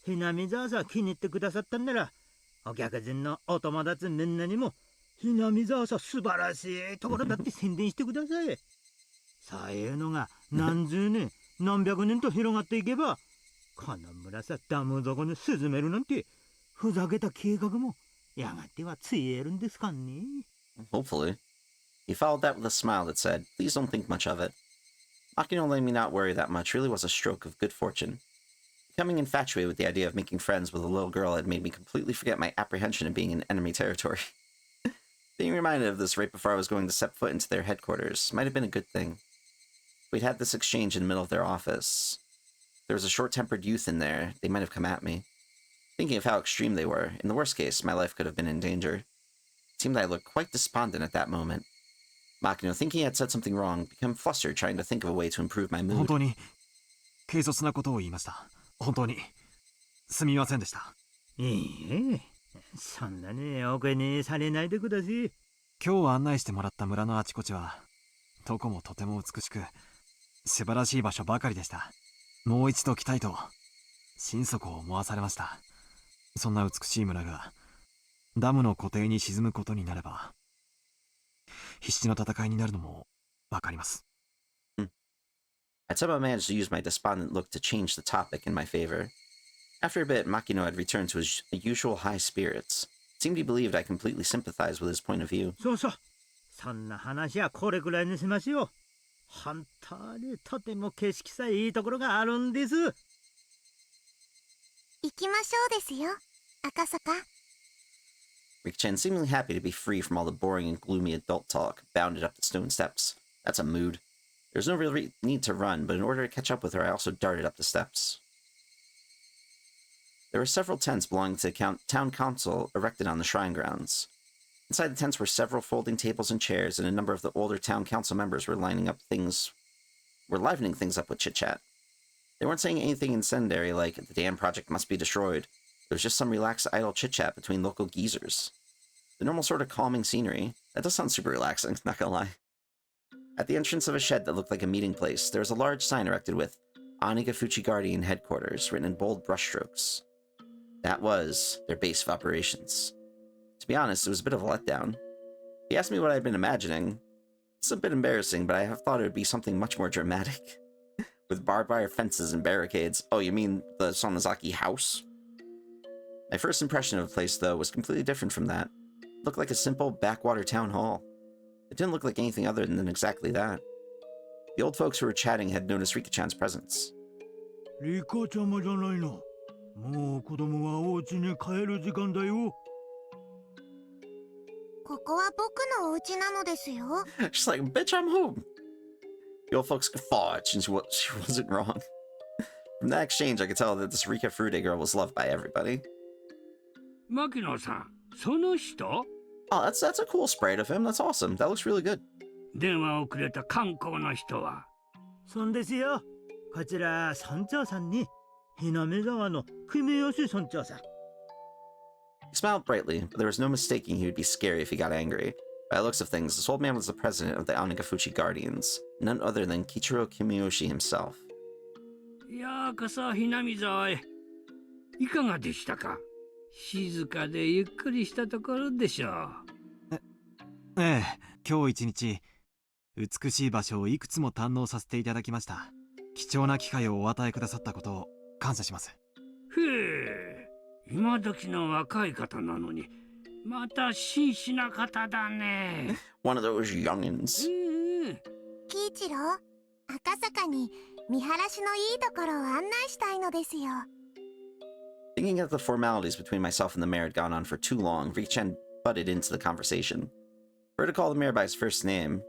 南沢さん気に入ってくださったんなら、お客人のお友達みんなにも南沢さん素晴らしいところだって宣伝してください。そういうのが何十年何百年と広がっていけば、この村さダム底に沈めるなんてふざけた計画もやがてはついえるんですかね。Hopefully. He followed that with a smile that said, please don't think much of it. Makino letting me not worry that much really was a stroke of good fortune. Becoming infatuated with the idea of making friends with a little girl had made me completely forget my apprehension of being in enemy territory. Being reminded of this right before I was going to step foot into their headquarters might have been a good thing. We'd had this exchange in the middle of their office. There was a short-tempered youth in there. They might have come at me. Thinking of how extreme they were, in the worst case, my life could have been in danger. It seemed I looked quite despondent at that moment. Makino, thinking I had said something wrong, became flustered trying to think of a way to improve my 本 mood. 当に軽率なことを言いました。本当にすみませんでした。いいえ、そんなにお気にされないでください。今日案内してもらった村のあちこちはどこもとても美しく素晴らしい場所ばかりでした。もう一度来たいと心底思わされました。そんな美しい村がダムの湖底に沈むことになれば必死の戦いになるのもわかります。I'd somehow managed to use my despondent look to change the topic in my favor. After a bit, Makino had returned to his usual high spirits. It seemed he believed I completely sympathized with his point of view. そうそう。そんな話はこれくらいにしましょう。本当にとても景色さえいいところがあるんです。行きましょうですよ、赤坂。Riki-chan, seemingly happy to be free from all the boring and gloomy adult talk, bounded up the stone steps. That's a mood. There was no real need to run, but in order to catch up with her, I also darted up the steps. There were several tents belonging to the town council erected on the shrine grounds. Inside the tents were several folding tables and chairs, and a number of the older town council members were livening things up with chit-chat. They weren't saying anything incendiary like, the dam project must be destroyed. It was just some relaxed idle chit-chat between local geezers. The normal sort of calming scenery. That does sound super relaxing, not gonna lie. At the entrance of a shed that looked like a meeting place, there was a large sign erected with Onigafuchi Guardian Headquarters written in bold brushstrokes. That was their base of operations. To be honest, it was a bit of a letdown. He asked me what I'd been imagining. It's a bit embarrassing, but I have thought it would be something much more dramatic. With barbed wire fences and barricades. Oh, you mean the Sonozaki house? My first impression of the place, though, was completely different from that. It looked like a simple backwater town hall. It didn't look like anything other than exactly that. The old folks who were chatting had noticed Rika-chan's presence. リカちゃまじゃないの。もう子供はお家に帰る時間だよ。ここは僕のお家なのですよ。She's like, bitch, I'm home. The old folks guffawed, and she wasn't wrong. From that exchange, I could tell that this Rika Furude girl was loved by everybody. Makino-san, その人? Oh, that's a cool sprite of him. That's awesome. That looks really good. 電話をくれた観光の人は? そんですよ。こちら村長さんに、HinamizawaのKimeyoshi村長さん。He smiled brightly, but there was no mistaking he would be scary if he got angry. By the looks of things, this old man was the president of the Onigafuchi Guardians, none other than Kichiro Kimeyoshi himself. ようこそHinamizawaへ。いかがでしたか？静かでゆっくりしたところでしょう。ええ、今日一日美しい場所をいくつも堪能させていただきました。貴重な機会をお与えくださったことを感謝します。へえ、今時の若い方なのにまた真摯な方だね。One of those youngins. 喜一郎、赤坂に見晴らしのいいところを案内したいのですよ。Thinking that the formalities between myself and the mayor had gone on for too long, Riki-chan butted into the conversation. For her to call the mayor by his first name,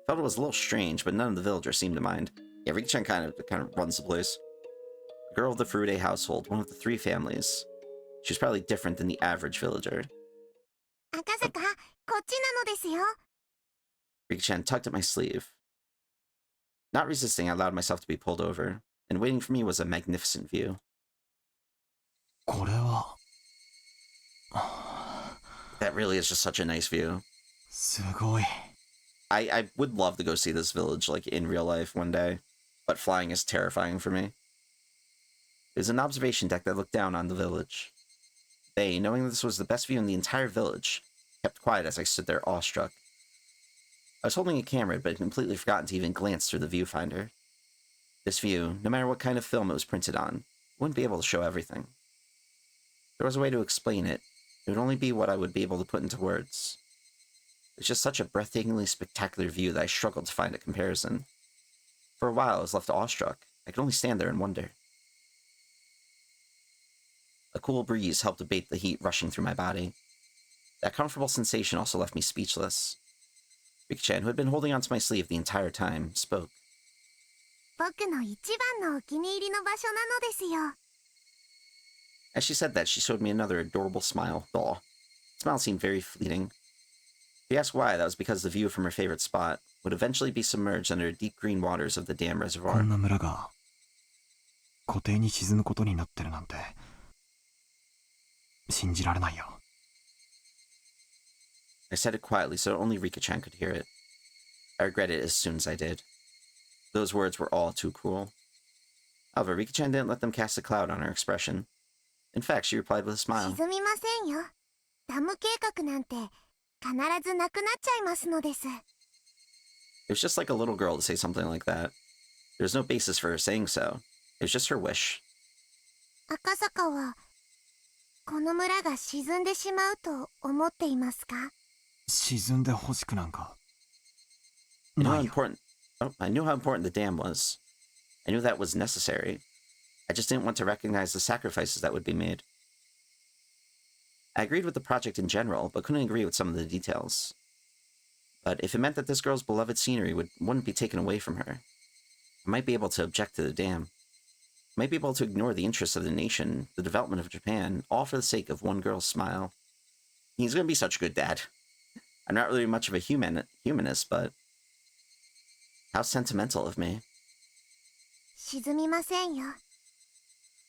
felt it was a little strange, but none of the villagers seemed to mind. Yeah, Riki-chan kind of runs the place. A girl of the Furude household, one of the three families. She was probably different than the average villager. 赤坂、こっちなのですよ。Riki-chan tugged at my sleeve. Not resisting, I allowed myself to be pulled over, and waiting for me was a magnificent view. これは That really is just such a nice view. すごい。I would love to go see this village, like, in real life one day, but flying is terrifying for me. There's an observation deck that looked down on the village. They, knowing that this was the best view in the entire village, kept quiet as I stood there awestruck. I was holding a camera, but had completely forgotten to even glance through the viewfinder. This view, no matter what kind of film it was printed on, wouldn't be able to show everything. If there was a way to explain it, it would only be what I would be able to put into words. It's just such a breathtakingly spectacular view that I struggled to find a comparison. For a while, I was left awestruck. I could only stand there and wonder. A cool breeze helped abate the heat rushing through my body. That comfortable sensation also left me speechless. Riki-chan, who had been holding onto my sleeve the entire time, spoke. 僕の一番のお気に入りの場所なのですよ。As she said that, she showed me another adorable smile. Aw. The smile seemed very fleeting. She asked why. That was because the view from her favorite spot would eventually be submerged under the deep green waters of the dam こ reservoir. んな村が湖底に沈むことになってるなんて信じられないよ。I said it quietly so only Rika-chan could hear it. I regret it as soon as I did. Those words were all too cruel. However, Rika-chan didn't let them cast a cloud on her expression. In fact, she replied with a smile. 沈みませんよ。ダム計画なんて必ずなくなっちゃいますのです。 It was just like a little girl to say something like that. There was no basis for her saying so. It was just her wish. 赤坂はこの村が沈んでしまうと思っていますか？沈んでほしくなんか。I knew how important the dam was. I knew that was necessary. I just didn't want to recognize the sacrifices that would be made. I agreed with the project in general, but couldn't agree with some of the details. But if it meant that this girl's beloved scenery wouldn't be taken away from her, I might be able to object to the dam. I might be able to ignore the interests of the nation, the development of Japan, all for the sake of one girl's smile. He's gonna be such a good dad. I'm not really much of a humanist, but how sentimental of me. 沈みませんよ。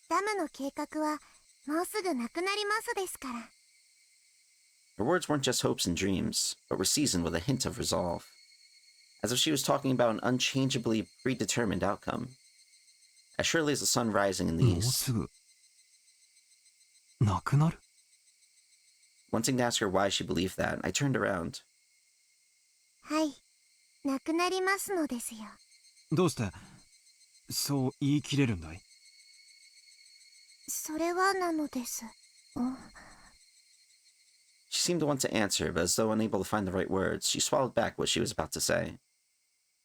ダムの計画はもうすぐなくなりますですから。 Her words weren't just hopes and dreams, but were seasoned with a hint of resolve, as if she was talking about an unchangeably predetermined outcome. As surely as the sun rising in the もう east. すぐなくなる？ Wanting to ask her why she believed that, I turned around. はい、なくなりますのですよ。どうしてそう言い切れるんだい？それはなのです。She seemed to want to answer, but as though unable to find the right words, she swallowed back what she was about to say.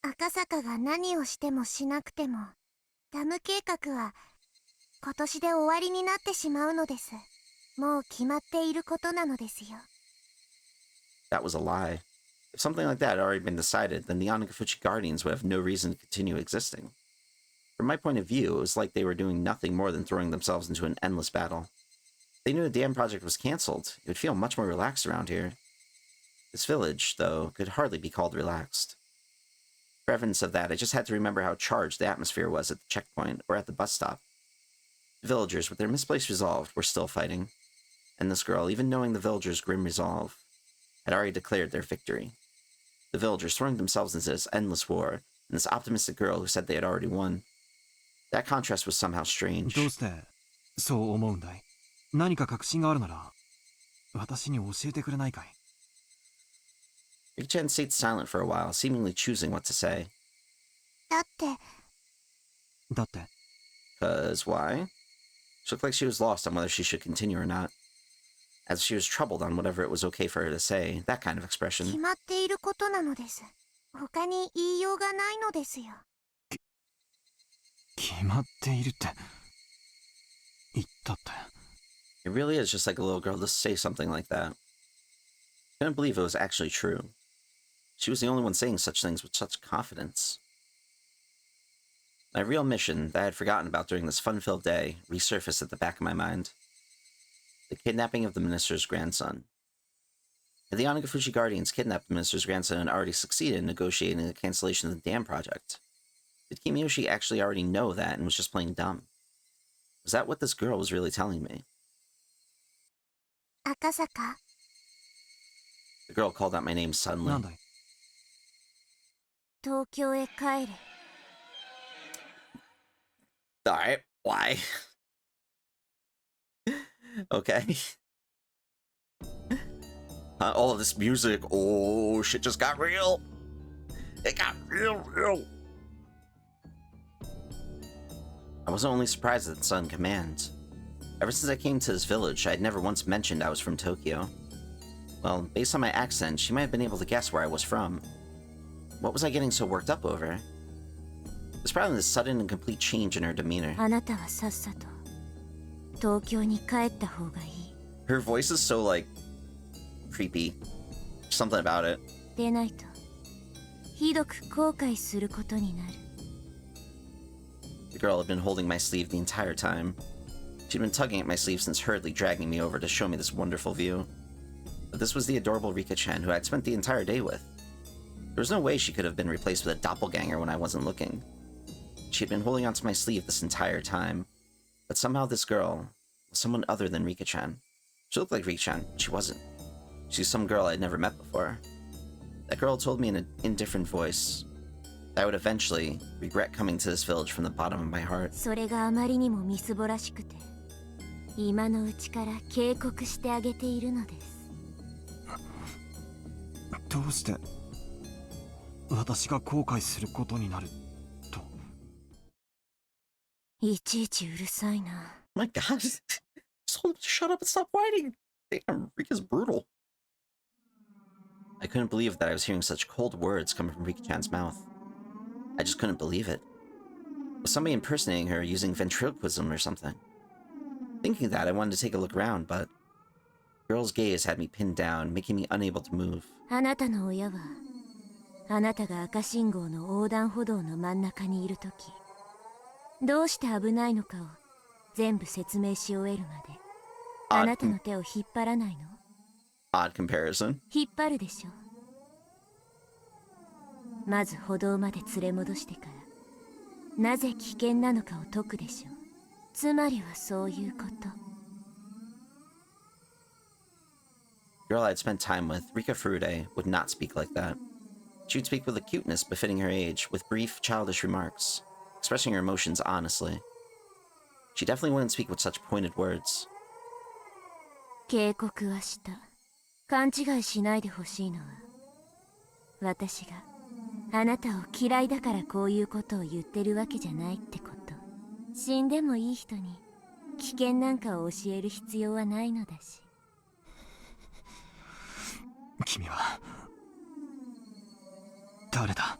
赤坂が何をしてもしなくても、ダム計画は今年で終わりになってしまうのです。もう決まっていることなのですよ。That was a lie. If something like that had already been decided, then the Onagafuchi Guardians would have no reason to continue existing. From my point of view, it was like they were doing nothing more than throwing themselves into an endless battle. If they knew the dam project was cancelled, it would feel much more relaxed around here. This village, though, could hardly be called relaxed. For evidence of that, I just had to remember how charged the atmosphere was at the checkpoint or at the bus stop. The villagers, with their misplaced resolve, were still fighting. And this girl, even knowing the villagers' grim resolve, had already declared their victory. The villagers throwing themselves into this endless war, and this optimistic girl who said they had already won. That contrast was somehow strange. どうしてそう思うんだい？何か確信があるなら私に教えてくれないかい？ Rika-chan stayed silent for a while, seemingly choosing what to say. だって。だって。 'Cause why? She looked like she was lost on whether she should continue or not. As if she was troubled on whatever it was okay for her to say, that kind of expression. 決まっていることなのです。他に言いようがないのですよ。決まっているって言ったって。 It really is just like a little girl to say something like that. I couldn't believe it was actually true. She was the only one saying such things with such confidence. My real mission, that I had forgotten about during this fun-filled day, resurfaced at the back of my mind. The kidnapping of the minister's grandson. Had the Onagafuchi Guardians kidnapped the minister's grandson and already succeeded in negotiating the cancellation of the dam project? Did Kimiyoshi actually already know that and was just playing dumb? Was that what this girl was really telling me? Akasaka. The girl called out my name suddenly. なんだい？東京へ帰れ。Alright, why? Okay. All of this music, oh, shit just got real. It got real. I wasn't only surprised at the sudden command. Ever since I came to this village, I had never once mentioned I was from Tokyo. Well, based on my accent, she might have been able to guess where I was from. What was I getting so worked up over? It was probably the sudden and complete change in her demeanor. あなたはさっさと東京に帰った方がいい。 Her voice is so, like, creepy. Something about it. でないとひどく後悔することになる。 The girl had been holding my sleeve the entire time. She'd been tugging at my sleeve since hurriedly dragging me over to show me this wonderful view. but this was the adorable Rika-chan who I'd spent the entire day with. There was no way she could have been replaced with a doppelganger when I wasn't looking. She had been holding onto my sleeve this entire time, but somehow this girl was someone other than Rika-chan. She looked like Rika-chan, she wasn't. She was some girl I'd never met before. That girl told me in an indifferent voice that I would eventually regret coming to this village from the bottom of my heart. それがあまりにもみすぼらしくて、今のうちから警告してあげているのです。どうして私が後悔することになると。いちいちうるさいな。My God, just told him to shut up and stop whining. Damn, Rika's brutal. I couldn't believe that I was hearing such cold words coming from Rika-chan's mouth. I just couldn't believe it. Was somebody impersonating her using ventriloquism or something? Thinking that, I wanted to take a look around, but the girl's gaze had me pinned down, making me unable to move. あなたの親は、あなたが赤信号の横断歩道の真ん中にいるとき、どうして危ないのかを全部説明し終えるまで、あなたの手を引っ張らないの？ Odd comparison. 引っ張るでしょ。まず歩道まで連れ戻してから、なぜ危険なのかを解くでしょう。つまりはそういうこと。The girl I'd spent time with, Rika Furude, would not speak like that. She would speak with a cuteness befitting her age, with brief, childish remarks, expressing her emotions honestly. She definitely wouldn't speak with such pointed words. 警告はした。勘違いしないでほしいのは、私があなたを嫌いだからこういうことを言ってるわけじゃないってこと。死んでもいい人に危険なんかを教える必要はないのだし。君は誰だ？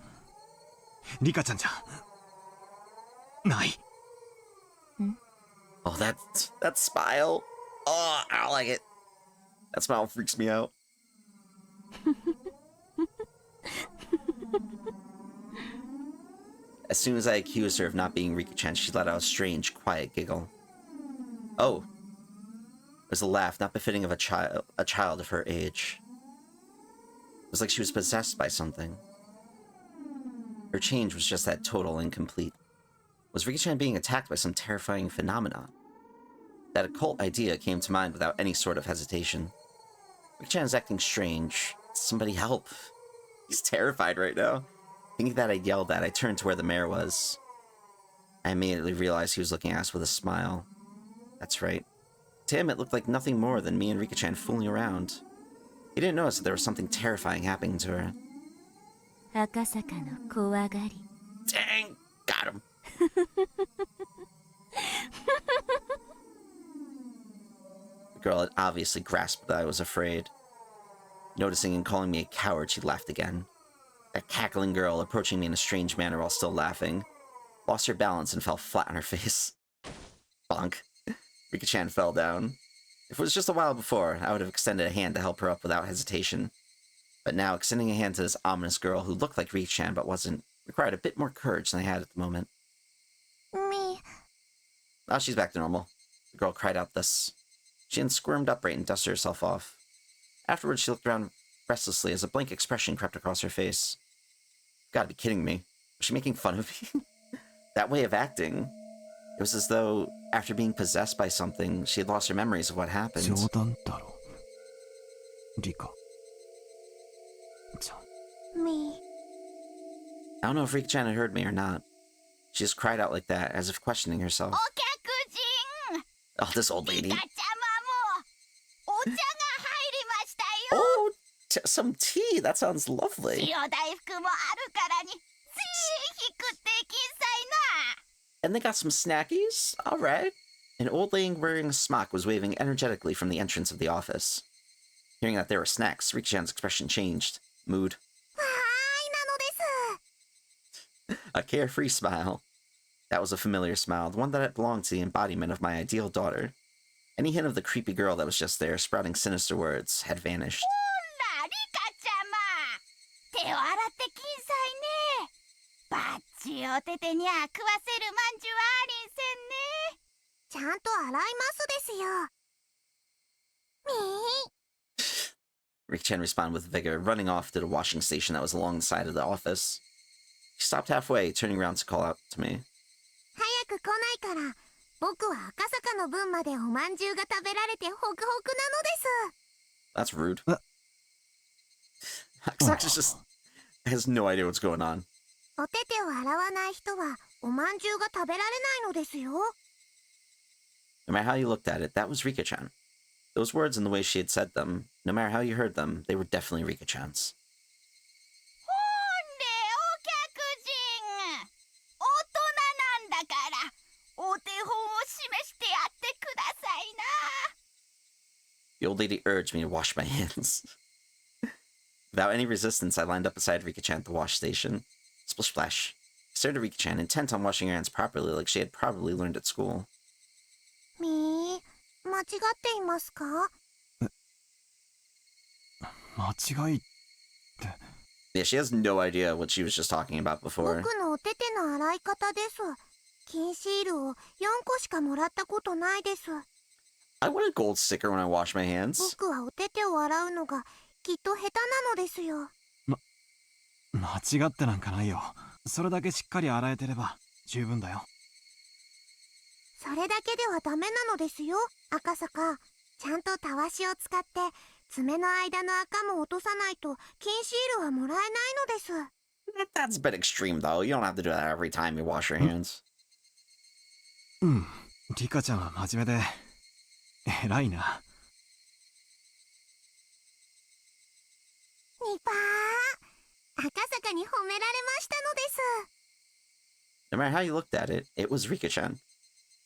リカちゃんじゃない。Oh, that smile. Oh, I don't like it. That smile freaks me out. As soon as I accused her of not being Rika-chan, she let out a strange, quiet giggle. Oh. It was a laugh not befitting of a child of her age. It was like she was possessed by something. Her change was just that total incomplete. Was Rika-chan being attacked by some terrifying phenomenon? That occult idea came to mind without any sort of hesitation. Rika-chan is acting strange. Somebody help. He's terrified right now. Thinking that I'd yelled that, I turned to where the mayor was. I immediately realized he was looking at us with a smile. That's right. To him, it looked like nothing more than me and Rika-chan fooling around. He didn't notice that there was something terrifying happening to her. Akasaka no kowagari. Dang! Got him! The girl had obviously grasped that I was afraid. Noticing and calling me a coward, she laughed again. That cackling girl, approaching me in a strange manner while still laughing, lost her balance and fell flat on her face. Bonk. Rika-chan fell down. If it was just a while before, I would have extended a hand to help her up without hesitation. But now, extending a hand to this ominous girl who looked like Rika-chan but wasn't, required a bit more courage than I had at the moment. Me. Oh, she's back to normal. The girl cried out thus. She then squirmed upright and dusted herself off. Afterwards, she looked around restlessly as a blank expression crept across her face. You've gotta be kidding me. Was she making fun of me? That way of acting. It was as though, after being possessed by something, she had lost her memories of what happened. Me. I don't know if Rika-chan had heard me or not. She just cried out like that, as if questioning herself. Oh, this old lady. Oh, some tea. That sounds lovely. And they got some snackies? Alright. An old lady wearing a smock was waving energetically from the entrance of the office. Hearing that there were snacks, Rika-chan's expression changed. Mood. A carefree smile. That was a familiar smile, the one that had belonged to the embodiment of my ideal daughter. Any hint of the creepy girl that was just there, sprouting sinister words, had vanished. ちゃんと洗いますですよ。Rika-chan responded with vigor, running off to the washing station that was along the side of the office. She stopped halfway, turning around to call out to me. 早く来ないから、僕は赤坂の分までおまんじゅうが食べられてホクホクなのです。 That's rude. Akasaka just has no idea what's going on. お手手を洗わない人はおまんじゅうが食べられないのですよ。 No matter how you looked at it, that was Rika-chan. Those words and the way she had said them, no matter how you heard them, they were definitely Rika-chan's. ほんでお客人、大人なんだからお手本を示してやってくださいな。 The old lady urged me to wash my hands. Without any resistance, I lined up beside Rika-chan at the wash station. Splish splash. I stared at Rika-chan, intent on washing her hands properly like she had probably learned at school. みー、間違っていますか？間違いって。 Yeah, she has no idea what she was just talking about before. 僕のお手手の洗い方です。金シールを4個しかもらったことないです。 I want a gold sticker when I wash my hands. 僕はお手手を洗うのがきっと下手なのですよ。間違ってなんかないよ。それだけしっかり洗えてれば十分だよ。それだけではダメなのですよ、赤坂。ちゃんとたわしを使って爪の間の赤も落とさないと金シールはもらえないのです。 That's a bit extreme, though. You don't have to do that every time you wash your hands. うん、リカちゃんは真面目で偉いな。ニパー、赤坂に褒められましたのです。 No matter how you looked at it, it was Rika-chan.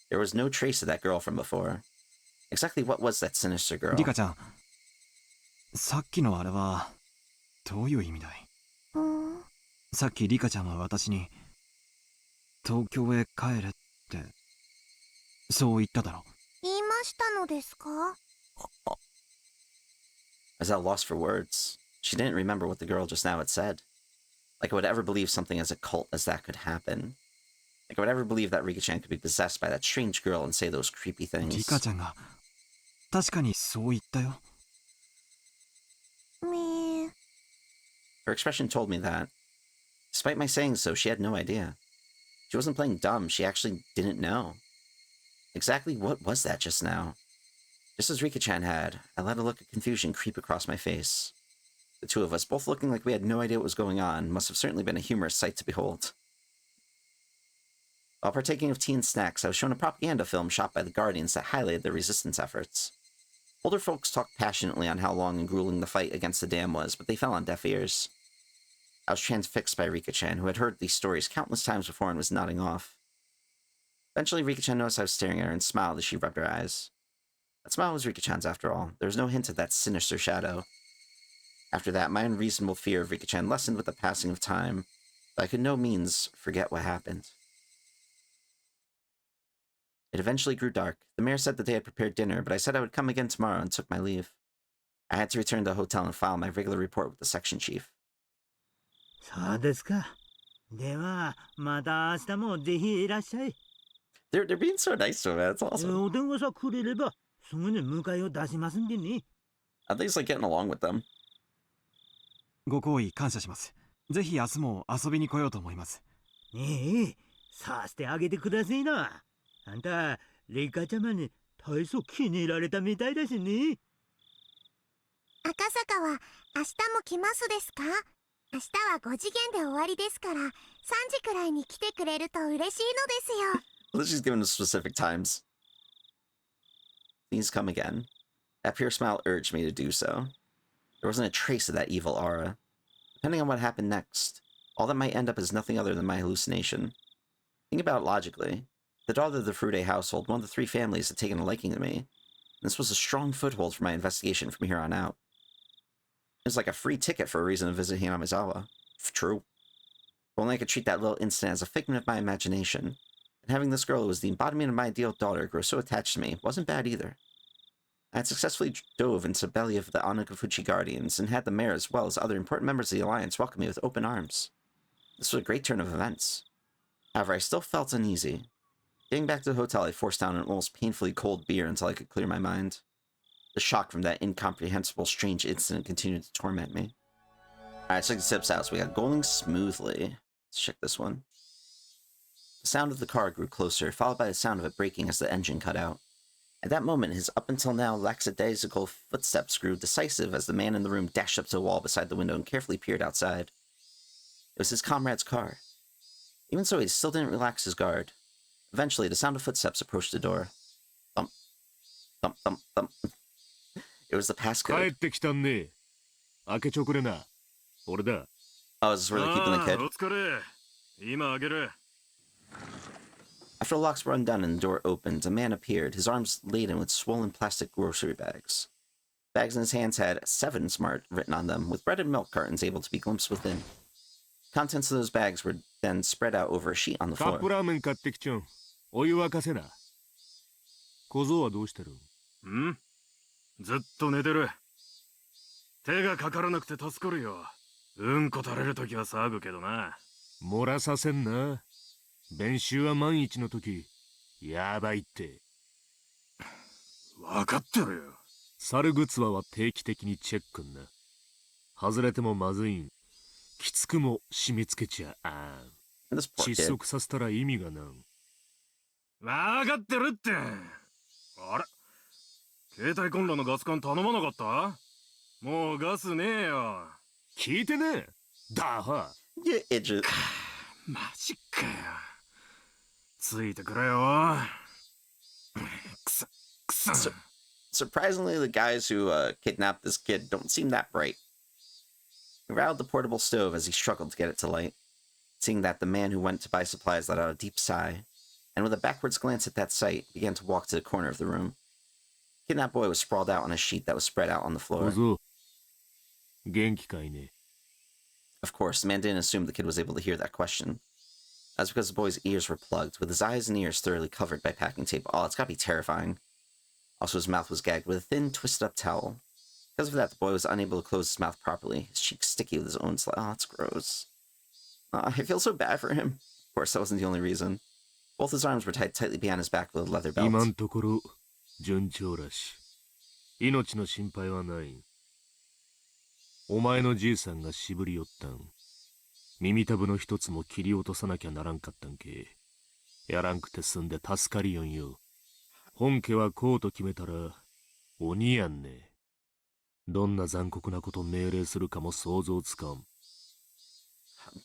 There was no trace of that girl from before. Exactly what was that sinister girl? リカちゃん、さっきのあれはどういう意味だい？さっきリカちゃんは私に東京へ帰れってそう言っただろ。言いましたのですか？ I was at a loss for words. She didn't remember what the girl just now had said. Like I would ever believe something as occult as that could happen. Like I would ever believe that Rika-chan could be possessed by that strange girl and say those creepy things. リカちゃんが確かにそう言ったよ。Her expression told me that. Despite my saying so, she had no idea. She wasn't playing dumb, she actually didn't know. Exactly what was that just now? Just as Rika-chan had, I let a look of confusion creep across my face. The two of us, both looking like we had no idea what was going on, must have certainly been a humorous sight to behold. While partaking of tea and snacks, I was shown a propaganda film shot by the Guardians that highlighted their resistance efforts. Older folks talked passionately on how long and grueling the fight against the dam was, but they fell on deaf ears. I was transfixed by Rika-chan, who had heard these stories countless times before and was nodding off. Eventually, Rika-chan noticed I was staring at her and smiled as she rubbed her eyes. That smile was Rika-chan's after all. There was no hint of that sinister shadow. After that, my unreasonable fear of Rika-chan lessened with the passing of time, but I could no means forget what happened. It eventually grew dark. The mayor said that they had prepared dinner, but I said I would come again tomorrow and took my leave. I had to return to the hotel and file my regular report with the section chief. そうですか。では、また明日もぜひいらっしゃい。They're being so nice to him, man. It's awesome. お電話さくれれば、すぐに迎えを出しますんでね。I think it's like getting along with them. ご好意感謝します。ぜひ明日も遊びに来ようと思います。ねえ、さしてあげてくださいな。あんた、レカちゃまに大層気に入られたみたいだしね。赤坂は明日も来ますですか？明日は5次元で終わりですから、3時くらいに来てくれると嬉しいのですよ。Well, she's given us specific times. Please come again. That pure smile urged me to do so. There wasn't a trace of that evil aura. Depending on what happened next, all that might end up is nothing other than my hallucination. Think about it logically. The daughter of the Furude household, one of the three families, had taken a liking to me. And this was a strong foothold for my investigation from here on out. It was like a free ticket for a reason to visit Hinamizawa. If true. If only I could treat that little incident as a figment of my imagination. And having this girl who was the embodiment of my ideal daughter grow so attached to me wasn't bad either. I had successfully dove into the belly of the Onagafuchi Guardians and had the mayor as well as other important members of the alliance welcome me with open arms. This was a great turn of events. However, I still felt uneasy. Getting back to the hotel, I forced down an almost painfully cold beer until I could clear my mind. The shock from that incomprehensible, strange incident continued to torment me. Alright, so the tips out. So we got going smoothly. Let's check this one. The sound of the car grew closer, followed by the sound of it braking as the engine cut out. At that moment, his up until now lackadaisical footsteps grew decisive as the man in the room dashed up to the wall beside the window and carefully peered outside. It was his comrade's car. Even so, he still didn't relax his guard. Eventually, the sound of footsteps approached the door. Thump. Thump, thump, thump. It was the passcode. Oh, is this where they're keeping the kid? After the locks were undone and the door opened, a man appeared, his arms laden with swollen plastic grocery bags. Bags in his hands had 7 Smart written on them, with bread and milk cartons able to be glimpsed within. Contents of those bags were then spread out over a sheet on the floor. This poor kid. You idiot. Surprisingly, the guys who kidnapped this kid don't seem that bright. He rattled the portable stove as he struggled to get it to light. Seeing that, the man who went to buy supplies let out a deep sigh, and with a backwards glance at that sight, began to walk to the corner of the room. The kidnapped boy was sprawled out on a sheet that was spread out on the floor. Of course, the man didn't assume the kid was able to hear that question. That's because the boy's ears were plugged, with his eyes and ears thoroughly covered by packing tape. Oh, it's gotta be terrifying. Also, his mouth was gagged with a thin, twisted-up towel. Because of that, the boy was unable to close his mouth properly, his cheeks sticky with his own saliva. Oh, that's gross. I feel so bad for him. Of course, that wasn't the only reason. Both his arms were tied tightly behind his back with a leather belt.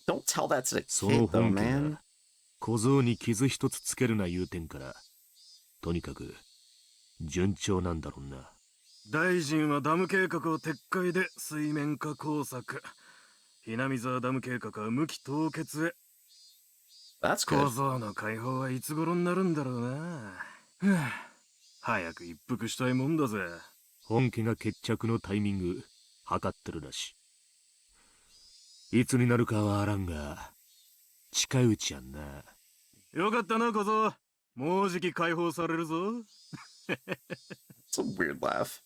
Don't tell that to the kid, though, man. That's good. It's a weird laugh.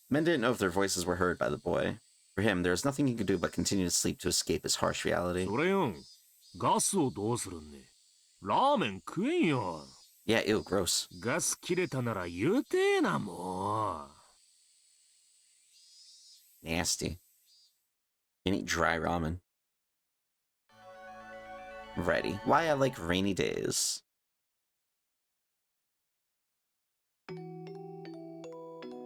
Men didn't know if their voices were heard by the boy. For him, there was nothing he could do but continue to sleep to escape his harsh reality. Yeah, ew, gross. Nasty. You can eat dry ramen. Ready. Why I like rainy days. The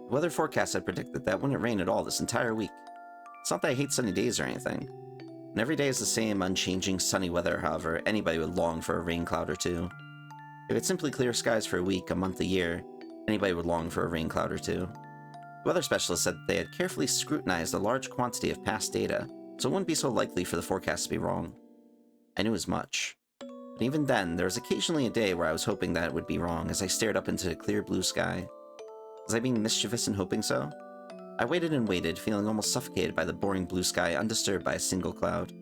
weather forecast had predicted that it wouldn't rain at all this entire week. It's not that I hate sunny days or anything. When every day is the same unchanging sunny weather, however, anybody would long for a rain cloud or two. If it's simply clear skies for a week, a month, a year, anybody would long for a rain cloud or two. The weather specialist said that they had carefully scrutinized a large quantity of past data, so it wouldn't be so likely for the forecast to be wrong. I knew as much. But even then, there was occasionally a day where I was hoping that it would be wrong as I stared up into the clear blue sky. Was I being mischievous in hoping so? I waited and waited, feeling almost suffocated by the boring blue sky undisturbed by a single cloud.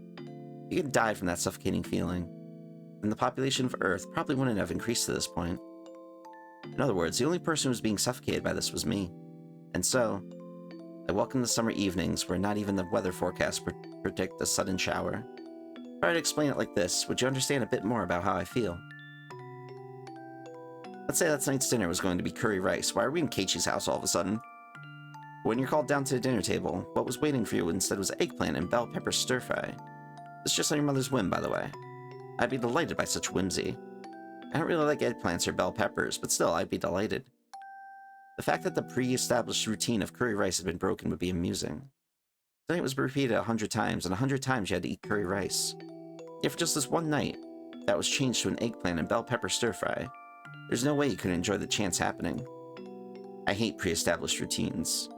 If you had died from that suffocating feeling, then the population of Earth probably wouldn't have increased to this point. In other words, the only person who was being suffocated by this was me. And so, I welcomed the summer evenings where not even the weather forecast predict a sudden shower. If I were to explain it like this, would you understand a bit more about how I feel? Let's say that tonight's dinner was going to be curry rice. Why are we in Keiichi's house all of a sudden? When you're called down to the dinner table, what was waiting for you instead was eggplant and bell pepper stir-fry. It's just on your mother's whim, by the way. I'd be delighted by such whimsy. I don't really like eggplants or bell peppers, but still, I'd be delighted. The fact that the pre-established routine of curry rice had been broken would be amusing. Tonight was repeated 100 times, and 100 times you had to eat curry rice. Yet for just this one night, that was changed to an eggplant and bell pepper stir-fry. There's no way you could enjoy the chance happening. I hate pre-established routines.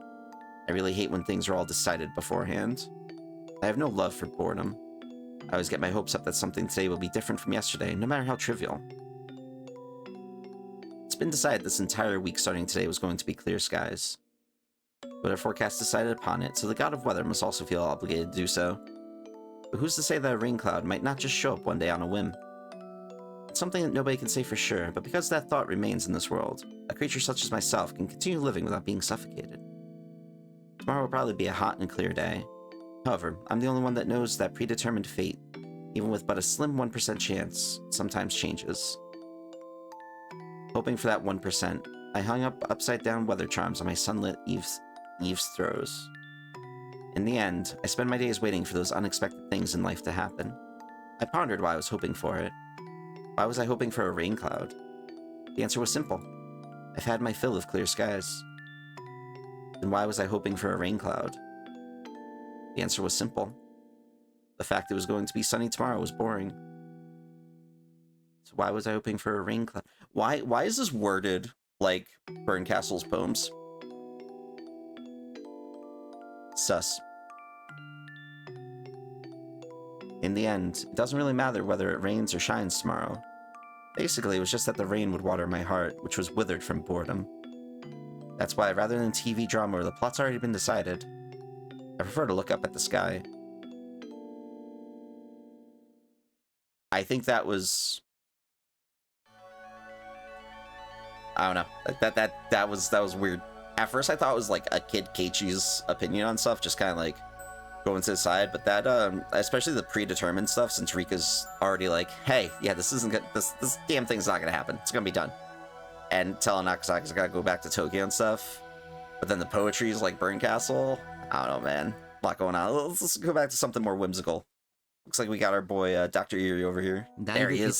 I really hate when things are all decided beforehand. I have no love for boredom. I always get my hopes up that something today will be different from yesterday, no matter how trivial. It's been decided this entire week starting today was going to be clear skies. Weather forecast decided upon it, so the god of weather must also feel obligated to do so. But who's to say that a rain cloud might not just show up one day on a whim? It's something that nobody can say for sure, but because that thought remains in this world, a creature such as myself can continue living without being suffocated. Tomorrow will probably be a hot and clear day. However, I'm the only one that knows that predetermined fate, even with but a slim 1% chance, sometimes changes. Hoping for that 1%, I hung up upside-down weather charms on my sunlit eaves throws. In the end, I spend my days waiting for those unexpected things in life to happen. I pondered why I was hoping for it. Why was I hoping for a rain cloud? The answer was simple. I've had my fill of clear skies. Then why was I hoping for a rain cloud? The answer was simple. The fact it was going to be sunny tomorrow was boring. So why was I hoping for a rain cloud? Why is this worded like Berncastle's poems? Sus. In the end, it doesn't really matter whether it rains or shines tomorrow. Basically, it was just that the rain would water my heart, which was withered from boredom. That's why, rather than TV drama where the plot's already been decided, I prefer to look up at the sky. I think that was... I don't know. That was weird. At first I thought it was like a Kid Keiichi's opinion on stuff, just kind of like going to the side, but that, especially the predetermined stuff, since Rika's already like, hey, yeah, this isn't good, this damn thing's not gonna happen, it's gonna be done. And telling Akasaka's gotta go back to Tokyo and stuff, but then the poetry is like Berncastle. I don't know, man. A lot going on. Let's go back to something more whimsical. Looks like we got our boy, Dr. Erie over here. There he is.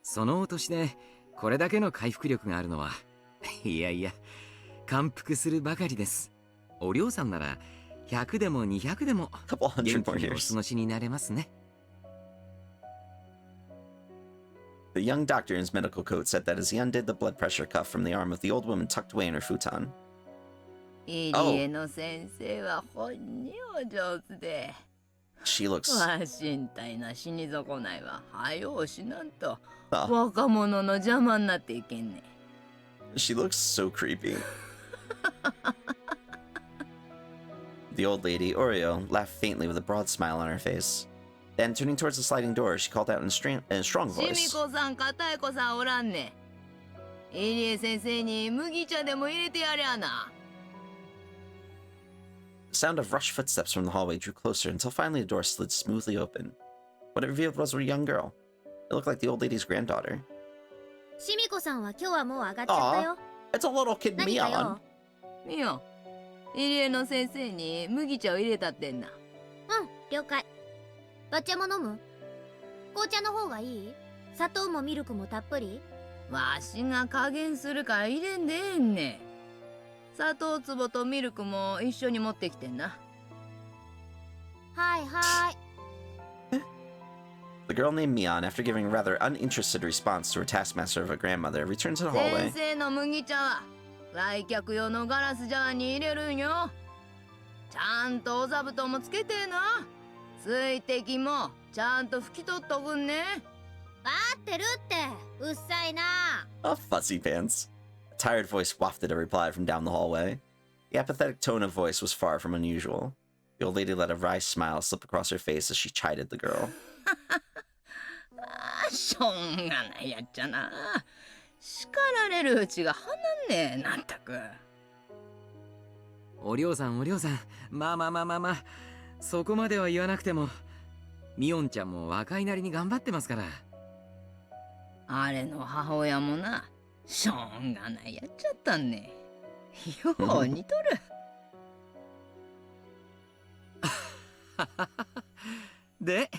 そのお年でこれだけの回復力があるのは、いやいや、感服するばかりです。お嬢さんなら100でも200でも元気にお過ごしになれますね。The young doctor in his medical coat said that as he undid the blood pressure cuff from the arm of the old woman tucked away in her futon. 入江の先生は本にお上手で。She looks... わ身体な死に損ないは早うしなんと若者の邪魔になっていけんね。She looks so creepy. The old lady, Oreo, laughed faintly with a broad smile on her face. Then, turning towards the sliding door, she called out in a strong voice. しみこさん、かたえこさんおらんね。入江先生に麦茶でも入れてやりゃな。The sound of rushed footsteps from the hallway drew closer until finally the door slid smoothly open. What it revealed was a young girl. It looked like the old lady's granddaughter. しみこさんは今日はもう上がっちゃったよ。It's a little kid Mion. ミオン、入江の先生に麦茶を入れたってんな。うん、了解。抹茶も飲む？紅茶の方がいい？砂糖もミルクもたっぷり？わしが加減するから入れんでええんね。砂糖壺とミルクも一緒に持ってきてんな。はいはい。The girl named Mion, after giving a rather uninterested response to her taskmaster of a grandmother, returned to the hallway. 先生の麦茶は来客用のガラスジャーに入れるんよ。ちゃんとお座布団もつけてな。水滴もちゃんと拭き取っとくんね。待ってるって、うっさいな。Oh, fuzzy pants. A tired voice wafted a reply from down the hallway. The apathetic tone of voice was far from unusual. The old lady let a wry smile slip across her face as she chided the girl. しょうがないやっちゃな。叱られるうちが離んねえ、なんたく。お嬢さん、まあ、そこまでは言わなくても、ミオンちゃんも若いなりに頑張ってますから。あれの母親もな、しょうがないやっちゃったんね。よう似とる。で、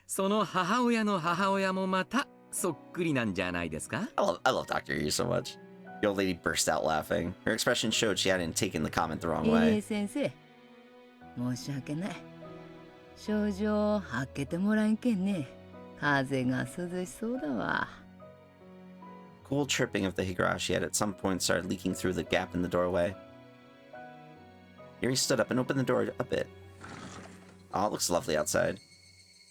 その母親の母親もまたそっくりなんじゃないですか? I love Dr. Yu so much. The old lady burst out laughing. Her expression showed she hadn't taken the comment the wrong way. 先生、申し訳ない。症状開けてもらえんけんね。風が涼しそうだわ。Cool chirping of the Higurashi had at some point started leaking through the gap in the doorway. Yuri stood up and opened the door a bit. Oh, it looks lovely outside.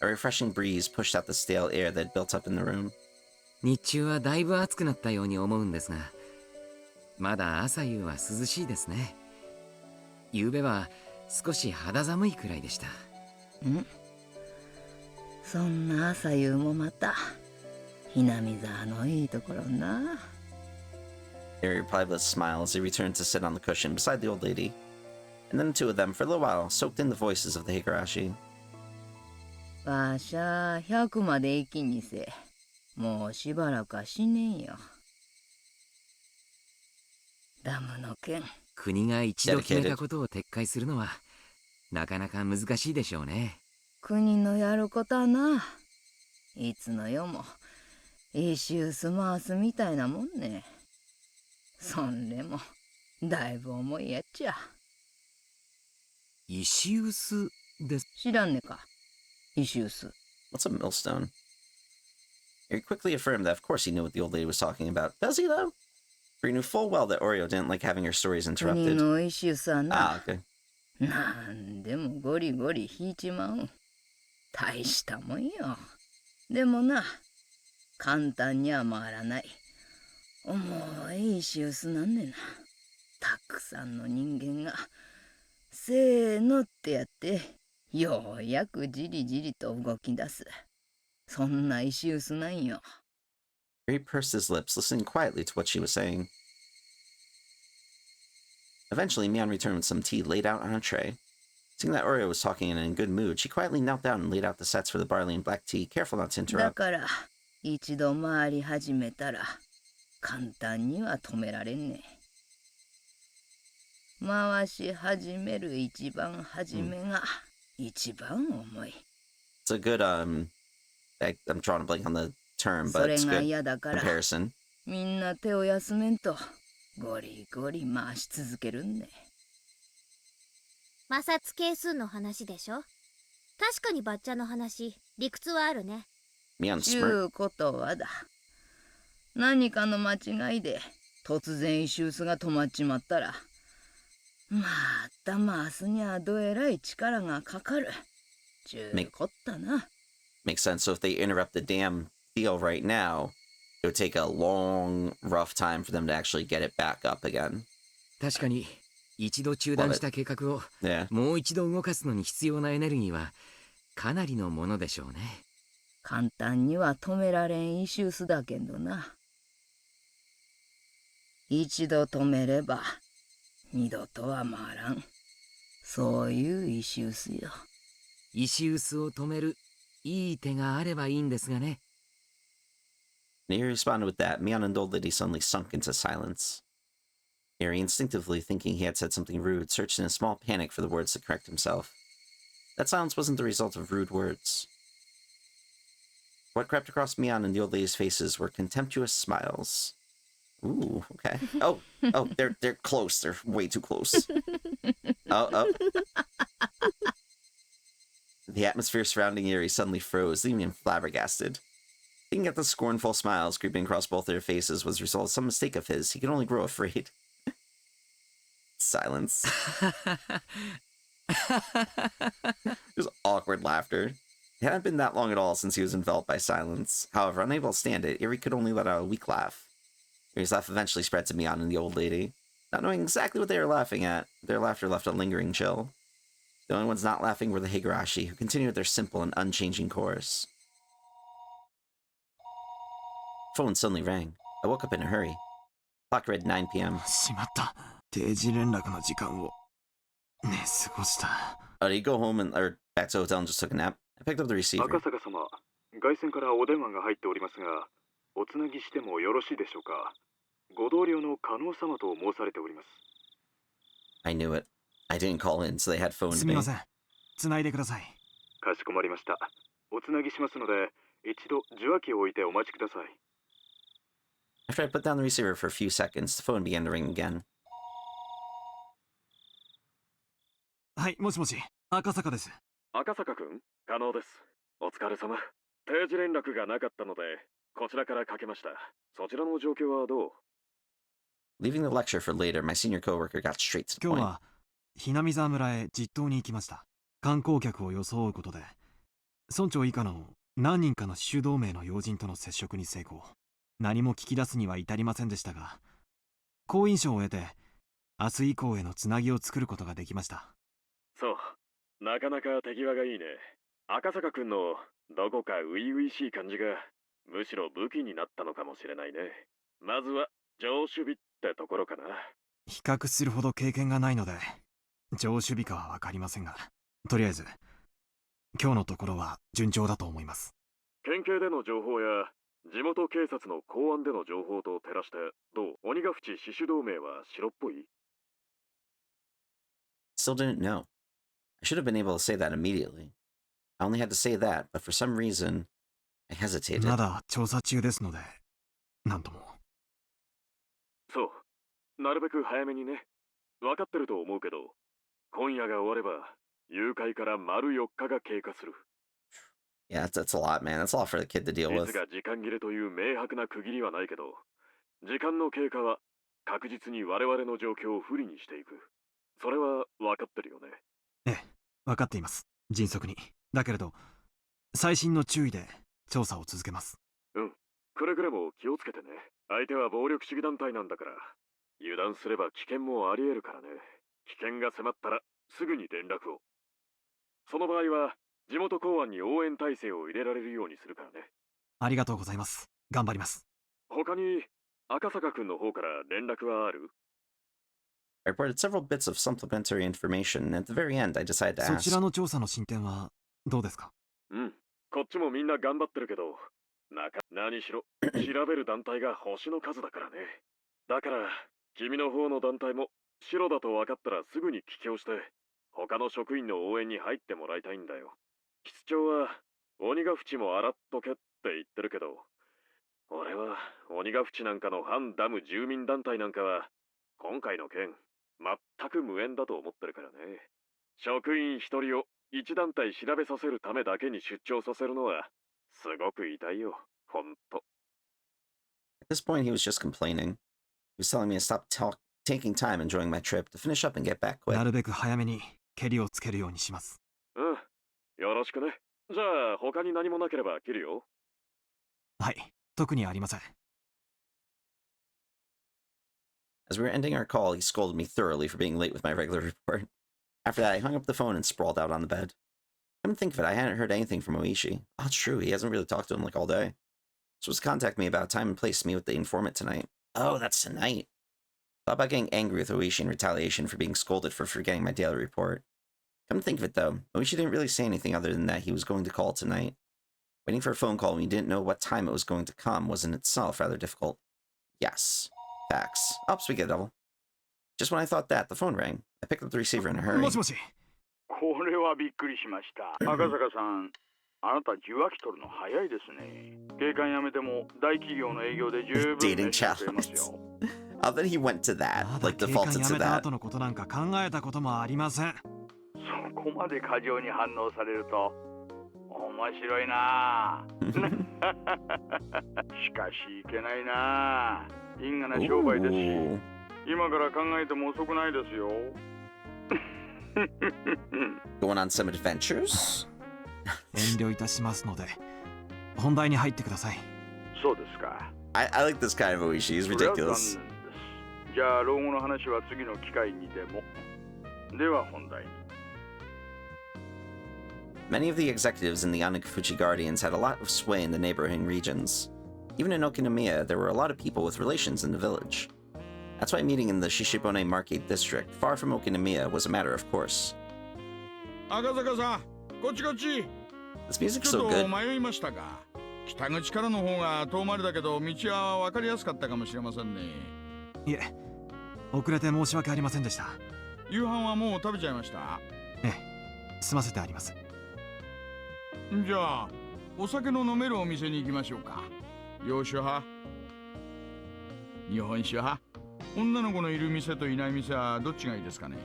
A refreshing breeze pushed out the stale air that had built up in the room. 日中はだいぶ暑くなったように思うんですが、まだ朝夕は涼しいですね。夕べは少し肌寒いくらいでした。そんな朝夕もまた、Hinamizawaのいいところな。Yuri replied with a smile as he returned to sit on the cushion beside the old lady. And then the two of them, for a little while, soaked in the voices of the Higurashi. わしゃ100まで生きにせ。もうしばらくは死ねんよ。ダムの件。国が一度決めたことを撤回するのはなかなか難しいでしょうね。国のやることはな、いつの世もイシウス回すみたいなもんね。そんでもだいぶ重いやっちゃ。イシウスです。知らんねか、イシウス。What's a millstone? He quickly affirmed that of course he knew what the old lady was talking about. Does he, though? For he knew full well that Oreo didn't like having her stories interrupted. 国のイシウスはな、okay. なんでもゴリゴリ引いちまう。大したもんよ。でもな、簡単には回らない。重いイシウスなんねんな。たくさんの人間が、せーのってやって、ようやくじりじりと動き出す。そんなイシウスなんよ。He pursed his lips, listening quietly to what she was saying. Eventually, Mian returned with some tea laid out on a tray. Seeing that Oreo was talking and in a good mood, she quietly knelt down and laid out the sets for the barley and black tea, careful not to だ interrupt. から、一度回り始めたら、簡単には止められんね。回し始める一番初めが、一番重い。It's a good, I'm drawing a blank on the term, そ but れ it's が good 嫌だから、 comparison. みんな手を休めんと、ゴリゴリ回し続けるんね。摩擦係数の話でしょ。確かにバッチャの話、理屈はあるね。ちゅうことはだ。何かの間違いで、突然イシウスが止まっちまったら、また回すにはどえらい力がかかる。ちゅうこったな。Makes sense. So if they interrupt the damn deal right now, it would take a long, rough time for them to actually get it back up again. 確かに一度中断した計画をもう一度動かすのに必要なエネルギーはかなりのものでしょうね。簡単には止められんイシウスだけどな。一度止めれば二度とは回らん。そういうイシウスよ。イシウスを止めるいい手があればいいんですがね。Neri responded with that. Mian and Old Lady suddenly sunk into silence. Neri, instinctively thinking he had said something rude, searched in a small panic for the words to correct himself. That silence wasn't the result of rude words. What crept across Mian and the old lady's faces were contemptuous smiles. Ooh, okay. Oh, they're close. They're way too close. Oh. The atmosphere surrounding Yuri suddenly froze, leaving him flabbergasted. Thinking at the scornful smiles creeping across both their faces was the result of some mistake of his, he could only grow afraid. Silence. Just awkward laughter. It hadn't been that long at all since he was enveloped by silence. However, unable to stand it, Yuri could only let out a weak laugh. Yuri's laugh eventually spread to Mian and the old lady. Not knowing exactly what they were laughing at, their laughter left a lingering chill. The only ones not laughing were the Higurashi, who continued their simple and unchanging course. Phone suddenly rang. I woke up in a hurry. Clock read 9 p.m. しまった。定時連絡の時間を過ごした。Oh, did you go home or back to the hotel and just took a nap? I picked up the receiver. 赤坂様、外線からお電話が入っておりますが、おつなぎしてもよろしいでしょうか。ご同僚の加納様と申されております。I knew it. I didn't call in, so they had phoned す me. みません。繋いでください。かしこまりました。おつなぎしますので、一度受話器を置いてお待ちください。After I put down the receiver for a few seconds, the phone began to ring again. はい、もしもし、赤坂です。赤坂くん、可能です。お疲れ様。定時連絡がなかったので、こちらからかけました。そちらの状況はどう？ Leaving the lecture for later, my senior coworker got straight to the 今日 point. は、Hinamizawa村へ実島に行きました。観光客を装うことで、村長以下の何人かの主同盟の要人との接触に成功。何も聞き出すには至りませんでしたが、好印象を得て、明日以降へのつなぎを作ることができました。そう。なかなか手際がいいね。赤坂くんのどこか初々しい感じが、むしろ武器になったのかもしれないね。まずは、上守備ってところかな。比較するほど経験がないので、上守備かはわかりませんが、とりあえず、今日のところは順調だと思います。県警での情報や、地元警察の公安での情報と照らして、どう？鬼ヶ淵死守同盟は白っぽい？ Still didn't know. I should have been able to say that immediately. I only had to say that, but for some reason, I hesitated. まだ調査中ですので、なんとも。そう。なるべく早めにね。わかってると思うけど、今夜が終われば、誘拐から丸4日が経過する。Yeah, that's a lot, man. That's a lot for the kid to deal い with. つが時間切れという明白な区切りはないけど、時間の経過は確実に我々の状況を不利にしていく。それは分かってるよね。ええ、分かっています。迅速に。だけれど、細心の注意で調査を続けます。うん。くれぐれも気をつけてね。相手は暴力主義団体なんだから、油断すれば危険もあり得るからね。危険が迫ったらすぐに連絡を。その場合は、地元公安に応援体制を入れられるようにするからね。ありがとうございます。頑張ります。他に、赤坂くんの方から連絡はある？ I reported several bits of supplementary information, and at the very end, I decided to そ ask. ちらの調査の進展はどうですか？うん。こっちもみんな頑張ってるけど、何しろ、調べる団体が星の数だからね。だから、君の方の団体も、白だと分かったらすぐに帰郷して、他の職員の応援に入ってもらいたいんだよ。室長は、鬼ヶ淵も洗っとけって言ってるけど、俺は、鬼ヶ淵なんかの反ダム住民団体なんかは、今回の件、全く無縁だと思ってるからね。職員一人を一団体調べさせるためだけに出張させるのは、すごく痛いよ、ほんと。At this point, he was just complaining. He was telling me to stop taking time enjoying my trip, to finish up and get back quick. なるべく早めにケリをつけるようにします。うん、よろしくね。じゃあ、他に何もなければ切るよ。はい、特にありません。As we were ending our call, he scolded me thoroughly for being late with my regular report. After that, I hung up the phone and sprawled out on the bed. Come to think of it, I hadn't heard anything from Oishi. Oh, it's true, he hasn't really talked to him like all day. So was to contact me about time and place to meet with the informant tonight. Oh, that's tonight. Thought about getting angry with Oishi in retaliation for being scolded for forgetting my daily report. Come to think of it though, Oishi didn't really say anything other than that he was going to call tonight. Waiting for a phone call when you didn't know what time it was going to come was in itself rather difficult. Yes. Facts. Oh, speak of the devil. Just when I thought that, the phone rang. I picked up the receiver in a hurry. もしもし。これはびっくりしました。赤坂さん、あなた受話器取るの早いですね。警官辞めても大企業の営業で十分 Dating challenge. How that he went to that, like defaulted to 辞めた that. 後のことなんか考えたこともありません。そこまで過剰に反応されると面白いな。しかしいけないな。因果な商売ですし、今から考えても遅くないですよ。Going on some adventures? 遠慮いたしますので、本題に入ってください。そうですか。I like this kind of Oishi. He's ridiculous. じゃあ老後の話は次の機会にでも。では本題に。Many of the executives in the Onikafuchi Guardians had a lot of sway in the neighboring regions. Even in Okinomiya, there were a lot of people with relations in the village. That's why meeting in the Shishibone Market district, far from Okinomiya, was a matter of course. 赤坂さん、こっちこっち。This music's ちょ so っと good. 迷いましたが、北口からの方が遠回りだけど道は分かりやすかったかもしれませんね。いえ、遅れて申し訳ありませんでした。夕飯はもう食べちゃいました？ええ、済ませてあります。じゃあお酒の飲めるお店に行きましょうか。洋酒派？日本酒派？女の子のいる店といない店はどっちがいいですかね？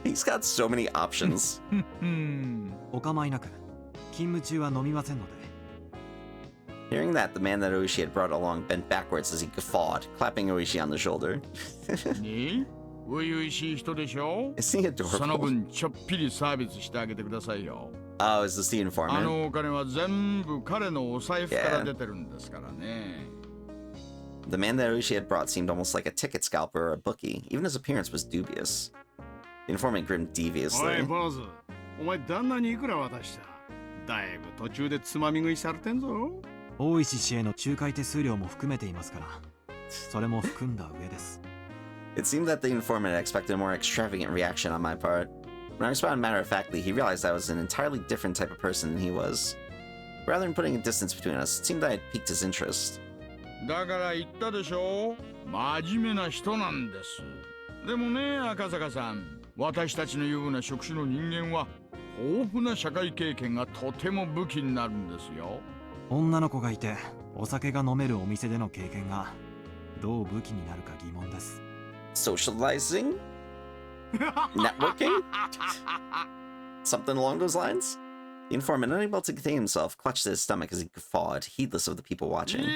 He's got so many options. お構いなく。勤務中は飲みませんので。Hearing that, the man that Oishi had brought along bent backwards as he guffawed, clapping Oishi on the shoulder. ねえ、初々しい人でしょ？ Is he adorable? その分ちょっぴりサービスしてあげてくださいよ。Oh, is this the informant? あのお金は全部彼のお財布から出てるんですからね。The man that Oishi had brought seemed almost like a ticket scalper or a bookie. Even his appearance was dubious. The informant grinned deviously. おい、坊主。お前旦那にいくら渡した？だいぶ途中でつまみ食いされてんぞ。大石氏への仲介手数料も含めていますから、それも含んだ上です。It seemed that the informant had expected a more extravagant reaction on my part. When I responded matter-of-factly, he realized I was an entirely different type of person than he was. Rather than putting a distance between us, it seemed that I had piqued his interest. だから言ったでしょ？真面目な人なんです。でもね、赤坂さん、私たちのような職種の人間は豊富な社会経験がとても武器になるんですよ。女の子がいてお酒が飲めるお店での経験がどう武器になるか疑問です。Socializing? Networking? Something along those lines? The informant, unable to contain himself, clutched at his stomach as he guffawed, heedless of the people watching. い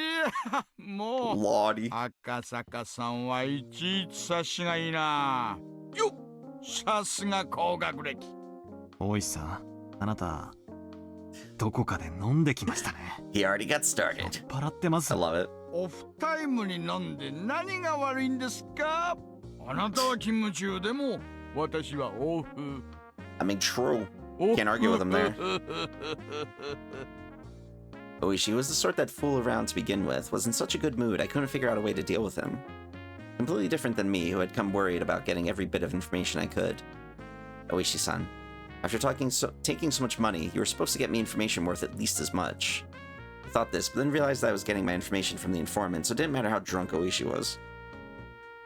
や、もう Lordy. 赤坂さんはいちいち察しがいいな。よっ、さすが高学歴。大石さん、あなたどこかで飲んできましたね。He already got started. 払ってます。I love it. オフタイムに飲んで何が悪いんですか？あなたは勤務中でも私はオフ。I mean, true. Can't argue with him there. Oishi was the sort that'd fool around to begin with, was in such a good mood I couldn't figure out a way to deal with him. Completely different than me, who had come worried about getting every bit of information I could. Oishi-san, after taking so much money, you were supposed to get me information worth at least as much. I thought this, but then realized that I was getting my information from the informant, so it didn't matter how drunk Oishi was.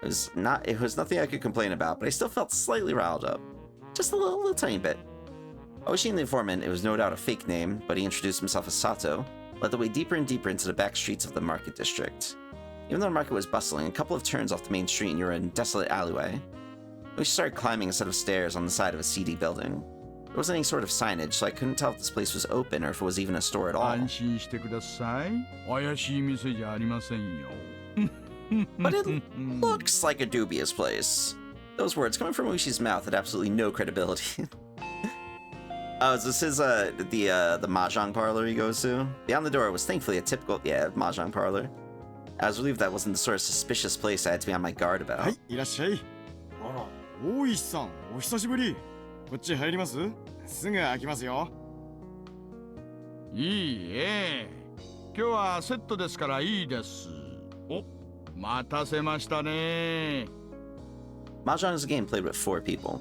It was nothing I could complain about, but I still felt slightly riled up. Just a little tiny bit. Oishi and the informant, it was no doubt a fake name, but he introduced himself as Sato, led the way deeper and deeper into the back streets of the market district. Even though the market was bustling, a couple of turns off the main street and you were in a desolate alleyway. Oishi started climbing a set of stairs on the side of a seedy building. There wasn't any sort of signage, so I couldn't tell if this place was open or if it was even a store at all. 安心してください。怪しい店じゃありませんよ。But it looks like a dubious place. Those words coming from Oishi's mouth had absolutely no credibility. Oh, is this the mahjong parlor he goes to? Beyond the door was thankfully a typical, mahjong parlor. I was relieved that wasn't the sort of suspicious place I had to be on my guard about. はい、いらっしゃい。あら、大石さん、お久しぶり。こっち入ります？すぐ開きますよ。いいえ。今日はセットですからいいです。お、待たせましたね。Mahjong is a game played with 4 people.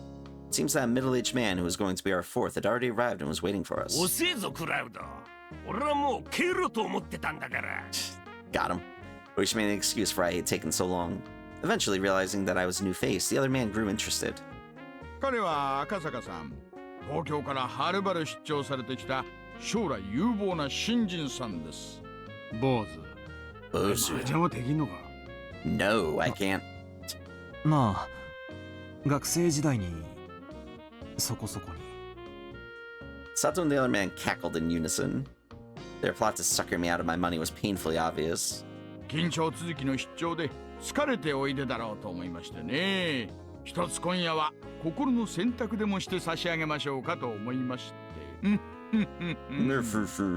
It seems that a middle-aged man who was going to be our 4th had already arrived and was waiting for us. 遅えぞクラウド。俺はもう帰ろうと思ってたんだから。Got him. Oishi made an excuse for why he had taken so long. Eventually, realizing that I was a new face, the other man grew interested. 彼は赤坂さん。東京からはるばる出張されてきた将来有望な新人さんです。坊主。坊主。麻雀はできんのか？ No, I can't. まあ、学生時代にそこそこに。Sato and the other man cackled in unison. Their plot to sucker me out of my money was painfully obvious. 緊張続きの出張で疲れておいでだろうと思いましてね。一つ今夜は心の選択でもして差し上げましょうかと思いまして。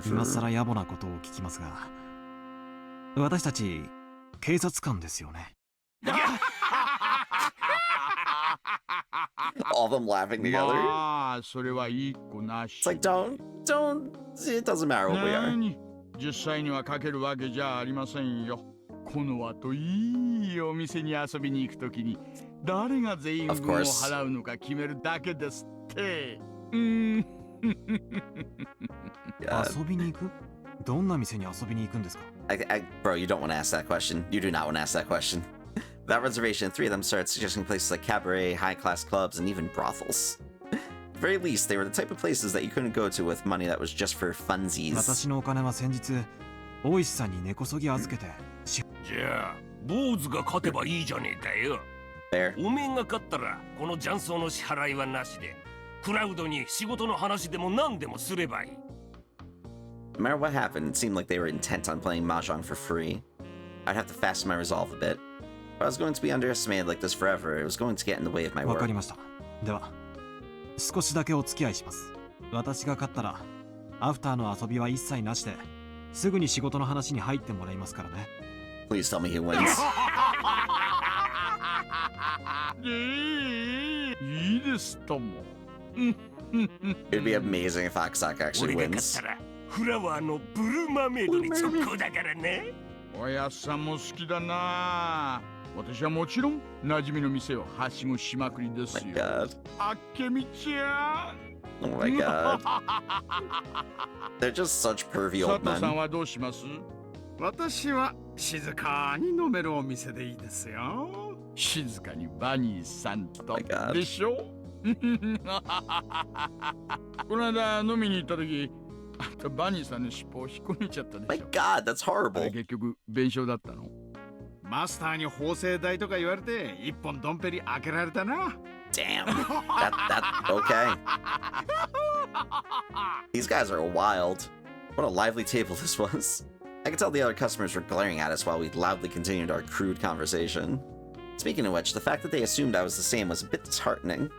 今更野暮なことを聞きますが、私たち警察官ですよね。All of them laughing together. まあ、それはいい子なし。It's like, don't, it doesn't matter what we are. 実際にはかけるわけじゃありませんよ。この後いいお店に遊びに行くときに誰が全員分を払うのか決めるだけですって。遊びに行く？どんな店に遊びに行くんですか？ Bro, you don't want to ask that question. You do not want to ask that question. Without reservation, 3 of them started suggesting places like cabaret, high-class clubs, and even brothels. At the very least, they were the type of places that you couldn't go to with money that was just for funsies. 私のお金は先日大石さんに根こそぎ預けて。じゃあ坊主が勝てばいいじゃねえかよ。おめえが勝ったらこの雀荘の支払いはなしで、クラウドに仕事の話でも何でもすればいい。No matter what happened, it seemed like they were intent on playing Mahjong for free. I'd have to fasten my resolve a bit. If I was going to be underestimated like this forever, it was going to get in the way of my work. わかりました。では、少しだけお付き合いします。私が勝ったら、アフターの遊びは一切なしで、すぐに仕事の話に入ってもらいますからね。Please tell me he wins. いいですとも。It'd be amazing if Akasaka actually wins. フラワーのブルーマーメイドに直行だからね。おやっさんも好きだな。私はもちろん馴染みの店をはしごしまくりですよ。あけみちゃん。Oh my god. They're just such pervy old 佐藤さん men. はどうします？私は静かに飲めるお店でいいですよ。静かにバニーさんとでしょ。この間飲みに行った時、あんたバニーさんの尻尾を引っこ抜いちゃったでしょ。My god, that's horrible. 結局弁償だったの？マスターに縫製代とか言われて一本ドンペリ開けられたな。Damn. Okay. These guys are wild. What a lively table this was. I could tell the other customers were glaring at us while we loudly continued our crude conversation. Speaking of which, the fact that they assumed I was the same was a bit disheartening.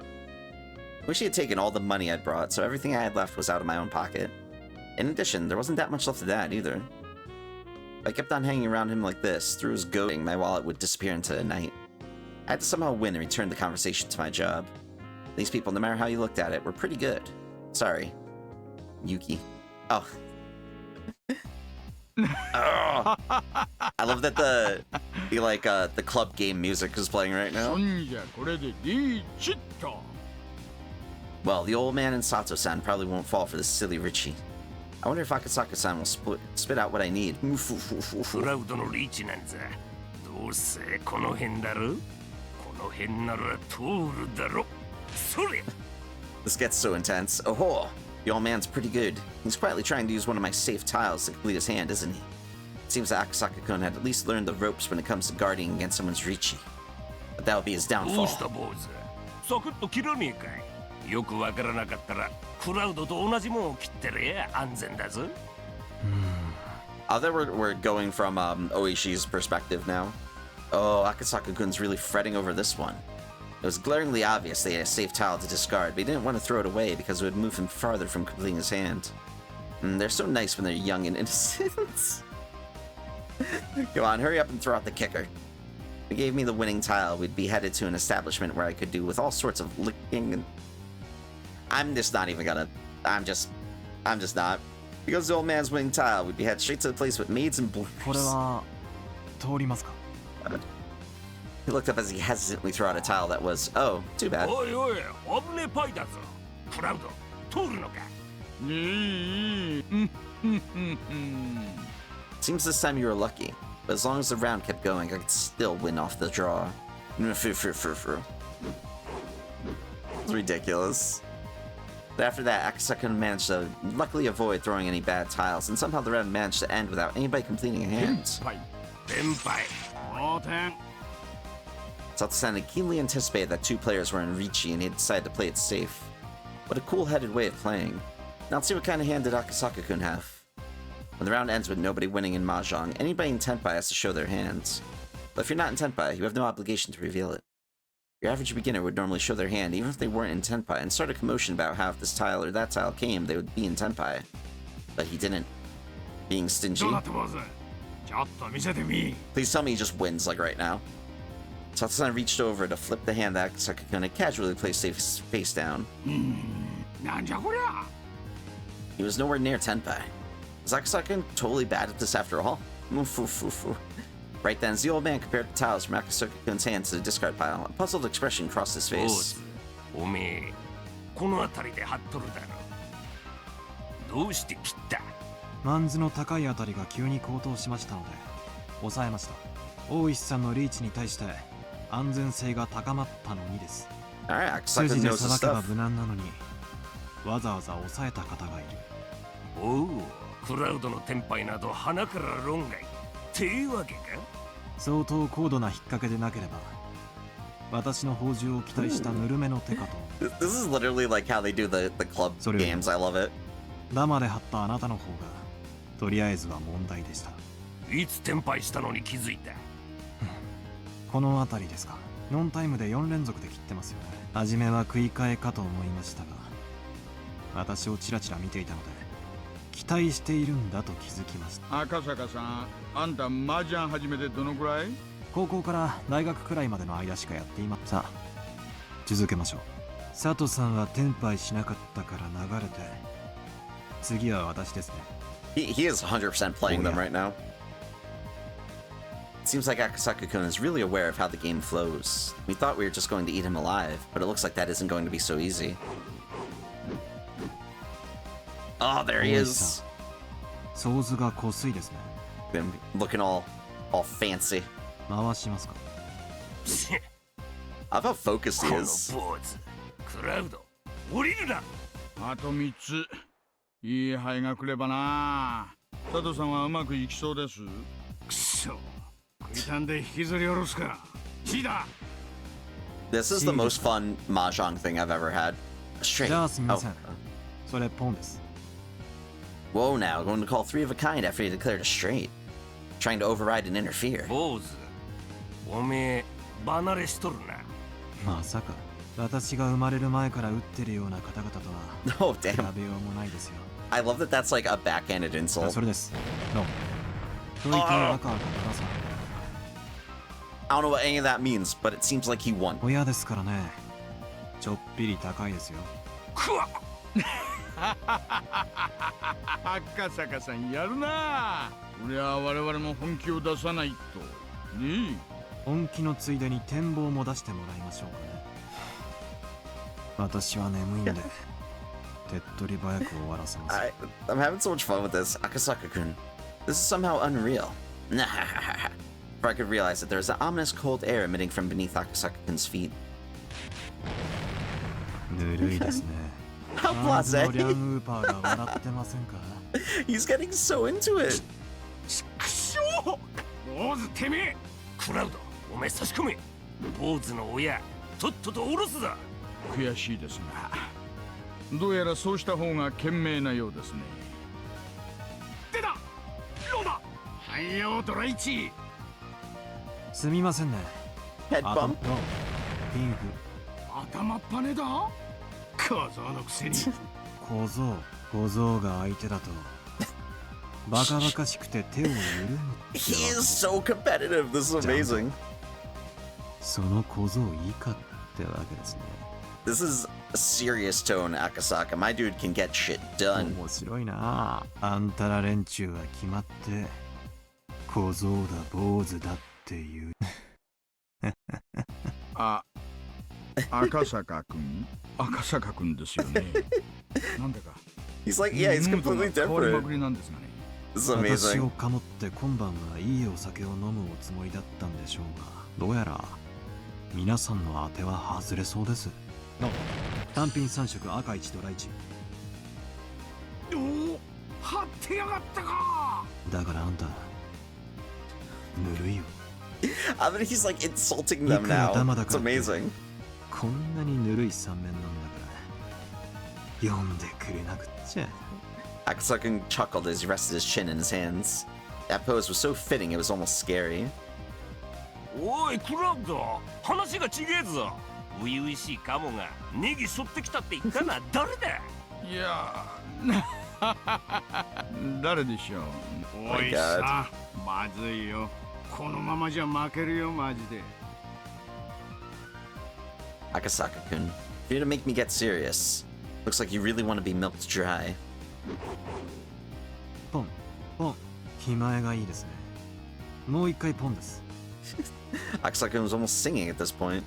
I wish he had taken all the money I'd brought, so everything I had left was out of my own pocket. In addition, there wasn't that much left of that either. If I kept on hanging around him like this, through his goading, my wallet would disappear into the night. I had to somehow win and return the conversation to my job. These people, no matter how you looked at it, were pretty good. Sorry. Yuki. Oh. Oh. I love that the club game music is playing right now. Well, the old man and Sato-san probably won't fall for this silly Richie. I wonder if Akasaka-san will spit out what I need. クラウドのリーチなんざどうせこの辺だろ。この辺なら通るだろ。それ This gets so intense. Oh, the old man's pretty good. He's quietly trying to use one of my safe tiles to complete his hand, isn't he? It seems that Akasaka-kun had at least learned the ropes when it comes to guarding against someone's Richi. But that would be his どう downfall. した坊主。サクッと切らねえかい。よくわからなかったらクラウドと同じもんを切ってりゃ安全だぞ。Although we're going from Oishi's perspective now. Oh, Akasaka-kun's really fretting over this one. It was glaringly obvious they had a safe tile to discard, but he didn't want to throw it away because it would move him farther from completing his hand. They're so nice when they're young and innocent. Come on, hurry up and throw out the kicker. If he gave me the winning tile, we'd be headed to an establishment where I could do with all sorts of licking and... I'm just not even gonna... I'm just not. Because the old man's winning tile, we'd be headed straight to the place with maids and bloomers. これは通りますか? He looked up as he hesitantly threw out a tile that was, oh, too bad. おいおい、危ねえパイだぞ。クラウド、通るのか。Seems this time you were lucky, but as long as the round kept going, I could still win off the draw. It's ridiculous. But after that, Akasaka managed to luckily avoid throwing any bad tiles, and somehow the round managed to end without anybody completing a hand. Sato-san had keenly anticipated that 2 players were in Richi, and he had decided to play it safe. What a cool-headed way of playing. Now let's see what kind of hand did Akasaka-kun have. When the round ends with nobody winning in Mahjong, anybody in Tenpai has to show their hands. But if you're not in Tenpai, you have no obligation to reveal it. Your average beginner would normally show their hand even if they weren't in Tenpai and start a commotion about how if this tile or that tile came, they would be in Tenpai. But he didn't. Being stingy. Please tell me he just wins like right now. Sato-san reached over to flip the hand that Akasaka-kun had casually placed face down. He was nowhere near Tenpai. Was Akasaka-kun totally bad at this after all? Right then, as the old man compared the tiles from Akasaka-kun's hands to the discard pile, a puzzled expression crossed his face. おめえ、この辺りで張っとるだろ。どうして切った？マンズの高いあたりが急に高騰しましたので抑えました。大石さんのリーチに対して安全性が高まったのにです。 Alright, 数 Akasaka 字で knows さ his ばけば stuff. 無難なのにわざわざ抑えた方がいる。おお、クラウドのテンパイなど鼻から論外っていうわけか。相当高度な引っ掛けでなければ私の宝珠を期待したぬるめの手かと。 This is literally like how they do the club games. I love it. ダマで張ったあなたの方がとりあえずは問題でした。いつテンパイしたのに気づいた。この辺りですか。ノンタイムで4連続で切ってますよね。初めは食い替えかと思いましたが私をチラチラ見ていたので期待しているんだと気づきました。赤坂さん、あんた麻雀始めてどのくらい？高校から大学くらいまでの間しかやっていません。さあ続けましょう。佐藤さんはテンパイしなかったから流れて次は私ですね。 He is 100% playing them right now. Seems like Akasaka-kun is really aware of how the game flows. We thought we were just going to eat him alive, but it looks like that isn't going to be so easy. Oh, there he is. 想像が濃いですね。 Been looking all fancy. 回しますか。 I love how focused he is. クラウド、降りるな。あと3つ。いい牌が来ればな。佐藤さんはうまくいきそうです。くそ。食いたんで引きずり下ろすか。シーだ。 This is the most fun mahjong thing I've ever had. Straight. じゃあすみません。それポンです。 Whoa now, going to call 3 of a kind after he declared a straight. Trying to override and interfere. 坊主、おめえ離れしとるな。まさか私が生まれる前から打ってるような方々とは Oh, damn. 比べようもないですよ。 I love that that's like a backhanded insult. それです。どうも。どういった赤かください。 I don't know what any of that means, but it seems like he won. 親ですからね。ちょっぴり高いですよ。くわっ。赤坂さんやるな。これは我々も本気を出さないと。ねえ。本気のついでに展望も出してもらいましょうかね。私は眠いんで、手っ取り早く終わらせます。I'm having so much fun with this. Akasaka-kun. This is somehow unreal. If I could realize that there's an ominous cold air emitting from beneath Akasaka-kun's feet. ぬるいですね。How blasé. リャンウーパーが笑ってませんか？ He's getting so into it. くしょう。坊主てめえ。クラウド、お前差し込め。坊主の親、とっとと下ろすだ。悔しいですが、どうやらそうした方が賢明なようですね。出た。ローだ。はいよ、ドライチ。すみませんね。ヘッドバンプ。ピンフ。頭っぱねだ。小僧のくせに。小僧が相手だとバカバカしくて手を緩む。 He is so competitive. This is amazing. その小僧以下ってわけですね。 This is a serious tone, Akasaka. My dude can get shit done. 面白いな。あんたら連中は決まって小僧だ坊主だっていう。あ、赤坂くん、赤坂くんですよね。なんだか。He's like, yeah, he's completely different. This is amazing. 私をかもって今晩はいいお酒を飲むおつもりだったんでしょうが、どうやら皆さんの当ては外れそうです。単品3色赤1ドラ1。おお、張ってやがったか。だからあんたぬるいよ。I mean, he's like insulting them now. It's amazing. こんなにぬるい三面なんだから読んでくれなくっちゃ。 Akasaka chuckled as he rested his chin in his hands. That pose was so fitting, it was almost scary. おいクラウド、話が違えぞ。初々しいカモがネギ背負ってきたって言ったのは誰だ。いや誰でしょう。おいさ、まずいよ。このままじゃ負けるよマジで。 Akasaka-kun, you're to make me get serious. Looks like you really want to be milked dry. ポンポン、気前がいいですね。もう一回ポンです。Akasaka-kun was almost singing at this point.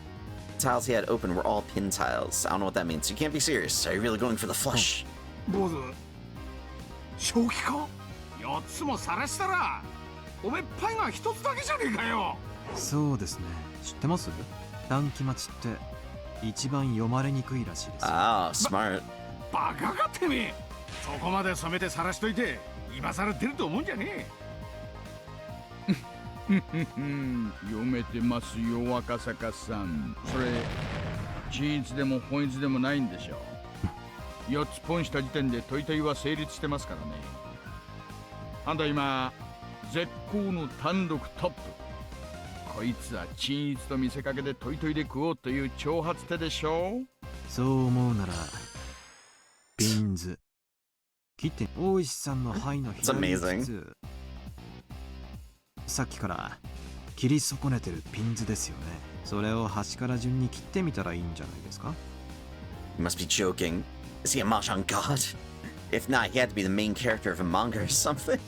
The tiles he had open were all pin tiles. I don't know what that means. You can't be serious. Are you really going for the flush? 坊主、正気か。4つも晒したらおめっぱいが1つだけじゃねえかよ。そうですね。知ってます？短期待ちって一番読まれにくいらしいです。ああ、smart。バカかてめえ。そこまで染めて晒しといて今更出ると思うんじゃねえ。読めてますよ、赤坂さん。それ均一でも本一でもないんでしょう。4つポンした時点でトイトイは成立してますからね。あんた今絶好の単独トップ。こいつは均一と見せかけでトイトイで食おうという挑発手でしょう。そう思うならピンズ切って大石さんの肺の左つさっきから切り損ねてるピンズですよね。それを端から順に切ってみたらいいんじゃないですか？ You must be joking. Is he a Mahjong god? If not, he had to be the main character of a manga or something.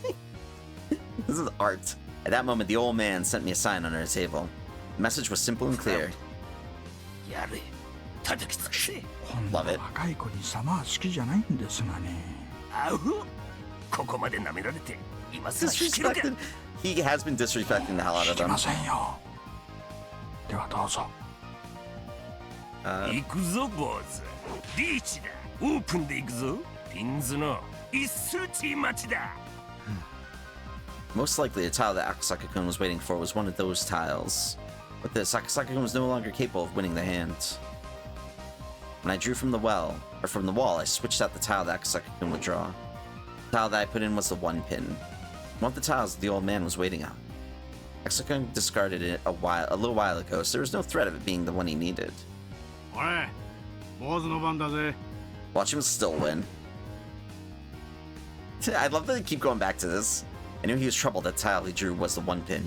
This is art. At that moment, the old man sent me a sign under his table. The message was simple and clear. Love it. 若い子に様は好きじゃないんですがね。ここまで舐められて今さら引けるか。He has been disrespecting the hell out of them. ませんよ。ではどうぞ。行くぞ坊主。リーチだ。オープンで行くぞ。ピンズの一数値待ちだ。Most likely, the tile that Akasaka-kun was waiting for was one of those tiles. With this, Akasaka-kun was no longer capable of winning the hand. When I drew from the wall, I switched out the tile that Akasaka-kun would draw. The tile that I put in was the 1 pin. One of the tiles the old man was waiting on. Akasaka-kun discarded it a little while ago, so there was no threat of it being the one he needed. Watch him still win. I love that they keep going back to this. I knew he was troubled that tile he drew was the 1 pin.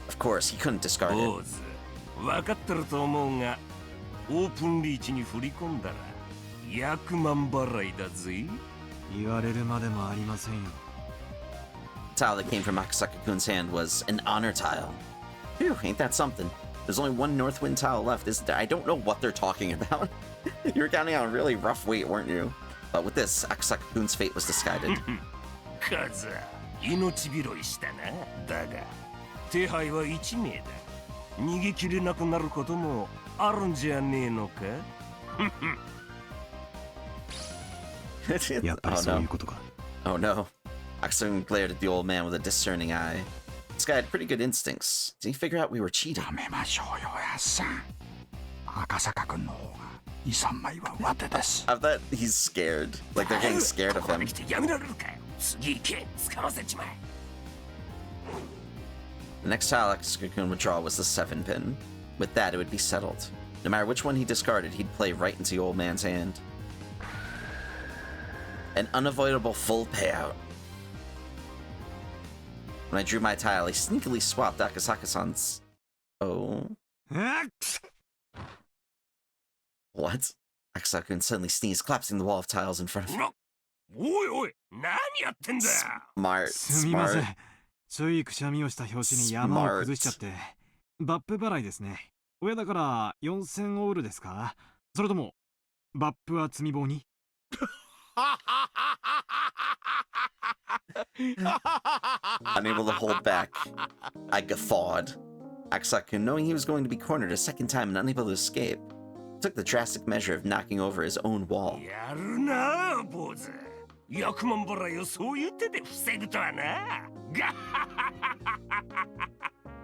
Of course, he couldn't discard it. 分かってると思うが、オープンリーチに振り込んだら100万払いだぜ。言われるまでもありませんよ。The tile that came from Akasaka-kun's hand was an honor tile. Phew, ain't that something? There's only one Northwind tile left, isn't there? I don't know what they're talking about. You were counting on a really rough weight, weren't you? But with this, Akasaka-kun's fate was decided. カズ、命拾いしたな。だが、手配は1名だ。逃げ切れなくなることもあるんじゃねえのか? Oh no. Akasaka glared at the old man with a discerning eye. This guy had pretty good instincts. Did he figure out we were cheating? やめましょうよ、やっさん。赤坂君の方が2、3枚は上手です。I thought he's scared. Like they're getting scared of him. やめられるか。次行け、使わせちまえ。The next tile Akasaka-kun would draw was the 7 pin. With that, it would be settled. No matter which one he discarded, he'd play right into the old man's hand. An unavoidable full payout. When I drew my tile, I sneakily swapped Akasaka-san's. Oh. What? Akasaka-kun suddenly sneezed, collapsing the wall of tiles in front of him. Smart. すみません。ついくしゃみをした拍子に山を崩しちゃって。バップ払いですね。親だから4000オールですか？それともバップは積み棒に？ Unable to hold back, I guffawed. Akasaka, knowing he was going to be cornered a second time and unable to escape, took the drastic measure of knocking over his own wall.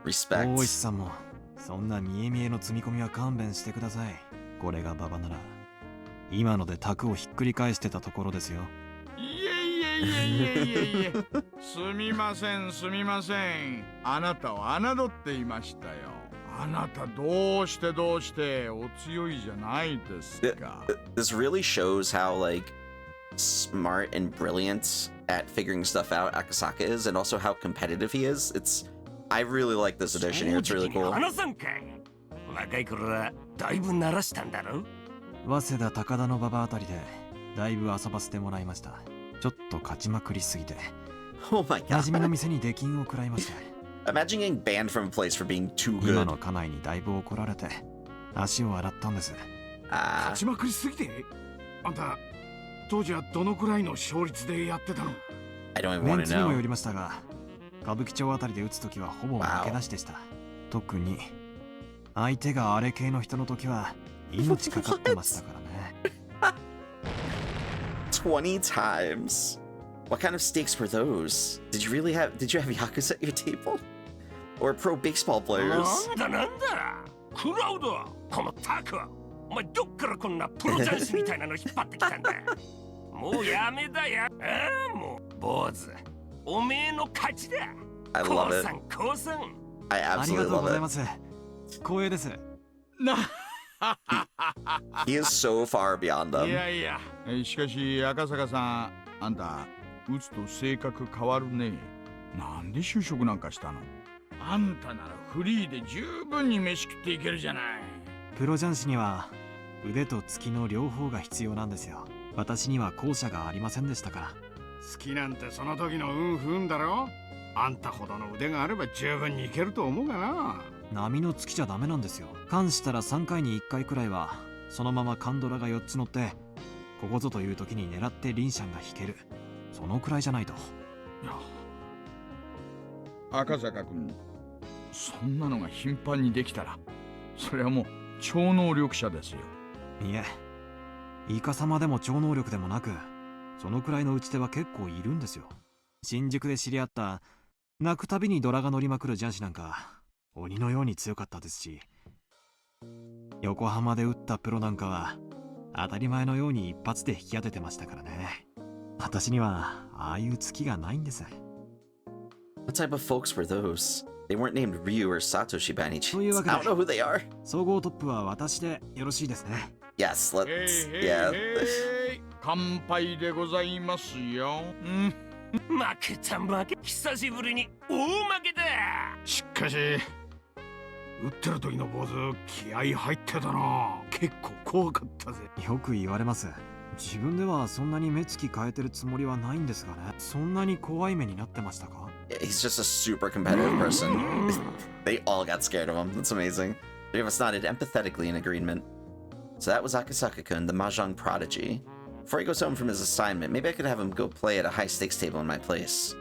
Respect. 大石さんもそんな見え見えの積み込みは勘弁してください。これが馬場なら今ので卓をひっくり返してたところですよ。いえいえいえいえいえいえ。すみませんすみません。あなたを侮っていましたよ。あなたどうしてお強いじゃないですか。This really shows how like smart and brilliant at figuring stuff out Akasaka is, and also how competitive he is. I really like this edition here. It's really cool. 若い頃はだいぶ鳴らしたんだろ？早稲田高田の馬場あたりでだいぶ遊ばせてもらいました。ちょっと勝ちまくりすぎて。Oh my god. 馴染みの店に出禁を食らいました。Imagine getting banned from a place for being too good. 今の家内にだいぶ怒られて足を洗ったんです。勝ちまくりすぎて？あんた当時はどのくらいの勝率でやってたの？ I don't even メ want ン to ツにも know. よりましたが、歌舞伎町あたりで打つときはほぼ負けなしでした。特に相手があれ系の人の時は命かかってましたからね。20 times. What kind of stakes were those? Did you have Yakuza at your table? Or pro baseball players? なんだクラウド、このタクお前どっからこんなプロ雀士みたいなの引っ張ってきたんだ。もうやめだや。もう坊主おめえの勝ちだ。 I love it. 降参 I ありが absolutely とうござい love ます。光栄です。it. He is so far beyond them. いやいや、しかし赤坂さん、あんた打つと性格変わるね。なんで就職なんかしたの？あんたならフリーで十分に飯食っていけるじゃない。プロ雀士には腕と月の両方が必要なんですよ。私には後者がありませんでしたから。好きなんてその時の運不運だろ。あんたほどの腕があれば十分にいけると思うがな。波の月じゃダメなんですよ。関したら3回に1回くらいはそのままカンドラが4つ乗ってここぞという時に狙ってリンシャンが引ける。そのくらいじゃないと。赤坂君、そんなのが頻繁にできたらそれはもう超能力者ですよ。いえ、イカ様でも超能力でもなく、そのくらいの打ち手は結構いるんですよ。新宿で知り合った泣くたびにドラが乗りまくる雀士なんか鬼のように強かったですし、横浜で打ったプロなんかは当たり前のように一発で引き当ててましたからね。私にはああいう月がないんです。 What type of folks were those? They weren't named Ryu or Satoshi by any chance. I don't know who they are. 総合トップは私でよろしいですね。 Yes, let's. Yeah. 乾杯でございますよ。負けた負け、久しぶりに大負けだ。しかし打ってる時の坊主気合入ってたな。結構怖かったぜ。よく言われます。自分ではそんなに目つき変えてるつもりはないんですがね。そんなに怖い目になってましたか？ He's just a super competitive person. They all got scared of him. That's amazing. Three of us nodded empathetically in agreement. So that was Akasaka-kun, the mahjong prodigy. Before he goes home from his assignment, maybe I could have him go play at a high-stakes table in my place.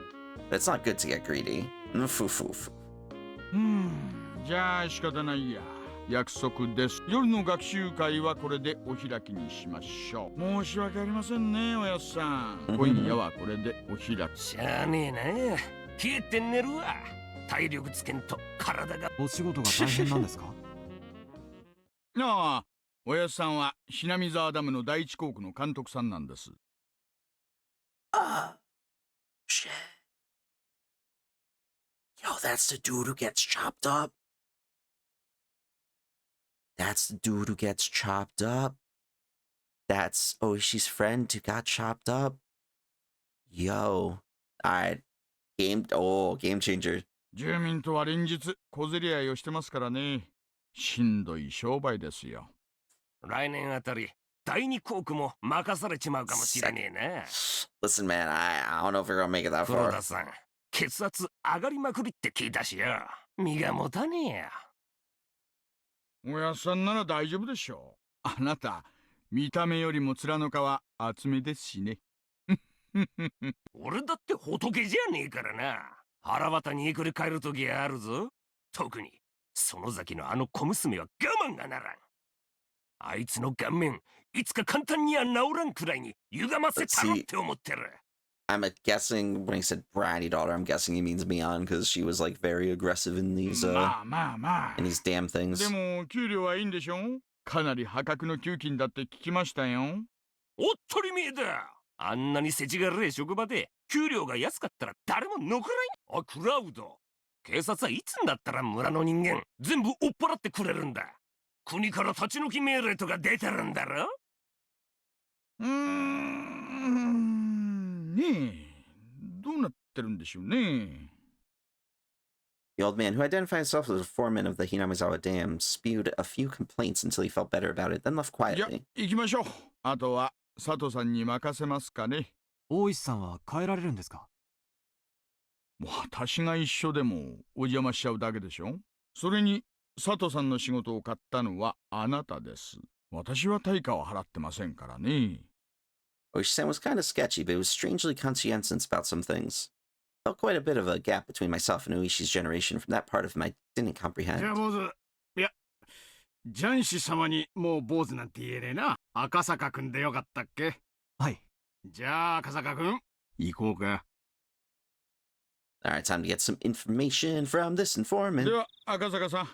But it's not good to get greedy. Foo-foo-foo. じゃあ仕方ないや。約束です。夜の学習会はこれでお開きにしましょう。申し訳ありませんね、おやっさん。今夜はこれでお開き。しゃあねえな。冷えて寝るわ。体力つけんと体が。お仕事が大変なんですか？ああ、おやっさんはHinamizawaダムの第一工区の監督さんなんです。Shit. Yo, that's the dude who gets chopped up. That's the dude who gets chopped up. That's Oishi's friend who got chopped up. Yo. Alright. Game changer. 住民とは連日小競り合いをしてますからね。しんどい商売ですよ。来年あたり第二工区も任されちまうかもしれねえな。Listen, man, I don't know if you're gonna make it that 黒 far. 田さん、血圧上がりまくりって聞いたしよ。身が持たねえや。おやっさんなら大丈夫でしょう。あなた、見た目よりも面の皮厚めですしね。俺だって仏じゃねえからな。腹渡にいくり返るときあるぞ。特に園崎のあの小娘は我慢がならん。あいつの顔面いつか簡単には治らんくらいに歪ませたろって思ってる。I'm guessing when he said bratty daughter, I'm guessing he means Mion because she was like very aggressive in these in these damn things. でも給料はいいんでしょ？かなり破格の給金だって聞きましたよ。おっとりめえだ。あんなに世知辛い職場で給料が安かったら誰も残らん。あ、クラウド。警察はいつになったら村の人間全部追っ払ってくれるんだ。国から立ち退き命令とか出てるんだろ？ねえ、どうなってるんでしょうね。The old man, who identified himself as a foreman of the Hinamizawa Dam, spewed a few complaints until he felt better about it, then left じゃ、 quietly. 行きましょう。あとは佐藤さんに任せますかね。大石さんは帰られるんですか？私が一緒でもお邪魔しちゃうだけでしょ。それに佐藤さんの仕事を買ったのはあなたです。私は対価を払ってませんからね。Oishi-san was kind of sketchy, but he was strangely conscientious about some things. Felt quite a bit of a gap between myself and Uishi's generation from that part of him I didn't comprehend. じゃあ坊主、いや、ジャンシ様にもう坊主なんて言えねえな。赤坂くんでよかったっけ？はい。じゃあ赤坂くん、行こうか。Alright, time to get some information from this informant. では赤坂さん、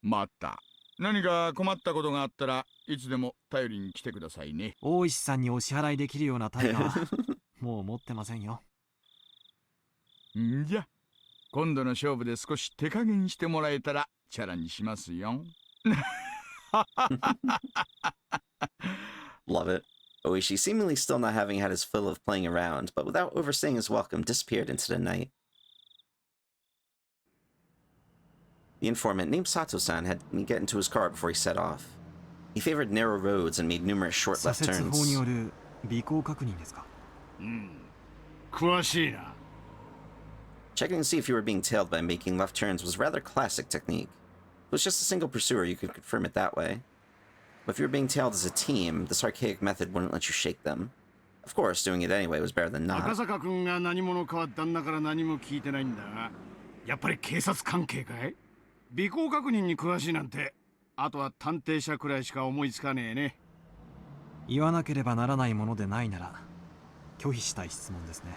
また何か困ったことがあったらいつでも頼りに来てくださいね。大石さんにお支払いできるような対価はもう持ってませんよ。んじゃ、今度の勝負で少し手加減してもらえたらチャラにしますよ。Love it. Oishi, seemingly still not having had his fill of playing around, but without overstaying his welcome, disappeared into the night. The informant, named Sato-san, had me get into his car before he set off. He favored narrow roads and made numerous short left turns. 左折法による尾行確認ですか？詳しいな。Checking to see if you were being tailed by making left turns was a rather classic technique. If it was just a single pursuer, you could confirm it that way. But if you were being tailed as a team, this archaic method wouldn't let you shake them. Of course, doing it anyway was better than not. 赤坂くんが何者かは旦那から何も聞いてないんだが、やっぱり警察関係かい？尾行確認に詳しいなんて、あとは探偵者くらいしか思いつかねえね。言わなければならないものでないなら拒否したい質問ですね。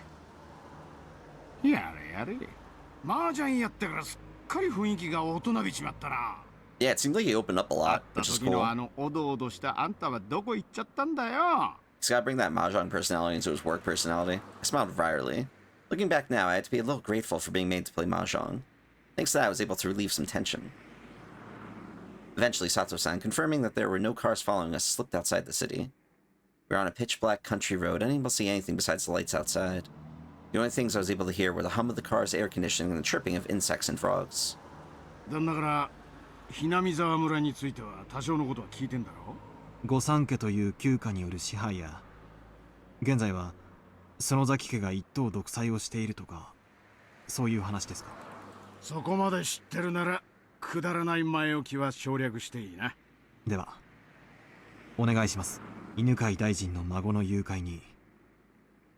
やれやれ。麻雀やってからすっかり雰囲気が大人びちまったな。Yeah, it seemed like he opened up a lot, which is cool. あのおどおどしたあんたはどこ行っちゃったんだよ。 He's gotta bring that mahjong personality into his work personality. I smiled wryly. Looking back now, I had to be a little grateful for being made to play mahjong. Thanks to that, I was able to relieve some tension. Eventually, Sato-san, confirming that there were no cars following us, slipped outside the city. We were on a pitch-black country road, unable to see anything besides the lights outside. The only things I was able to hear were the hum of the car's air conditioning and the chirping of insects and frogs. 旦那からHinamizawa村については多少のことは聞いてんだろ？御三家という旧家による支配や、現在は園崎家が一党独裁をしているとか、そういう話ですか？そこまで知ってるならくだらない前置きは省略していいな。ではお願いします。犬飼大臣の孫の誘拐に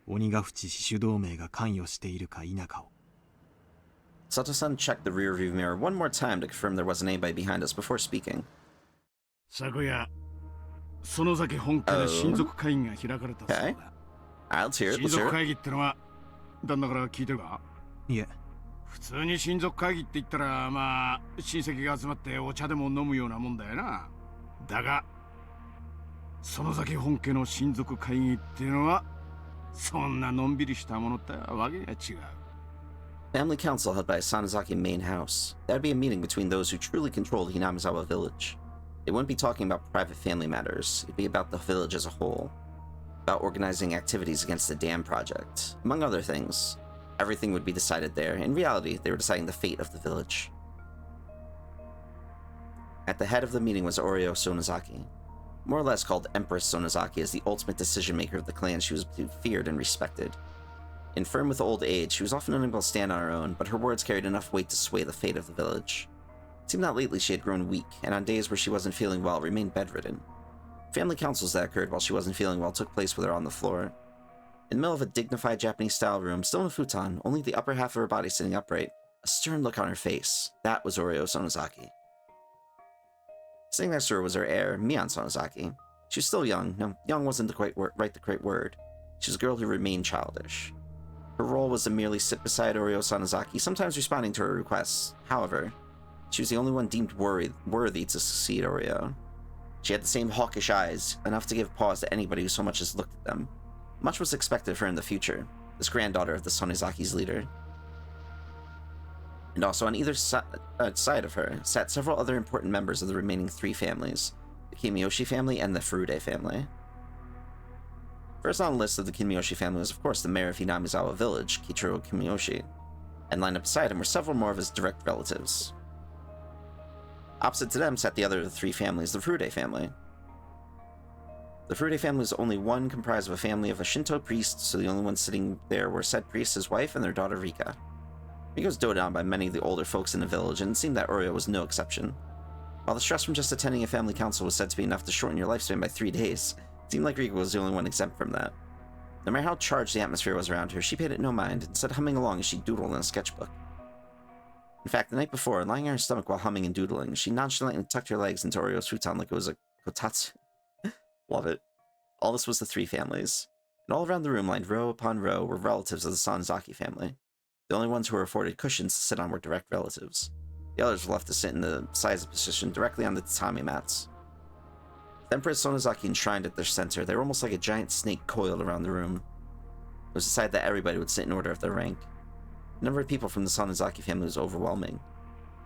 鬼ヶ淵死守同盟が関与しているか否かを。Sato-san checked the rearview mirror one more time to confirm there wasn't anybody behind us before speaking. 昨夜、園崎本家で親族会議が開かれたそうだ。I'll hear it. 親族会議ってのは旦那から聞いてるか？いえ。普通に親族会議って言ったら、まあ親戚が集まってお茶でも飲むようなもんだよな。だが園崎本家の親族会議っていうのはそんなのんびりしたものとはわけが違う。Family council held by Sanozaki main house. That would be a meeting between those who truly control the Hinamizawa village. They wouldn't be talking about private family matters. It'd be about the village as a whole. About organizing activities against the dam project. Among other things. Everything would be decided there. In reality, they were deciding the fate of the village. At the head of the meeting was Oryo Sonozaki. More or less called Empress Sonozaki as the ultimate decision-maker of the clan. She was feared and respected. Infirm with old age, she was often unable to stand on her own, but her words carried enough weight to sway the fate of the village. It seemed that lately she had grown weak, and on days where she wasn't feeling well, remained bedridden. Family councils that occurred while she wasn't feeling well took place with her on the floor. In the middle of a dignified Japanese-style room, still in a futon, only the upper half of her body sitting upright, a stern look on her face. That was Oryo Sonozaki. Sitting next to her was her heir, Mian Sonozaki. She was still young. No, young wasn't the correct word. She was a girl who remained childish. Her role was to merely sit beside Oryo Sonozaki, sometimes responding to her requests. However, she was the only one deemed worthy to succeed Oryo. She had the same hawkish eyes, enough to give pause to anybody who so much as looked at them. Much was expected of her in the future, this granddaughter of the Sonozaki's leader. And also on either side of her sat several other important members of the remaining three families, the Kimiyoshi family and the Furude family. First on the list of the Kimiyoshi family was of course the mayor of Hinamizawa village, Kichiro Kimiyoshi, and lined up beside him were several more of his direct relatives. Opposite to them sat the other of the three families, the Furude family. The Furude family was only one, comprised of a family of a Shinto priest, so the only ones sitting there were said priest, his wife, and their daughter Rika. Rika was doted on by many of the older folks in the village, and it seemed that Oryo was no exception. While the stress from just attending a family council was said to be enough to shorten your lifespan by 3 days, it seemed like Rika was the only one exempt from that. No matter how charged the atmosphere was around her, she paid it no mind, instead humming along as she doodled in a sketchbook. In fact, the night before, lying on her stomach while humming and doodling, she nonchalantly tucked her legs into Orio's futon like it was a kotatsu. Love it. All this was the three families. And all around the room, lined row upon row, were relatives of the Sonozaki family. The only ones who were afforded cushions to sit on were direct relatives. The others were left to sit in the seiza position directly on the tatami mats. With Empress Sonozaki enshrined at their center, they were almost like a giant snake coiled around the room. It was decided that everybody would sit in order of their rank. The number of people from the Sonozaki family was overwhelming.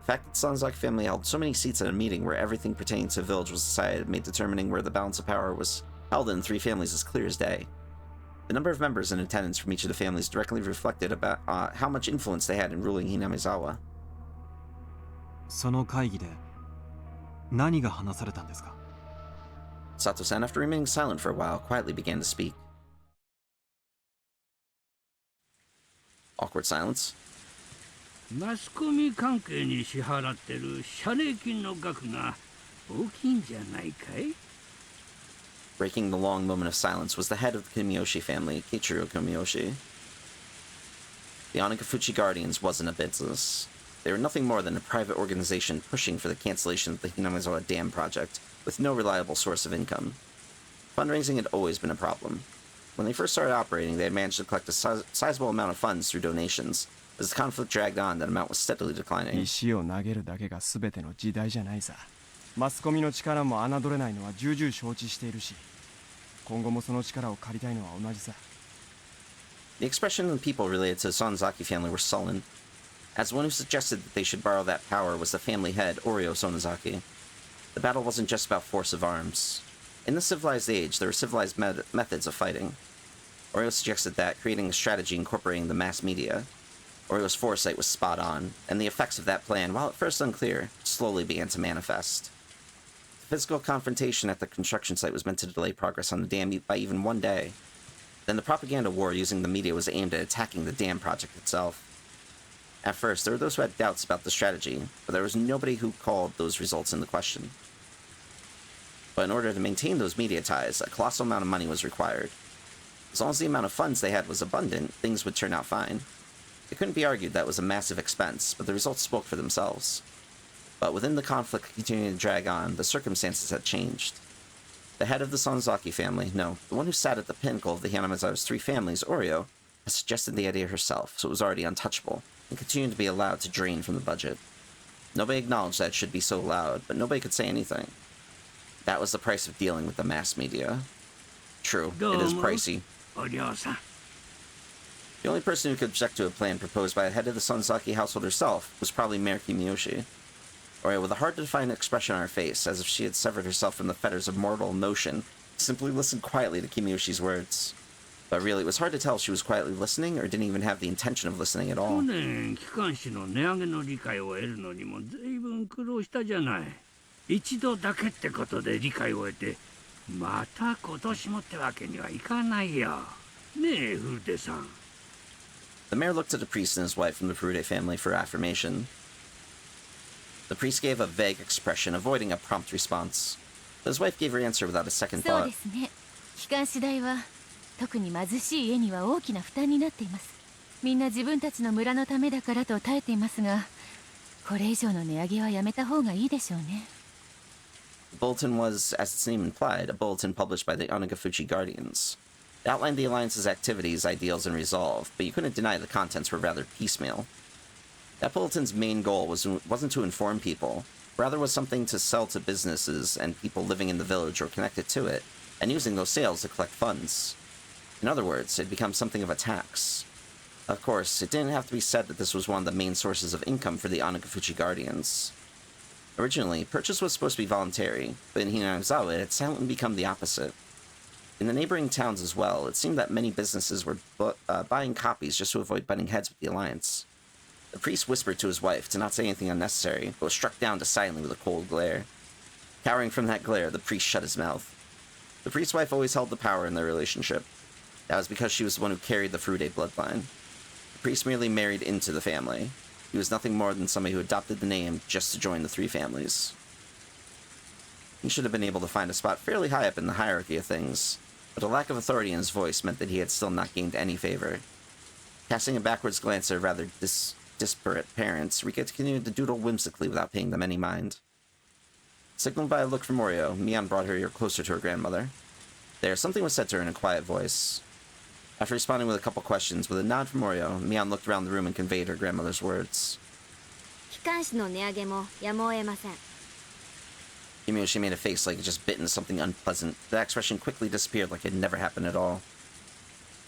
The fact that the Sonozaki family held so many seats at a meeting where everything pertaining to the village was decided made determining where the balance of power was held in three families as clear as day. The number of members in attendance from each of the families directly reflected about how much influence they had in ruling Hinamizawa. その会議で何が話されたんですか? Sato-san, after remaining silent for a while, quietly began to speak. Awkward silence. マスコミ関係に支払ってる謝礼金の額が大きいんじゃないかい? Breaking the long moment of silence was the head of the Komiyoshi family, Kichiro Komiyoshi. The Onagafuchi Guardians wasn't a business. They were nothing more than a private organization pushing for the cancellation of the Hinamizawa Dam project, with no reliable source of income. Fundraising had always been a problem. When they first started operating, they had managed to collect a sizable amount of funds through donations. As the conflict dragged on, that amount was steadily declining. 石を投げるだけが全ての時代じゃないさ。マスコミの力も侮れないのは重々承知しているし、今後もその力を借りたいのは同じさ。The expression of the people related to the Sonozaki family were sullen. As the one who suggested that they should borrow that power was the family head, Oryo Sonozaki. The battle wasn't just about force of arms. In the civilized age, there were civilized methods of fighting. Oryo suggested that, creating a strategy incorporating the mass media. Oryo's foresight was spot on, and the effects of that plan, while at first unclear, slowly began to manifest. The physical confrontation at the construction site was meant to delay progress on the dam by even one day. Then the propaganda war using the media was aimed at attacking the dam project itself. At first, there were those who had doubts about the strategy, but there was nobody who called those results into question. But in order to maintain those media ties, a colossal amount of money was required. As long as the amount of funds they had was abundant, things would turn out fine. It couldn't be argued that it was a massive expense, but the results spoke for themselves. But within the conflict continuing to drag on, the circumstances had changed. The head of the Sonozaki family, no, the one who sat at the pinnacle of the Hinamizawa's three families, Oryo, had suggested the idea herself, so it was already untouchable, and continued to be allowed to drain from the budget. Nobody acknowledged that it should be so allowed, but nobody could say anything. That was the price of dealing with the mass media. True, it is pricey. The only person who could object to a plan proposed by the head of the Sonozaki household herself was probably Mayor Kimiyoshi. Oreo, with a hard-to-define expression on her face, as if she had severed herself from the fetters of mortal emotion, simply listened quietly to Kimiyoshi's words. But really, it was hard to tell if she was quietly listening or didn't even have the intention of listening at all. 機関士の値上げの理解を得るのにも随分苦労したじゃない。一度だけってことで理解を得て、また今年もってわけにはいかないよ。ねえ、古手さん。The mayor looked at the priest and his wife from the Furude family for affirmation. The priest gave a vague expression, avoiding a prompt response. But his wife gave her answer without a second そう thought. ですね。機関士代は特に貧しい家には大きな負担になっています。みんな自分たちの村のためだからと耐えていますが、これ以上の値上げはやめた方がいいでしょうね。The bulletin was, as its name implied, a bulletin published by the Onagafuchi Guardians. It outlined the Alliance's activities, ideals, and resolve, but you couldn't deny the contents were rather piecemeal. That bulletin's main goal wasn't to inform people, rather was something to sell to businesses and people living in the village or connected to it, and using those sales to collect funds. In other words, it had become something of a tax. Of course, it didn't have to be said that this was one of the main sources of income for the Onagafuchi Guardians. Originally, purchase was supposed to be voluntary, but in Hinamizawa it had silently become the opposite. In the neighboring towns as well, it seemed that many businesses were buying copies just to avoid butting heads with the Alliance. The priest whispered to his wife to not say anything unnecessary, but was struck down to silently with a cold glare. Cowering from that glare, the priest shut his mouth. The priest's wife always held the power in their relationship. That was because she was the one who carried the Furude bloodline. The priest merely married into the family. He was nothing more than somebody who adopted the name just to join the three families. He should have been able to find a spot fairly high up in the hierarchy of things, but a lack of authority in his voice meant that he had still not gained any favor. Casting a backwards glance at her rather disparate parents, Rika continued to doodle whimsically without paying them any mind. Signaled by a look from Oreo, Mian brought her ear closer to her grandmother. There, something was said to her in a quiet voice. After responding with a couple questions, with a nod from Oreo, Mian looked around the room and conveyed her grandmother's words. Kimiyoshi made a face like it just bit into something unpleasant. That expression quickly disappeared like it never happened at all.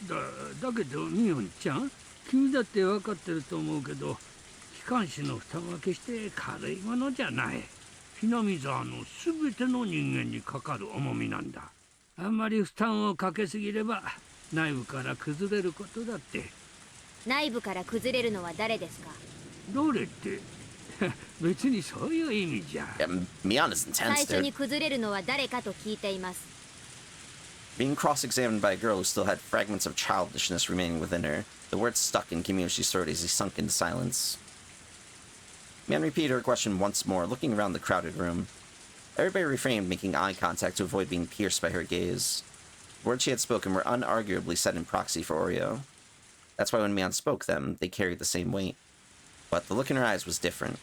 だけどミオンちゃん、君だって分かってると思うけど、機関士の負担は決して軽いものじゃない。南沢のすべての人間にかかる重みなんだ。あんまり負担をかけすぎれば内部から崩れることだって。内部から崩れるのは誰ですか？どれって。別にそういう意味じゃ。Mian is intense, 最初 dude. に崩れるのは誰かと聞いています。Being cross-examined by a girl who still had fragments of childishness remaining within her, the words stuck in Kimiyoshi's throat as he sunk into silence. Mian repeated her question once more, looking around the crowded room. Everybody refrained, making eye contact to avoid being pierced by her gaze. The words she had spoken were unarguably said in proxy for Oreo. That's why when Mian spoke them, they carried the same weight. But the look in her eyes was different.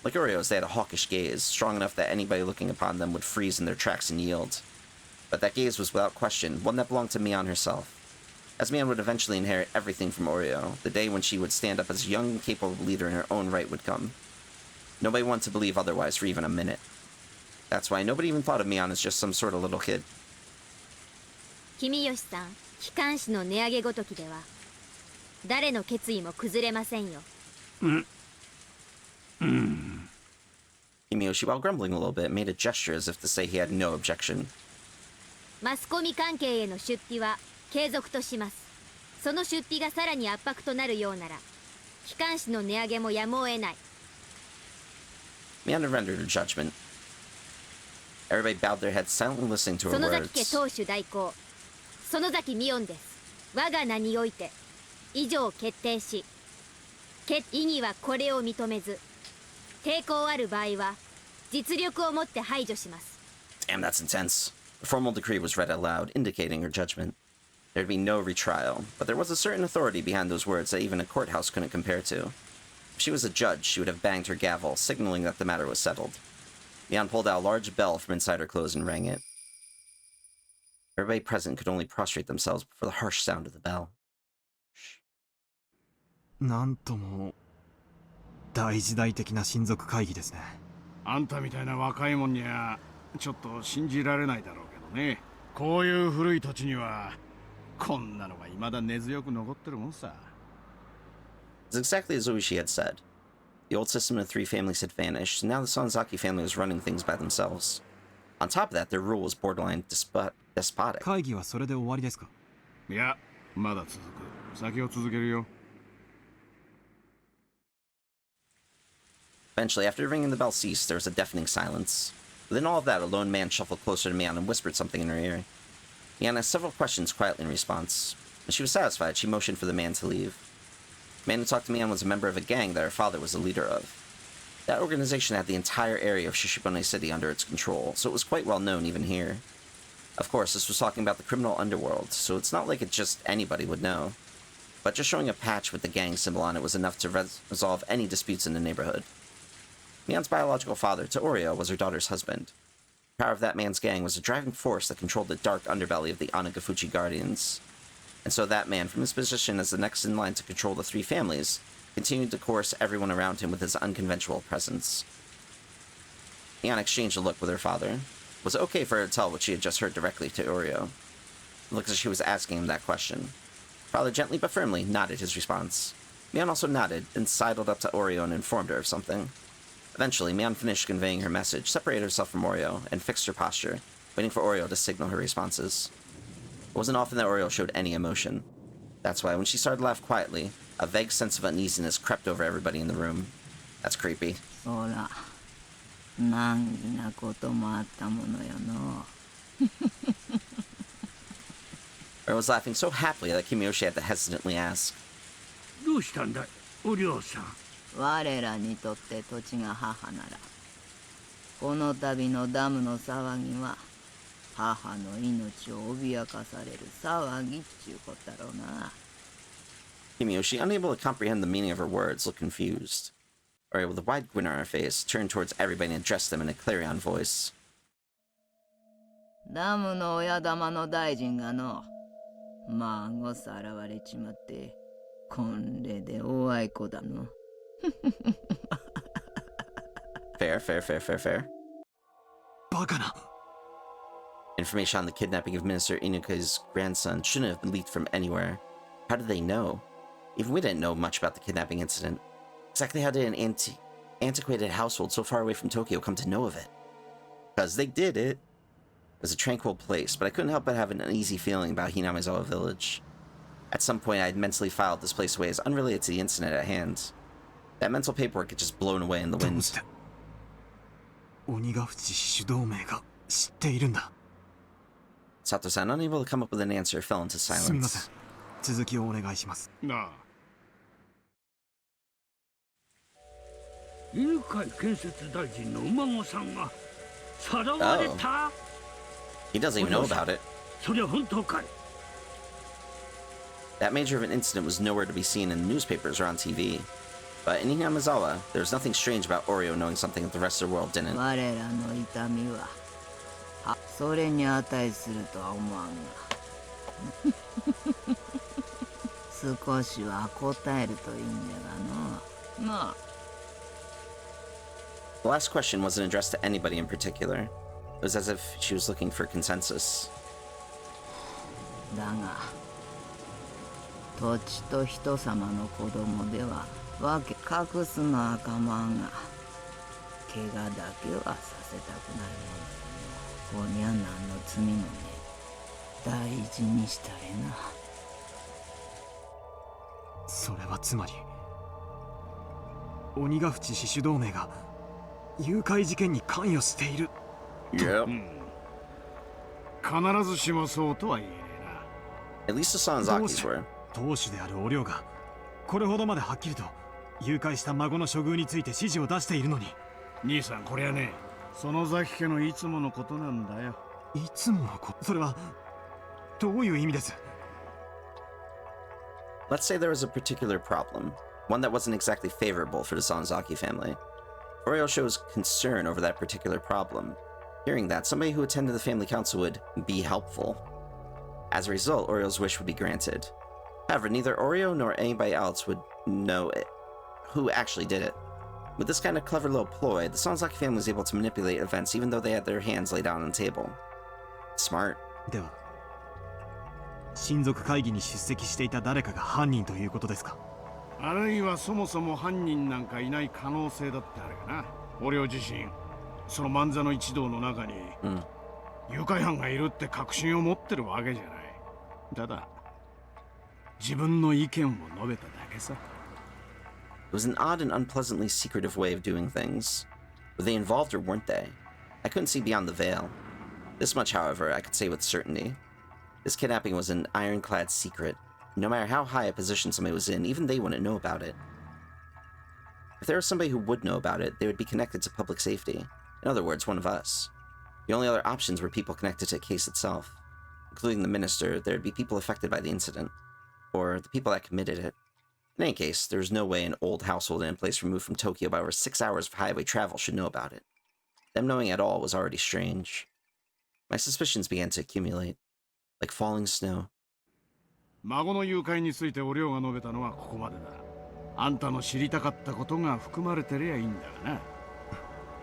Like Oreo's, they had a hawkish gaze, strong enough that anybody looking upon them would freeze in their tracks and yield. But that gaze was without question one that belonged to Mian herself. As Mian would eventually inherit everything from Oreo, the day when she would stand up as a young and capable leader in her own right would come. Nobody wanted to believe otherwise for even a minute. That's why nobody even thought of Mian as just some sort of little kid. 君吉さん、機関士の値上げごときでは誰の決意も崩れませんよ。Kimiyoshi, while grumbling a little bit, made a gesture as if to say he had no objection. マスコミ関係への出費は継続とします。その出費がさらに圧迫となるようなら、機関士の値上げもやむを得ない。Mian rendered her judgment. Everybody bowed their heads, silently listening to her 園崎家 words. 当主代行、園崎美音です。我が名において以上決定し、異議はこれを認めず、抵抗ある場合は実力をもって排除します。Damn, that's intense. The formal decree was read aloud, indicating her judgment. There'd be no retrial, but there was a certain authority behind those words that even a courthouse couldn't compare to. If she was a judge, she would have banged her gavel, signaling that the matter was settled. Mian pulled out a large bell from inside her clothes and rang it. Everybody present could only prostrate themselves before the harsh sound of the bell. なんとも大時代的な親族会議ですね。あんたみたいな若いもんにはちょっと信じられないだろうけどね。こういう古い土地にはこんなのが未だ根強く残ってるもんさ。It's exactly as Uishi had said. The old system of 3 families had vanished, and now the Sonozaki family was running things by themselves. On top of that, their rule was borderline despotic. 会議はそれで終わりですか？いや、まだ続く。先を続けるよ。Eventually, after ringing the bell ceased, there was a deafening silence. Within all of that, a lone man shuffled closer to Mian and whispered something in her ear. Mian asked several questions quietly in response. When she was satisfied, she motioned for the man to leave. The man who talked to Mian was a member of a gang that her father was the leader of. That organization had the entire area of Shishibone City under its control, so it was quite well known even here. Of course, this was talking about the criminal underworld, so it's not like it just anybody would know. But just showing a patch with the gang symbol on it was enough to resolve any disputes in the neighborhood. Mian's biological father, to Oreo, was her daughter's husband. The power of that man's gang was a driving force that controlled the dark underbelly of the Onagafuchi Guardians. And so that man, from his position as the next in line to control the 3 families, continued to coerce everyone around him with his unconventional presence. Mian exchanged a look with her father. It was okay for her to tell what she had just heard directly to Oreo. It looked as if she was asking him that question. Father gently but firmly nodded his response. Mian also nodded, and sidled up to Oreo and informed her of something. Eventually, Mian finished conveying her message, separated herself from Oreo, and fixed her posture, waiting for Oreo to signal her responses. It wasn't often that Oreo showed any emotion. That's why, when she started to laugh quietly, a vague sense of uneasiness crept over everybody in the room. That's creepy. Oreo was laughing so happily that Kimiyoshi had to hesitantly ask. どうしたんだい、お嬢さん。我らにとって土地が母なら、この度のダムの騒ぎは母の命を脅かされる騒ぎっちゅうことだろうな。Himeyoshi, unable to comprehend the meaning of her words, looked confused. Orio, with a wide grin on her face, turned towards everybody and addressed them in a clarion voice. ダムの親玉の大臣がの、孫さらわれちまって、こんれでおあいこだの。Fair, fair, fair, fair, fair. バカな。 Information on the kidnapping of Minister Inuka's grandson shouldn't have been leaked from anywhere. How did they know? Even we didn't know much about the kidnapping incident. Exactly how did an antiquated household so far away from Tokyo come to know of it? Because they did it. It was a tranquil place, but I couldn't help but have an uneasy feeling about Hinamizawa village. At some point, I had mentally filed this place away as unrelated to the incident at hand. That mental paperwork had just blown away in the wind. 鬼ヶ淵氏主導名が知っているんだ。 Sato-san, unable to come up with an answer, fell into すみません。 silence. 続きをお願いします。なあ。犬飼建設大臣のお孫さんがさらわれた。 He doesn't even know about it. そりゃ本当かい。 That major of an incident was nowhere to be seen in the newspapers or on TV. But in Hinamizawa, there was nothing strange about Oreo knowing something that the rest of the world didn't. 我らの痛みは、それに値するとは思わんが。少しは答えるといいんじゃがの。なあ。 The last question wasn't addressed to anybody in particular. It was as if she was looking for consensus. だが、土地と人様の子供ではわけ隠すのあかまんが、怪我だけはさせたくないもんだよ。こにゃ何の罪もね、大事にしたれな。それはつまり鬼ヶ淵氏主導名が誘拐事件に関与している。Yep. 必ずしもそうとは言えねえな。 At least the Sanzakis were. 当主であるお涼がこれほどまではっきりと誘拐した孫の処遇について指示を出しているのに。兄さん、これはね、園崎家のいつものことなんだよ。いつものこと？それはどういう意味です？ Let's say there was a particular problem, one that wasn't exactly favorable for the Sanzaki family. Oreo shows concern over that particular problem. Hearing that, somebody who attended the family council would be helpful. As a result, Oreo's wish would be granted. However, neither Oreo nor anybody else would know it, who actually did it. With this kind of clever little ploy, the Sanzaki family was able to manipulate events even though they had their hands laid out on the table. Smart. では、親族会議に出席していた誰かが犯人ということですか？あるいはそもそも犯人なんかいない可能性だってあるよな。俺自身、その万座の一同の中に、誘拐犯がいるって確信を持ってるわけじゃない。ただ、自分の意見を述べただけさ。It was an odd and unpleasantly secretive way of doing things. Were they involved or weren't they? I couldn't see beyond the veil. This much, however, I could say with certainty. This kidnapping was an ironclad secret. No matter how high a position somebody was in, even they wouldn't know about it. If there was somebody who would know about it, they would be connected to public safety. In other words, one of us. The only other options were people connected to the case itself. Including the minister, there would be people affected by the incident. Or the people that committed it. In any case, there was no way an old household in a place removed from Tokyo by over 6 hours of highway travel should know about it. Them knowing at all was already strange. My suspicions began to accumulate, like falling snow. 孫の誘拐についてお涼が述べたのはここまでだ。あんたの知りたかったことが含まれてりゃいいんだがな。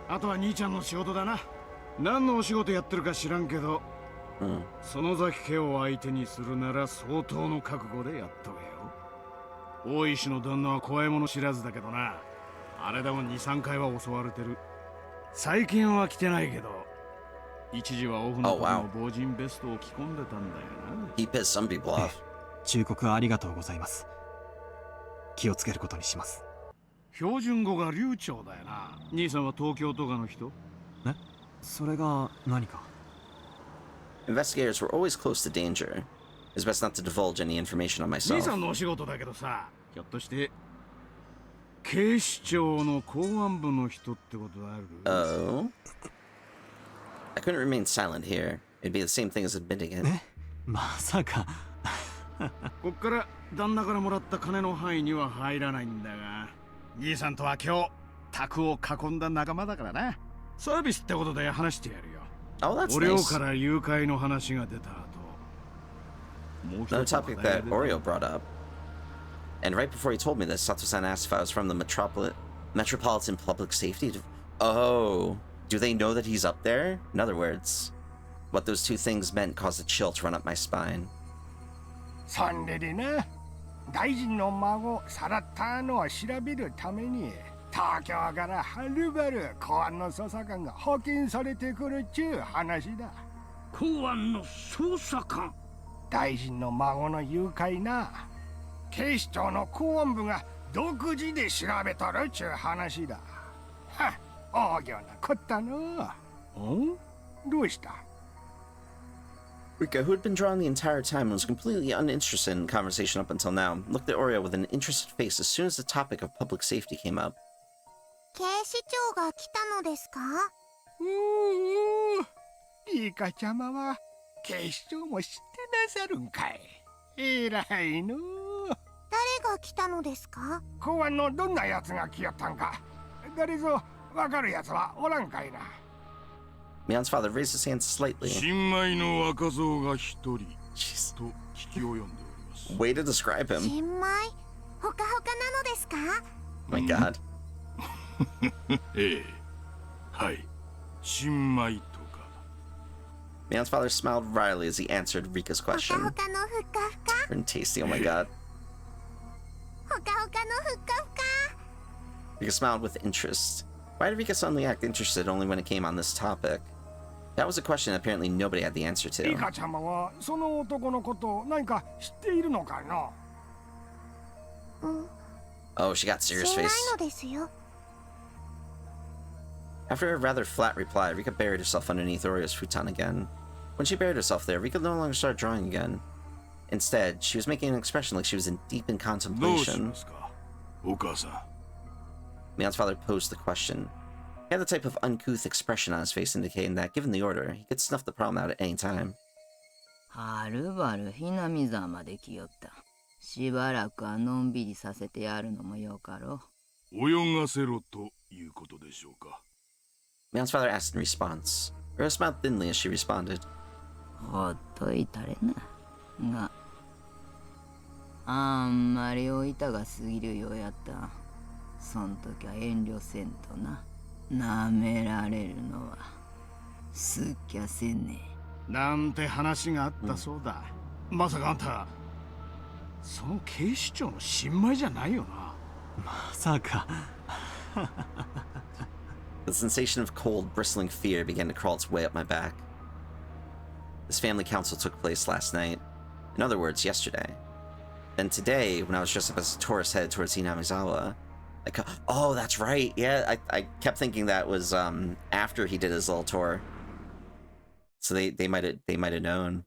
あとは兄ちゃんの仕事だな。何のお仕事やってるか知らんけど、園崎家を相手にするなら相当の覚悟でやっとけよ。大石の旦那は怖いもの知らずだけどな。あれでも2、3回は襲われてる。最近は来てないけど、一時はオフの時の防塵ベストを着込んでたんだよな。He pissed some people off. 忠告ありがとうございます。気をつけることにします。標準語が流暢だよな。兄さんは東京とかの人？え？それが何か？ Investigators were always close to danger. It's best not to divulge any information on myself. 兄さんのお仕事だけどさ、ひょっとして警視庁の公安部の人ってことある？ Oh? I couldn't remain silent here. It'd be the same thing as admitting it. まさか。こっから旦那からもらった金の範囲には入らないんだが、兄さんとは今日宅を囲んだ仲間だからな。サービスってことで話してやるよ。Oh, that's お寮 nice. から誘拐の話が出た後、もう Another 一つの topic 話題が that 出た。 Oreo brought up. And right before he told me this, Sato-san asked if I was from the Metropolitan Public Safety. Oh, do they know that he's up there? In other words, what those two things meant caused a chill to run up my spine. そんででな、大臣の孫サラッターノを調べるために東京からはるばる公安の捜査官が派遣されてくるっちゅう話だ。公安の捜査官？大臣の孫の誘拐な、警視庁の公安部が独自で調べとるっちゅう話だ。はっ、大行なこったの。どうした？ Rika, who had been drawn the entire time and was completely uninterested in conversation up until now, looked at Oreo with an interested face as soon as the topic of public safety came up. 警視庁が来たのですか？リカちゃまは警視庁も知ってなさるんかい。偉いの。誰が来たのですか？公安のどんなやつが来よったんか。誰ぞわかるやつはおらんかいな。 Mion's father raised his hand slightly. 新米の若造が一人と聞き及んでおります。 Way to describe him. 新米？ほかほかなのですか？ My God. ええ、はい、新米とか。 Mion's father smiled wryly as he answered Rika's ほか question. ほかのふかふか。 And tasty, oh my God. ほかほかのふかふか。 Rika smiled with interest. Why did Rika suddenly act interested only when it came on this topic? That was a question apparently nobody had the answer リ to. カちゃまはその男のこと何か知っているのかな？ Oh, she got serious 知らない face. のですよ。 After a rather flat reply, Rika buried herself underneath Oreo's futon again. When she buried herself there, Rika no longer started drawing again. Instead, she was making an expression like she was deep in contemplation. Mion's father posed the question. He had the type of uncouth expression on his face indicating that, given the order, he could snuff the problem out at any time. はるばるHinamizawaまで来よった。しばらくはのんびりさせてやるのもよかろう。泳がせろということでしょうか。 Mion's father asked in response. Rika smiled thinly as she responded. ほっといたれな。が、あんまりおいたが過ぎるようやった。そん時は遠慮せんとな。なめられるのはすっきゃせんね。なんて話があったそうだ。まさかあんた、その警視庁の新米じゃないよな。まさか。The sensation of cold, bristling fear began to crawl its way up my back. This family council took place last night. In other words, yesterday. Then today, when I was dressed up as a tourist headed towards Hinamizawa, oh, that's right. Yeah, I kept thinking that was after he did his little tour. So they might have known.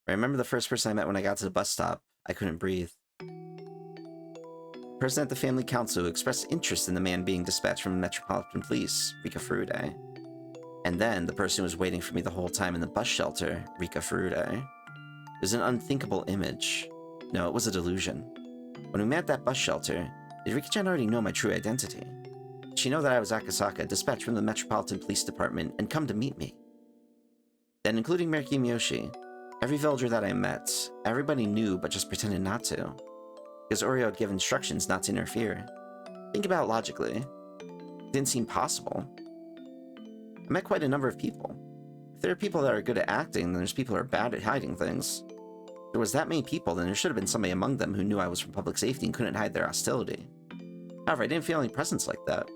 I remember the first person I met when I got to the bus stop. I couldn't breathe. The person at the family council who expressed interest in the man being dispatched from Metropolitan Police, Rika Furude. And then the person who was waiting for me the whole time in the bus shelter, Rika Furude. It was an unthinkable image. No, it was a delusion. When we met at that bus shelter, did Rika-chan already know my true identity? Did she know that I was Akasaka, dispatched from the Metropolitan Police Department, and come to meet me? Then, including Meriki Miyoshi, every villager that I met, everybody knew but just pretended not to. Because Oreo had given instructions not to interfere. Think about it logically. It didn't seem possible. I met quite a number of people. If there are people that are good at acting, then there's people who are bad at hiding things. If there was that many people, then there should have been somebody among them who knew I was from public safety and couldn't hide their hostility. However, I didn't feel any presence like that.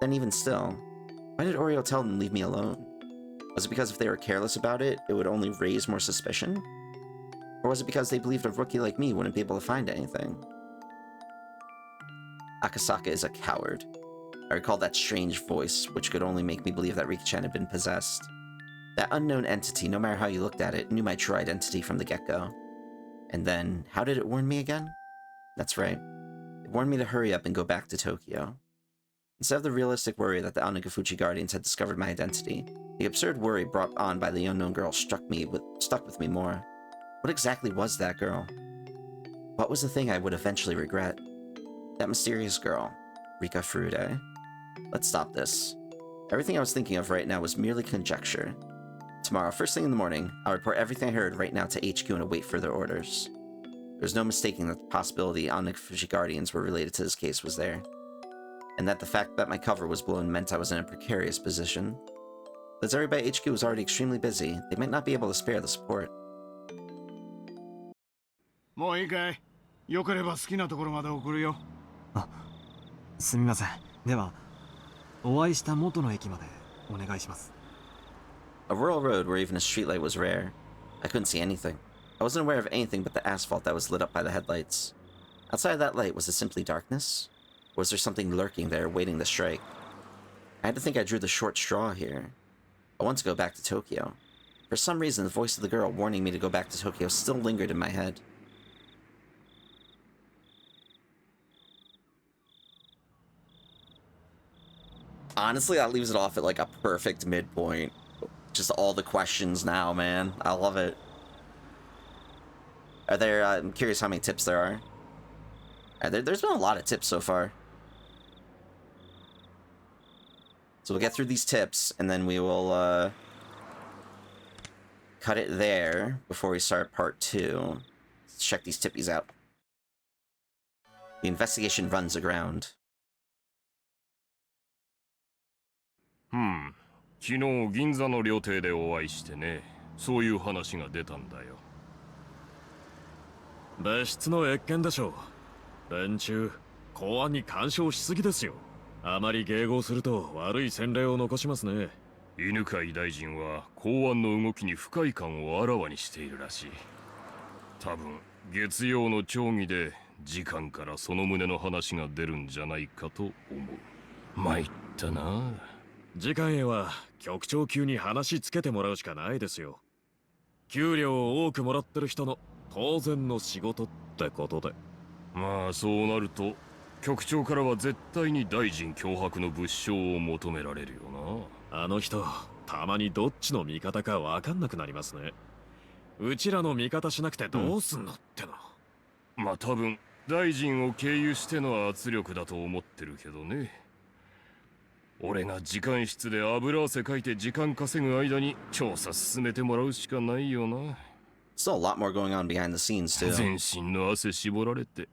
Then even still, why did Oreo tell them to leave me alone? Was it because if they were careless about it, it would only raise more suspicion? Or was it because they believed a rookie like me wouldn't be able to find anything? Akasaka is a coward. I recall that strange voice, which could only make me believe that Rika-chan had been possessed. That unknown entity, no matter how you looked at it, knew my true identity from the get-go. And then, how did it warn me again? That's right. It warned me to hurry up and go back to Tokyo. Instead of the realistic worry that the Onagafuchi Guardians had discovered my identity, the absurd worry brought on by the unknown girl stuck with me more. What exactly was that girl? What was the thing I would eventually regret? That mysterious girl, Rika Furude. Let's stop this. Everything I was thinking of right now was merely conjecture. Tomorrow, first thing in the morning, I'll report everything I heard right now to HQ and await further orders. There's no mistaking that the possibility Onagafuchi Guardians were related to this case was there. And that the fact that my cover was blown meant I was in a precarious position. As everybody at HQ was already extremely busy, they might not be able to spare the support. もういいかい？よければ好きなところまで送るよ。あ、すみません。では、お会いした元の駅までお願いします。A rural road where even a streetlight was rare. I couldn't see anything. I wasn't aware of anything but the asphalt that was lit up by the headlights. Outside of that light, was it simply darkness? Or was there something lurking there, waiting to strike? I had to think I drew the short straw here. I want to go back to Tokyo. For some reason, the voice of the girl warning me to go back to Tokyo still lingered in my head. Honestly, that leaves it off at like a perfect midpoint. Just all the questions now, man. I love it. Are there, I'm curious how many tips there are. There's been a lot of tips so far. So we'll get through these tips, and then we will, cut it there before we start part 2. Let's check these tippies out. The investigation runs aground. 昨日銀座の料亭でお会いしてね、そういう話が出たんだよ。別室の謁見でしょう。連中、公安に干渉しすぎですよ。あまり迎合すると悪い洗礼を残しますね。犬飼大臣は公安の動きに不快感をあらわにしているらしい。多分月曜の町議で次官からその旨の話が出るんじゃないかと思う。参ったな。次官へは局長級に話つけてもらうしかないですよ。給料を多くもらってる人の当然の仕事ってことで。まあそうなると局長からは絶対に大臣脅迫の物証を求められるよな。あの人たまにどっちの味方か分かんなくなりますね。うちらの味方しなくてどうすんのっての。まあ多分大臣を経由しての圧力だと思ってるけどね。俺が時間室で油汗かいて時間稼ぐ間に調査進めてもらうしかないよな。Still a lot more going on behind the scenes too. 全身の汗絞られて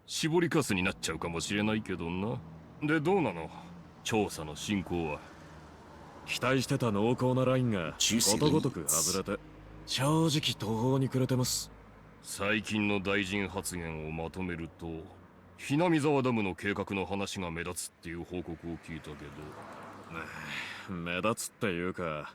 絞りかすになっちゃうかもしれないけどな。でどうなの？調査の進行は。期待してた濃厚なラインがことごとく外れて正直途方に暮れてます。最近の大臣発言をまとめるとHinamizawaダムの計画の話が目立つっていう報告を聞いたけど。目立つっていうか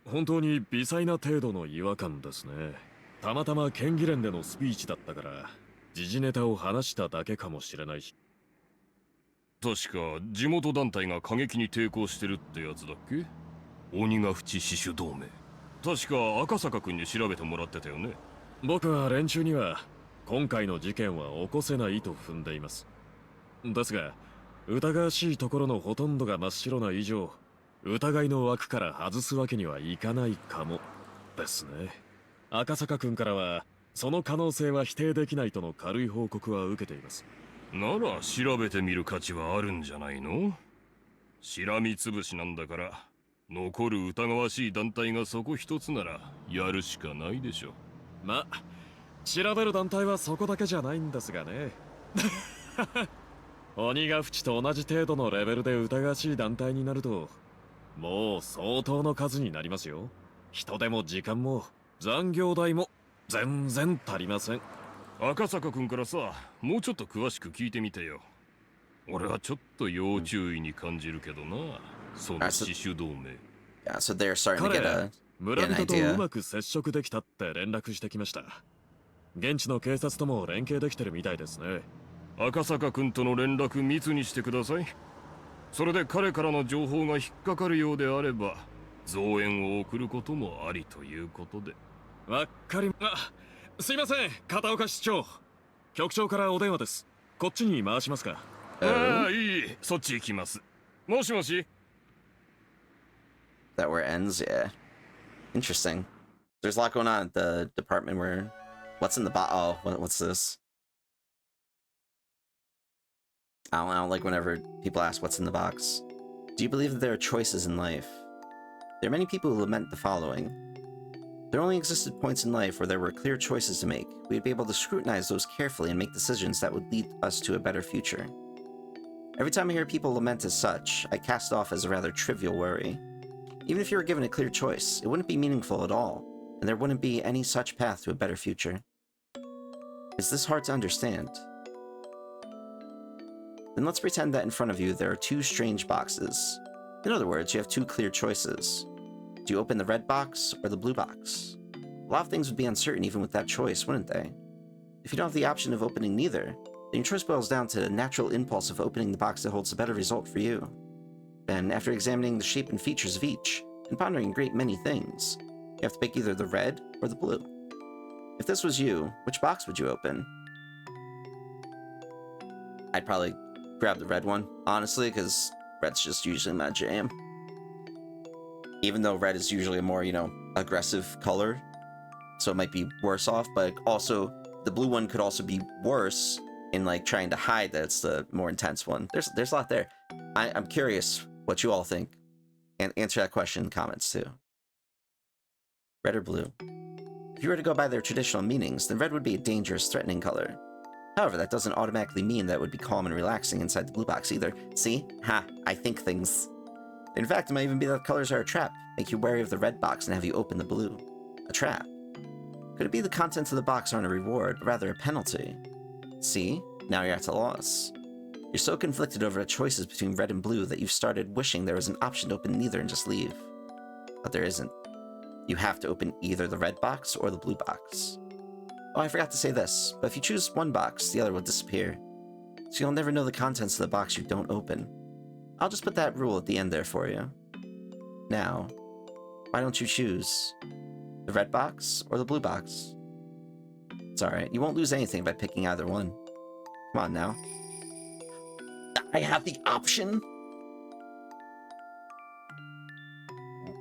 本当に微細な程度の違和感ですね。たまたま県議連でのスピーチだったから時事ネタを話しただけかもしれないし。確か地元団体が過激に抵抗してるってやつだっけ？鬼ヶ淵死守同盟。確か赤坂君に調べてもらってたよね。僕は連中には今回の事件は起こせないと踏んでいます。ですが疑わしいところのほとんどが真っ白な以上疑いの枠から外すわけにはいかないかもですね。赤坂君からはその可能性は否定できないとの軽い報告は受けています。なら調べてみる価値はあるんじゃないの？しらみつぶしなんだから残る疑わしい団体がそこ一つならやるしかないでしょ。まあ調べる団体はそこだけじゃないんですがね。鬼ヶ淵と同じ程度のレベルで疑わしい団体になるともう相当の数になりますよ。人手も時間も残業代も全然足りません。赤坂君からさ、もうちょっと詳しく聞いてみてよ。俺はちょっと要注意に感じるけどな、その死守同盟。彼、村人とうまく接触できたって連絡してきました。現地の警察とも連携できてるみたいですね。赤坂君との連絡密にしてください。それで彼からの情報が引っかかるようであれば増援を送ることもありということで。わかりすいません、片岡市長。局長からお電話です。こっちに回しますか？ああ、いい、そっち行きます。もしもし That where it ends? Yeah. Interesting. There's a lot going on at the department where... What's in the box? Oh, what's this? I don't like whenever people ask what's in the box. Do you believe that there are choices in life? There are many people who lament the following. There only existed points in life where there were clear choices to make. We would be able to scrutinize those carefully and make decisions that would lead us to a better future. Every time I hear people lament as such, I cast it off as a rather trivial worry. Even if you were given a clear choice, it wouldn't be meaningful at all, and there wouldn't be any such path to a better future. Is this hard to understand? Then let's pretend that in front of you there are two strange boxes. In other words, you have two clear choices. Do you open the red box or the blue box? A lot of things would be uncertain even with that choice, wouldn't they? If you don't have the option of opening neither, then your choice boils down to the natural impulse of opening the box that holds a better result for you. Then, after examining the shape and features of each, and pondering a great many things, you have to pick either the red or the blue. If this was you, which box would you open? I'd probably grab the red one, honestly, because red's just usually my jam. Even though red is usually a more, aggressive color, so it might be worse off, but also, the blue one could also be worse in, trying to hide that it's the more intense one. There's a lot there. I'm curious what you all think. And answer that question in the comments, too. Red or blue? If you were to go by their traditional meanings, then red would be a dangerous, threatening color. However, that doesn't automatically mean that it would be calm and relaxing inside the blue box either. See? Ha! I think things. In fact, it might even be that colors are a trap, make you wary of the red box and have you open the blue. A trap. Could it be the contents of the box aren't a reward, but rather a penalty? See? Now you're at a loss. You're so conflicted over the choices between red and blue that you've started wishing there was an option to open neither and just leave. But there isn't. You have to open either the red box or the blue box. Oh, I forgot to say this, but if you choose one box, the other will disappear. So you'll never know the contents of the box you don't open. I'll just put that rule at the end there for you. Now, why don't you choose the red box or the blue box? It's alright, you won't lose anything by picking either one. Come on now. I have the option?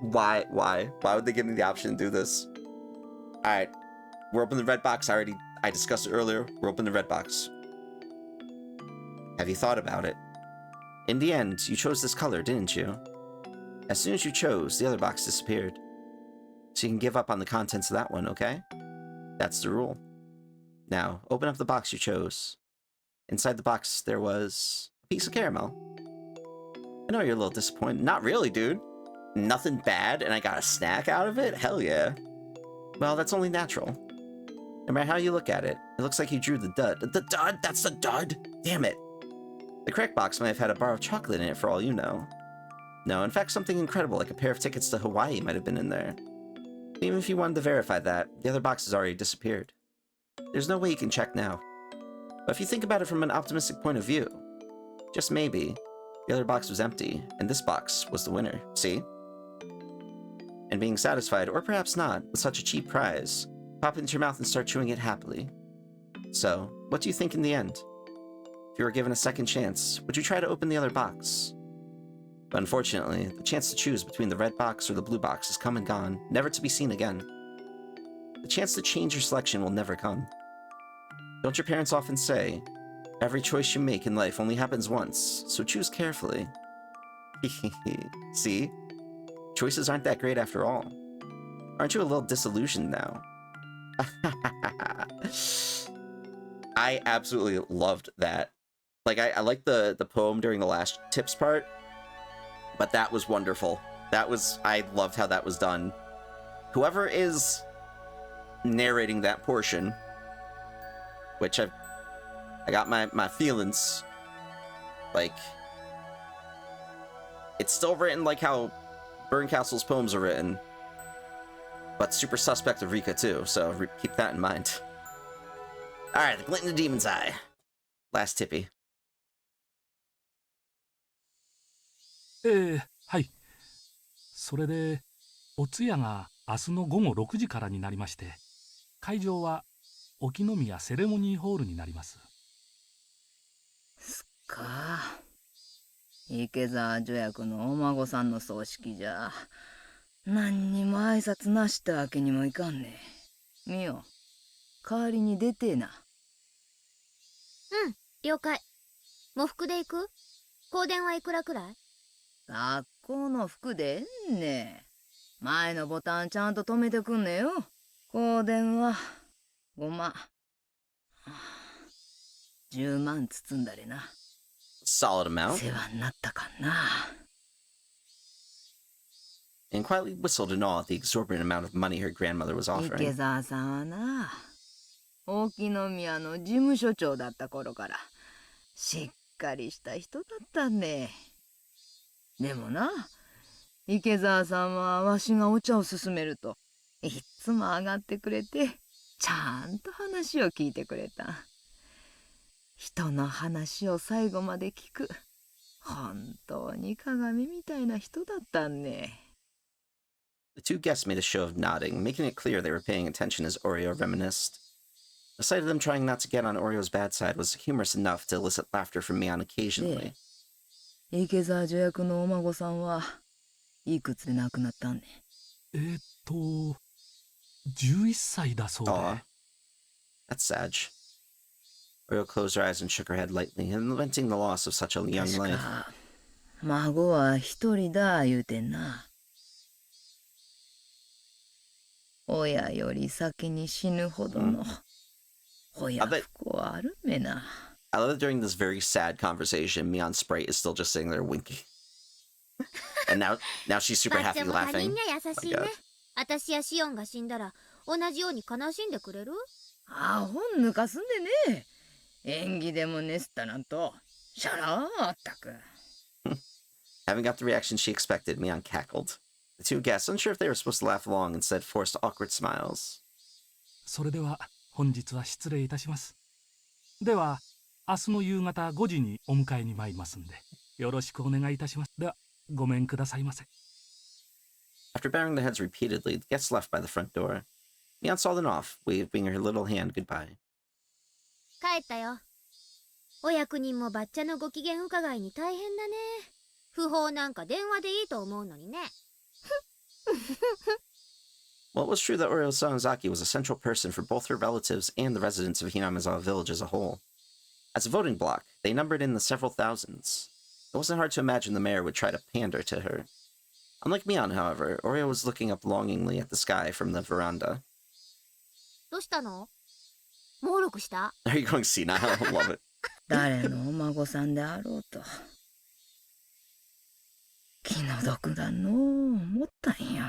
Why would they give me the option to do this? Alright, we're opening the red box. I discussed it earlier. We're opening the red box. Have you thought about it? In the end, you chose this color, didn't you? As soon as you chose, the other box disappeared. So you can give up on the contents of that one, okay? That's the rule. Now, open up the box you chose. Inside the box, there was a piece of caramel. I know you're a little disappointed. Not really, dude. Nothing bad, and I got a snack out of it? Hell yeah. Well, that's only natural. No matter how you look at it, it looks like you drew the dud. The dud? That's the dud? Damn it. The correct box might have had a bar of chocolate in it for all you know. No, in fact, something incredible like a pair of tickets to Hawaii might have been in there. Even if you wanted to verify that, the other box has already disappeared. There's no way you can check now. But if you think about it from an optimistic point of view, just maybe, the other box was empty, and this box was the winner, see? And being satisfied, or perhaps not, with such a cheap prize, pop it into your mouth and start chewing it happily. So, what do you think in the end? If you were given a second chance, would you try to open the other box? But unfortunately, the chance to choose between the red box or the blue box has come and gone, never to be seen again. The chance to change your selection will never come. Don't your parents often say, every choice you make in life only happens once, so choose carefully? See? Choices aren't that great after all. Aren't you a little disillusioned now? I absolutely loved that. I liked the poem during the last tips part, but that was wonderful. I loved how that was done. Whoever is narrating that portion, which I got my feelings, it's still written like how Berncastle's poems are written, but super suspect of Rika too, so keep that in mind. Alright, the glint in the demon's eye. Last tippy. はい。それで、お通夜が明日の午後6時からになりまして、会場は沖宮セレモニーホールになります。か。池澤助役のお孫さんの葬式じゃ。何にも挨拶なしってわけにもいかんね。みよ、代わりに出てえな。うん、了解。喪服で行く？香典はいくらくらい？学校の服でえんね。前のボタンちゃんと止めてくんねよ。香典は5万。10万包んだりな。Solid amount. 世話になったかな。And quietly whistled in awe at the exorbitant amount of money her grandmother was 池 offering. 澤さんはな、沖宮の事務所長だった頃からしっかりした人だったね。でもな、池澤さんはわしがお茶を勧めるといっつも上がってくれて、ちゃんと話を聞いてくれた。人の話を最後まで聞く、本当に鏡みたいな人だったね。The two guests made a show of nodding, making it clear they were paying attention as Oreo reminisced. The sight of them trying not to get on Oreo's bad side was humorous enough to elicit laughter from Mion occasionally. 池澤助役のお孫さんはいくつで亡くなったんね。11歳だそうで。Aw, that's sad. Oreo closed her eyes and shook her head lightly, lamenting the loss of such a young life. 孫は一人だ言うてんな。親より先に死ぬほどの親不幸はあるめな。I love that during this very sad conversation, Mion's sprite is still just sitting there winking. And now she's super happy laughing. 私やシオンが死んだら同じように悲しんでくれる？アホん抜かすんでね。演技でもねすったなんと、シャラーあったく。Having got the reaction she expected, Mion cackled. The two guests, unsure if they were supposed to laugh along, instead forced awkward smiles. それでは本日は失礼いたします。では明日の夕方5時にお迎えに参りますんで、よろしくお願いいたします。ではごめんくださいませ。After bowing their heads repeatedly, the guests left by the front door. Mion saw them off, waving her little hand goodbye. 帰ったよ。お役人もバッチャのご機嫌伺いに大変だね。不法なんか電話でいいと思うのにね。Well, it was true that Oreo Sonozaki was a central person for both her relatives and the residents of Hinamizawa village as a whole. As a voting bloc, they numbered in the several thousands. It wasn't hard to imagine the mayor would try to pander to her. Unlike Mion, however, Oreo was looking up longingly at the sky from the veranda. どうしたの？もうろくした？ Are you going senile? I love it. 誰のお孫さんであろうと気の毒だのう思ったんよ。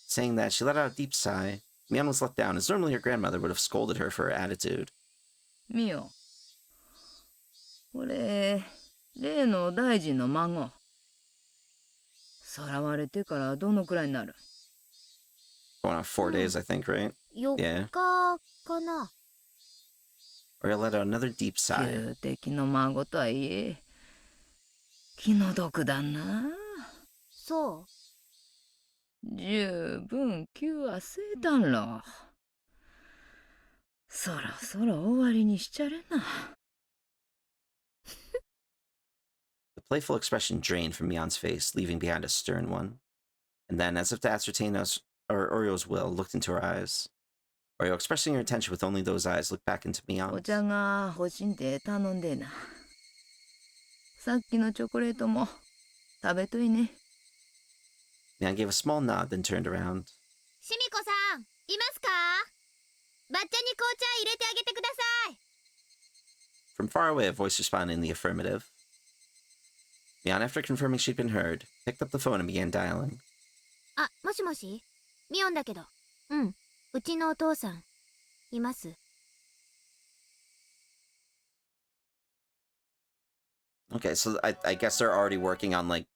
Saying that, she let out a deep sigh. Mion was let down, as normally her grandmother would have scolded her for her attitude. みよ、俺、例の大臣の孫。さらわれてからどのくらいになる？ Going on 4 days, I think, right? 4日かな。Oreo let out another deep sigh. 旧敵の孫とはいえ、気の毒だな。そう。十分気はせいたんろ。そろそろ終わりにしちゃれな。The playful expression drained from Mion's face, leaving behind a stern one. And then, as if to ascertain Oreo's will, looked into her eyes. Oreo, expressing her attention with only those eyes, looked back into お Mion's. 茶が欲しんで頼んでな。さっきのチョコレートも食べといね。Mion gave a small nod, then turned around. シミコさん、いますか？バッチャに紅茶入れてあげてください。 From far away, a voice responded in the affirmative. Mion, after confirming she'd been heard, picked up the phone and began dialing. あ、もしもし？ミオンだけど。うん、うちのお父さん、います。Okay, so I guess they're already working on, like,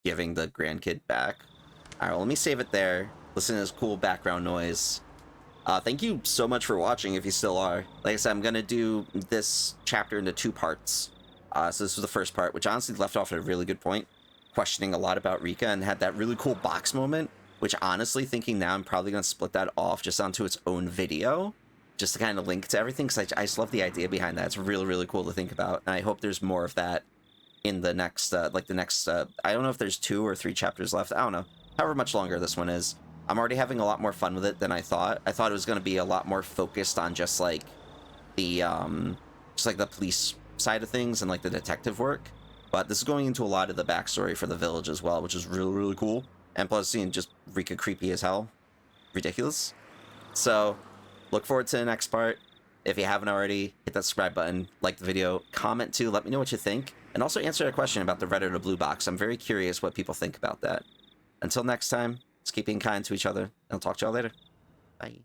giving the grandkid back. Alright, well, let me save it there. Listen to this cool background noise. Thank you so much for watching, if you still are. Like I said, I'm gonna do this chapter into 2 parts. So this was the first part, which honestly left off at a really good point, questioning a lot about Rika, and had that really cool box moment, which honestly, thinking now, I'm probably gonna split that off just onto its own video, just to kind of link to everything, because I just love the idea behind that. It's really, really cool to think about, and I hope there's more of that in the next, I don't know if there's 2 or 3 chapters left. I don't know. However much longer this one is. I'm already having a lot more fun with it than I thought. I thought it was going to be a lot more focused on just like the police side of things and like the detective work. But this is going into a lot of the backstory for the village as well, which is really, really cool. And plus, seeing just Rika creepy as hell. Ridiculous. So, look forward to the next part. If you haven't already, hit that subscribe button, like the video, comment too, let me know what you think. And also answer a question about the red or the blue box. I'm very curious what people think about that. Until next time, let's keep being kind to each other, and I'll talk to y'all later. Bye.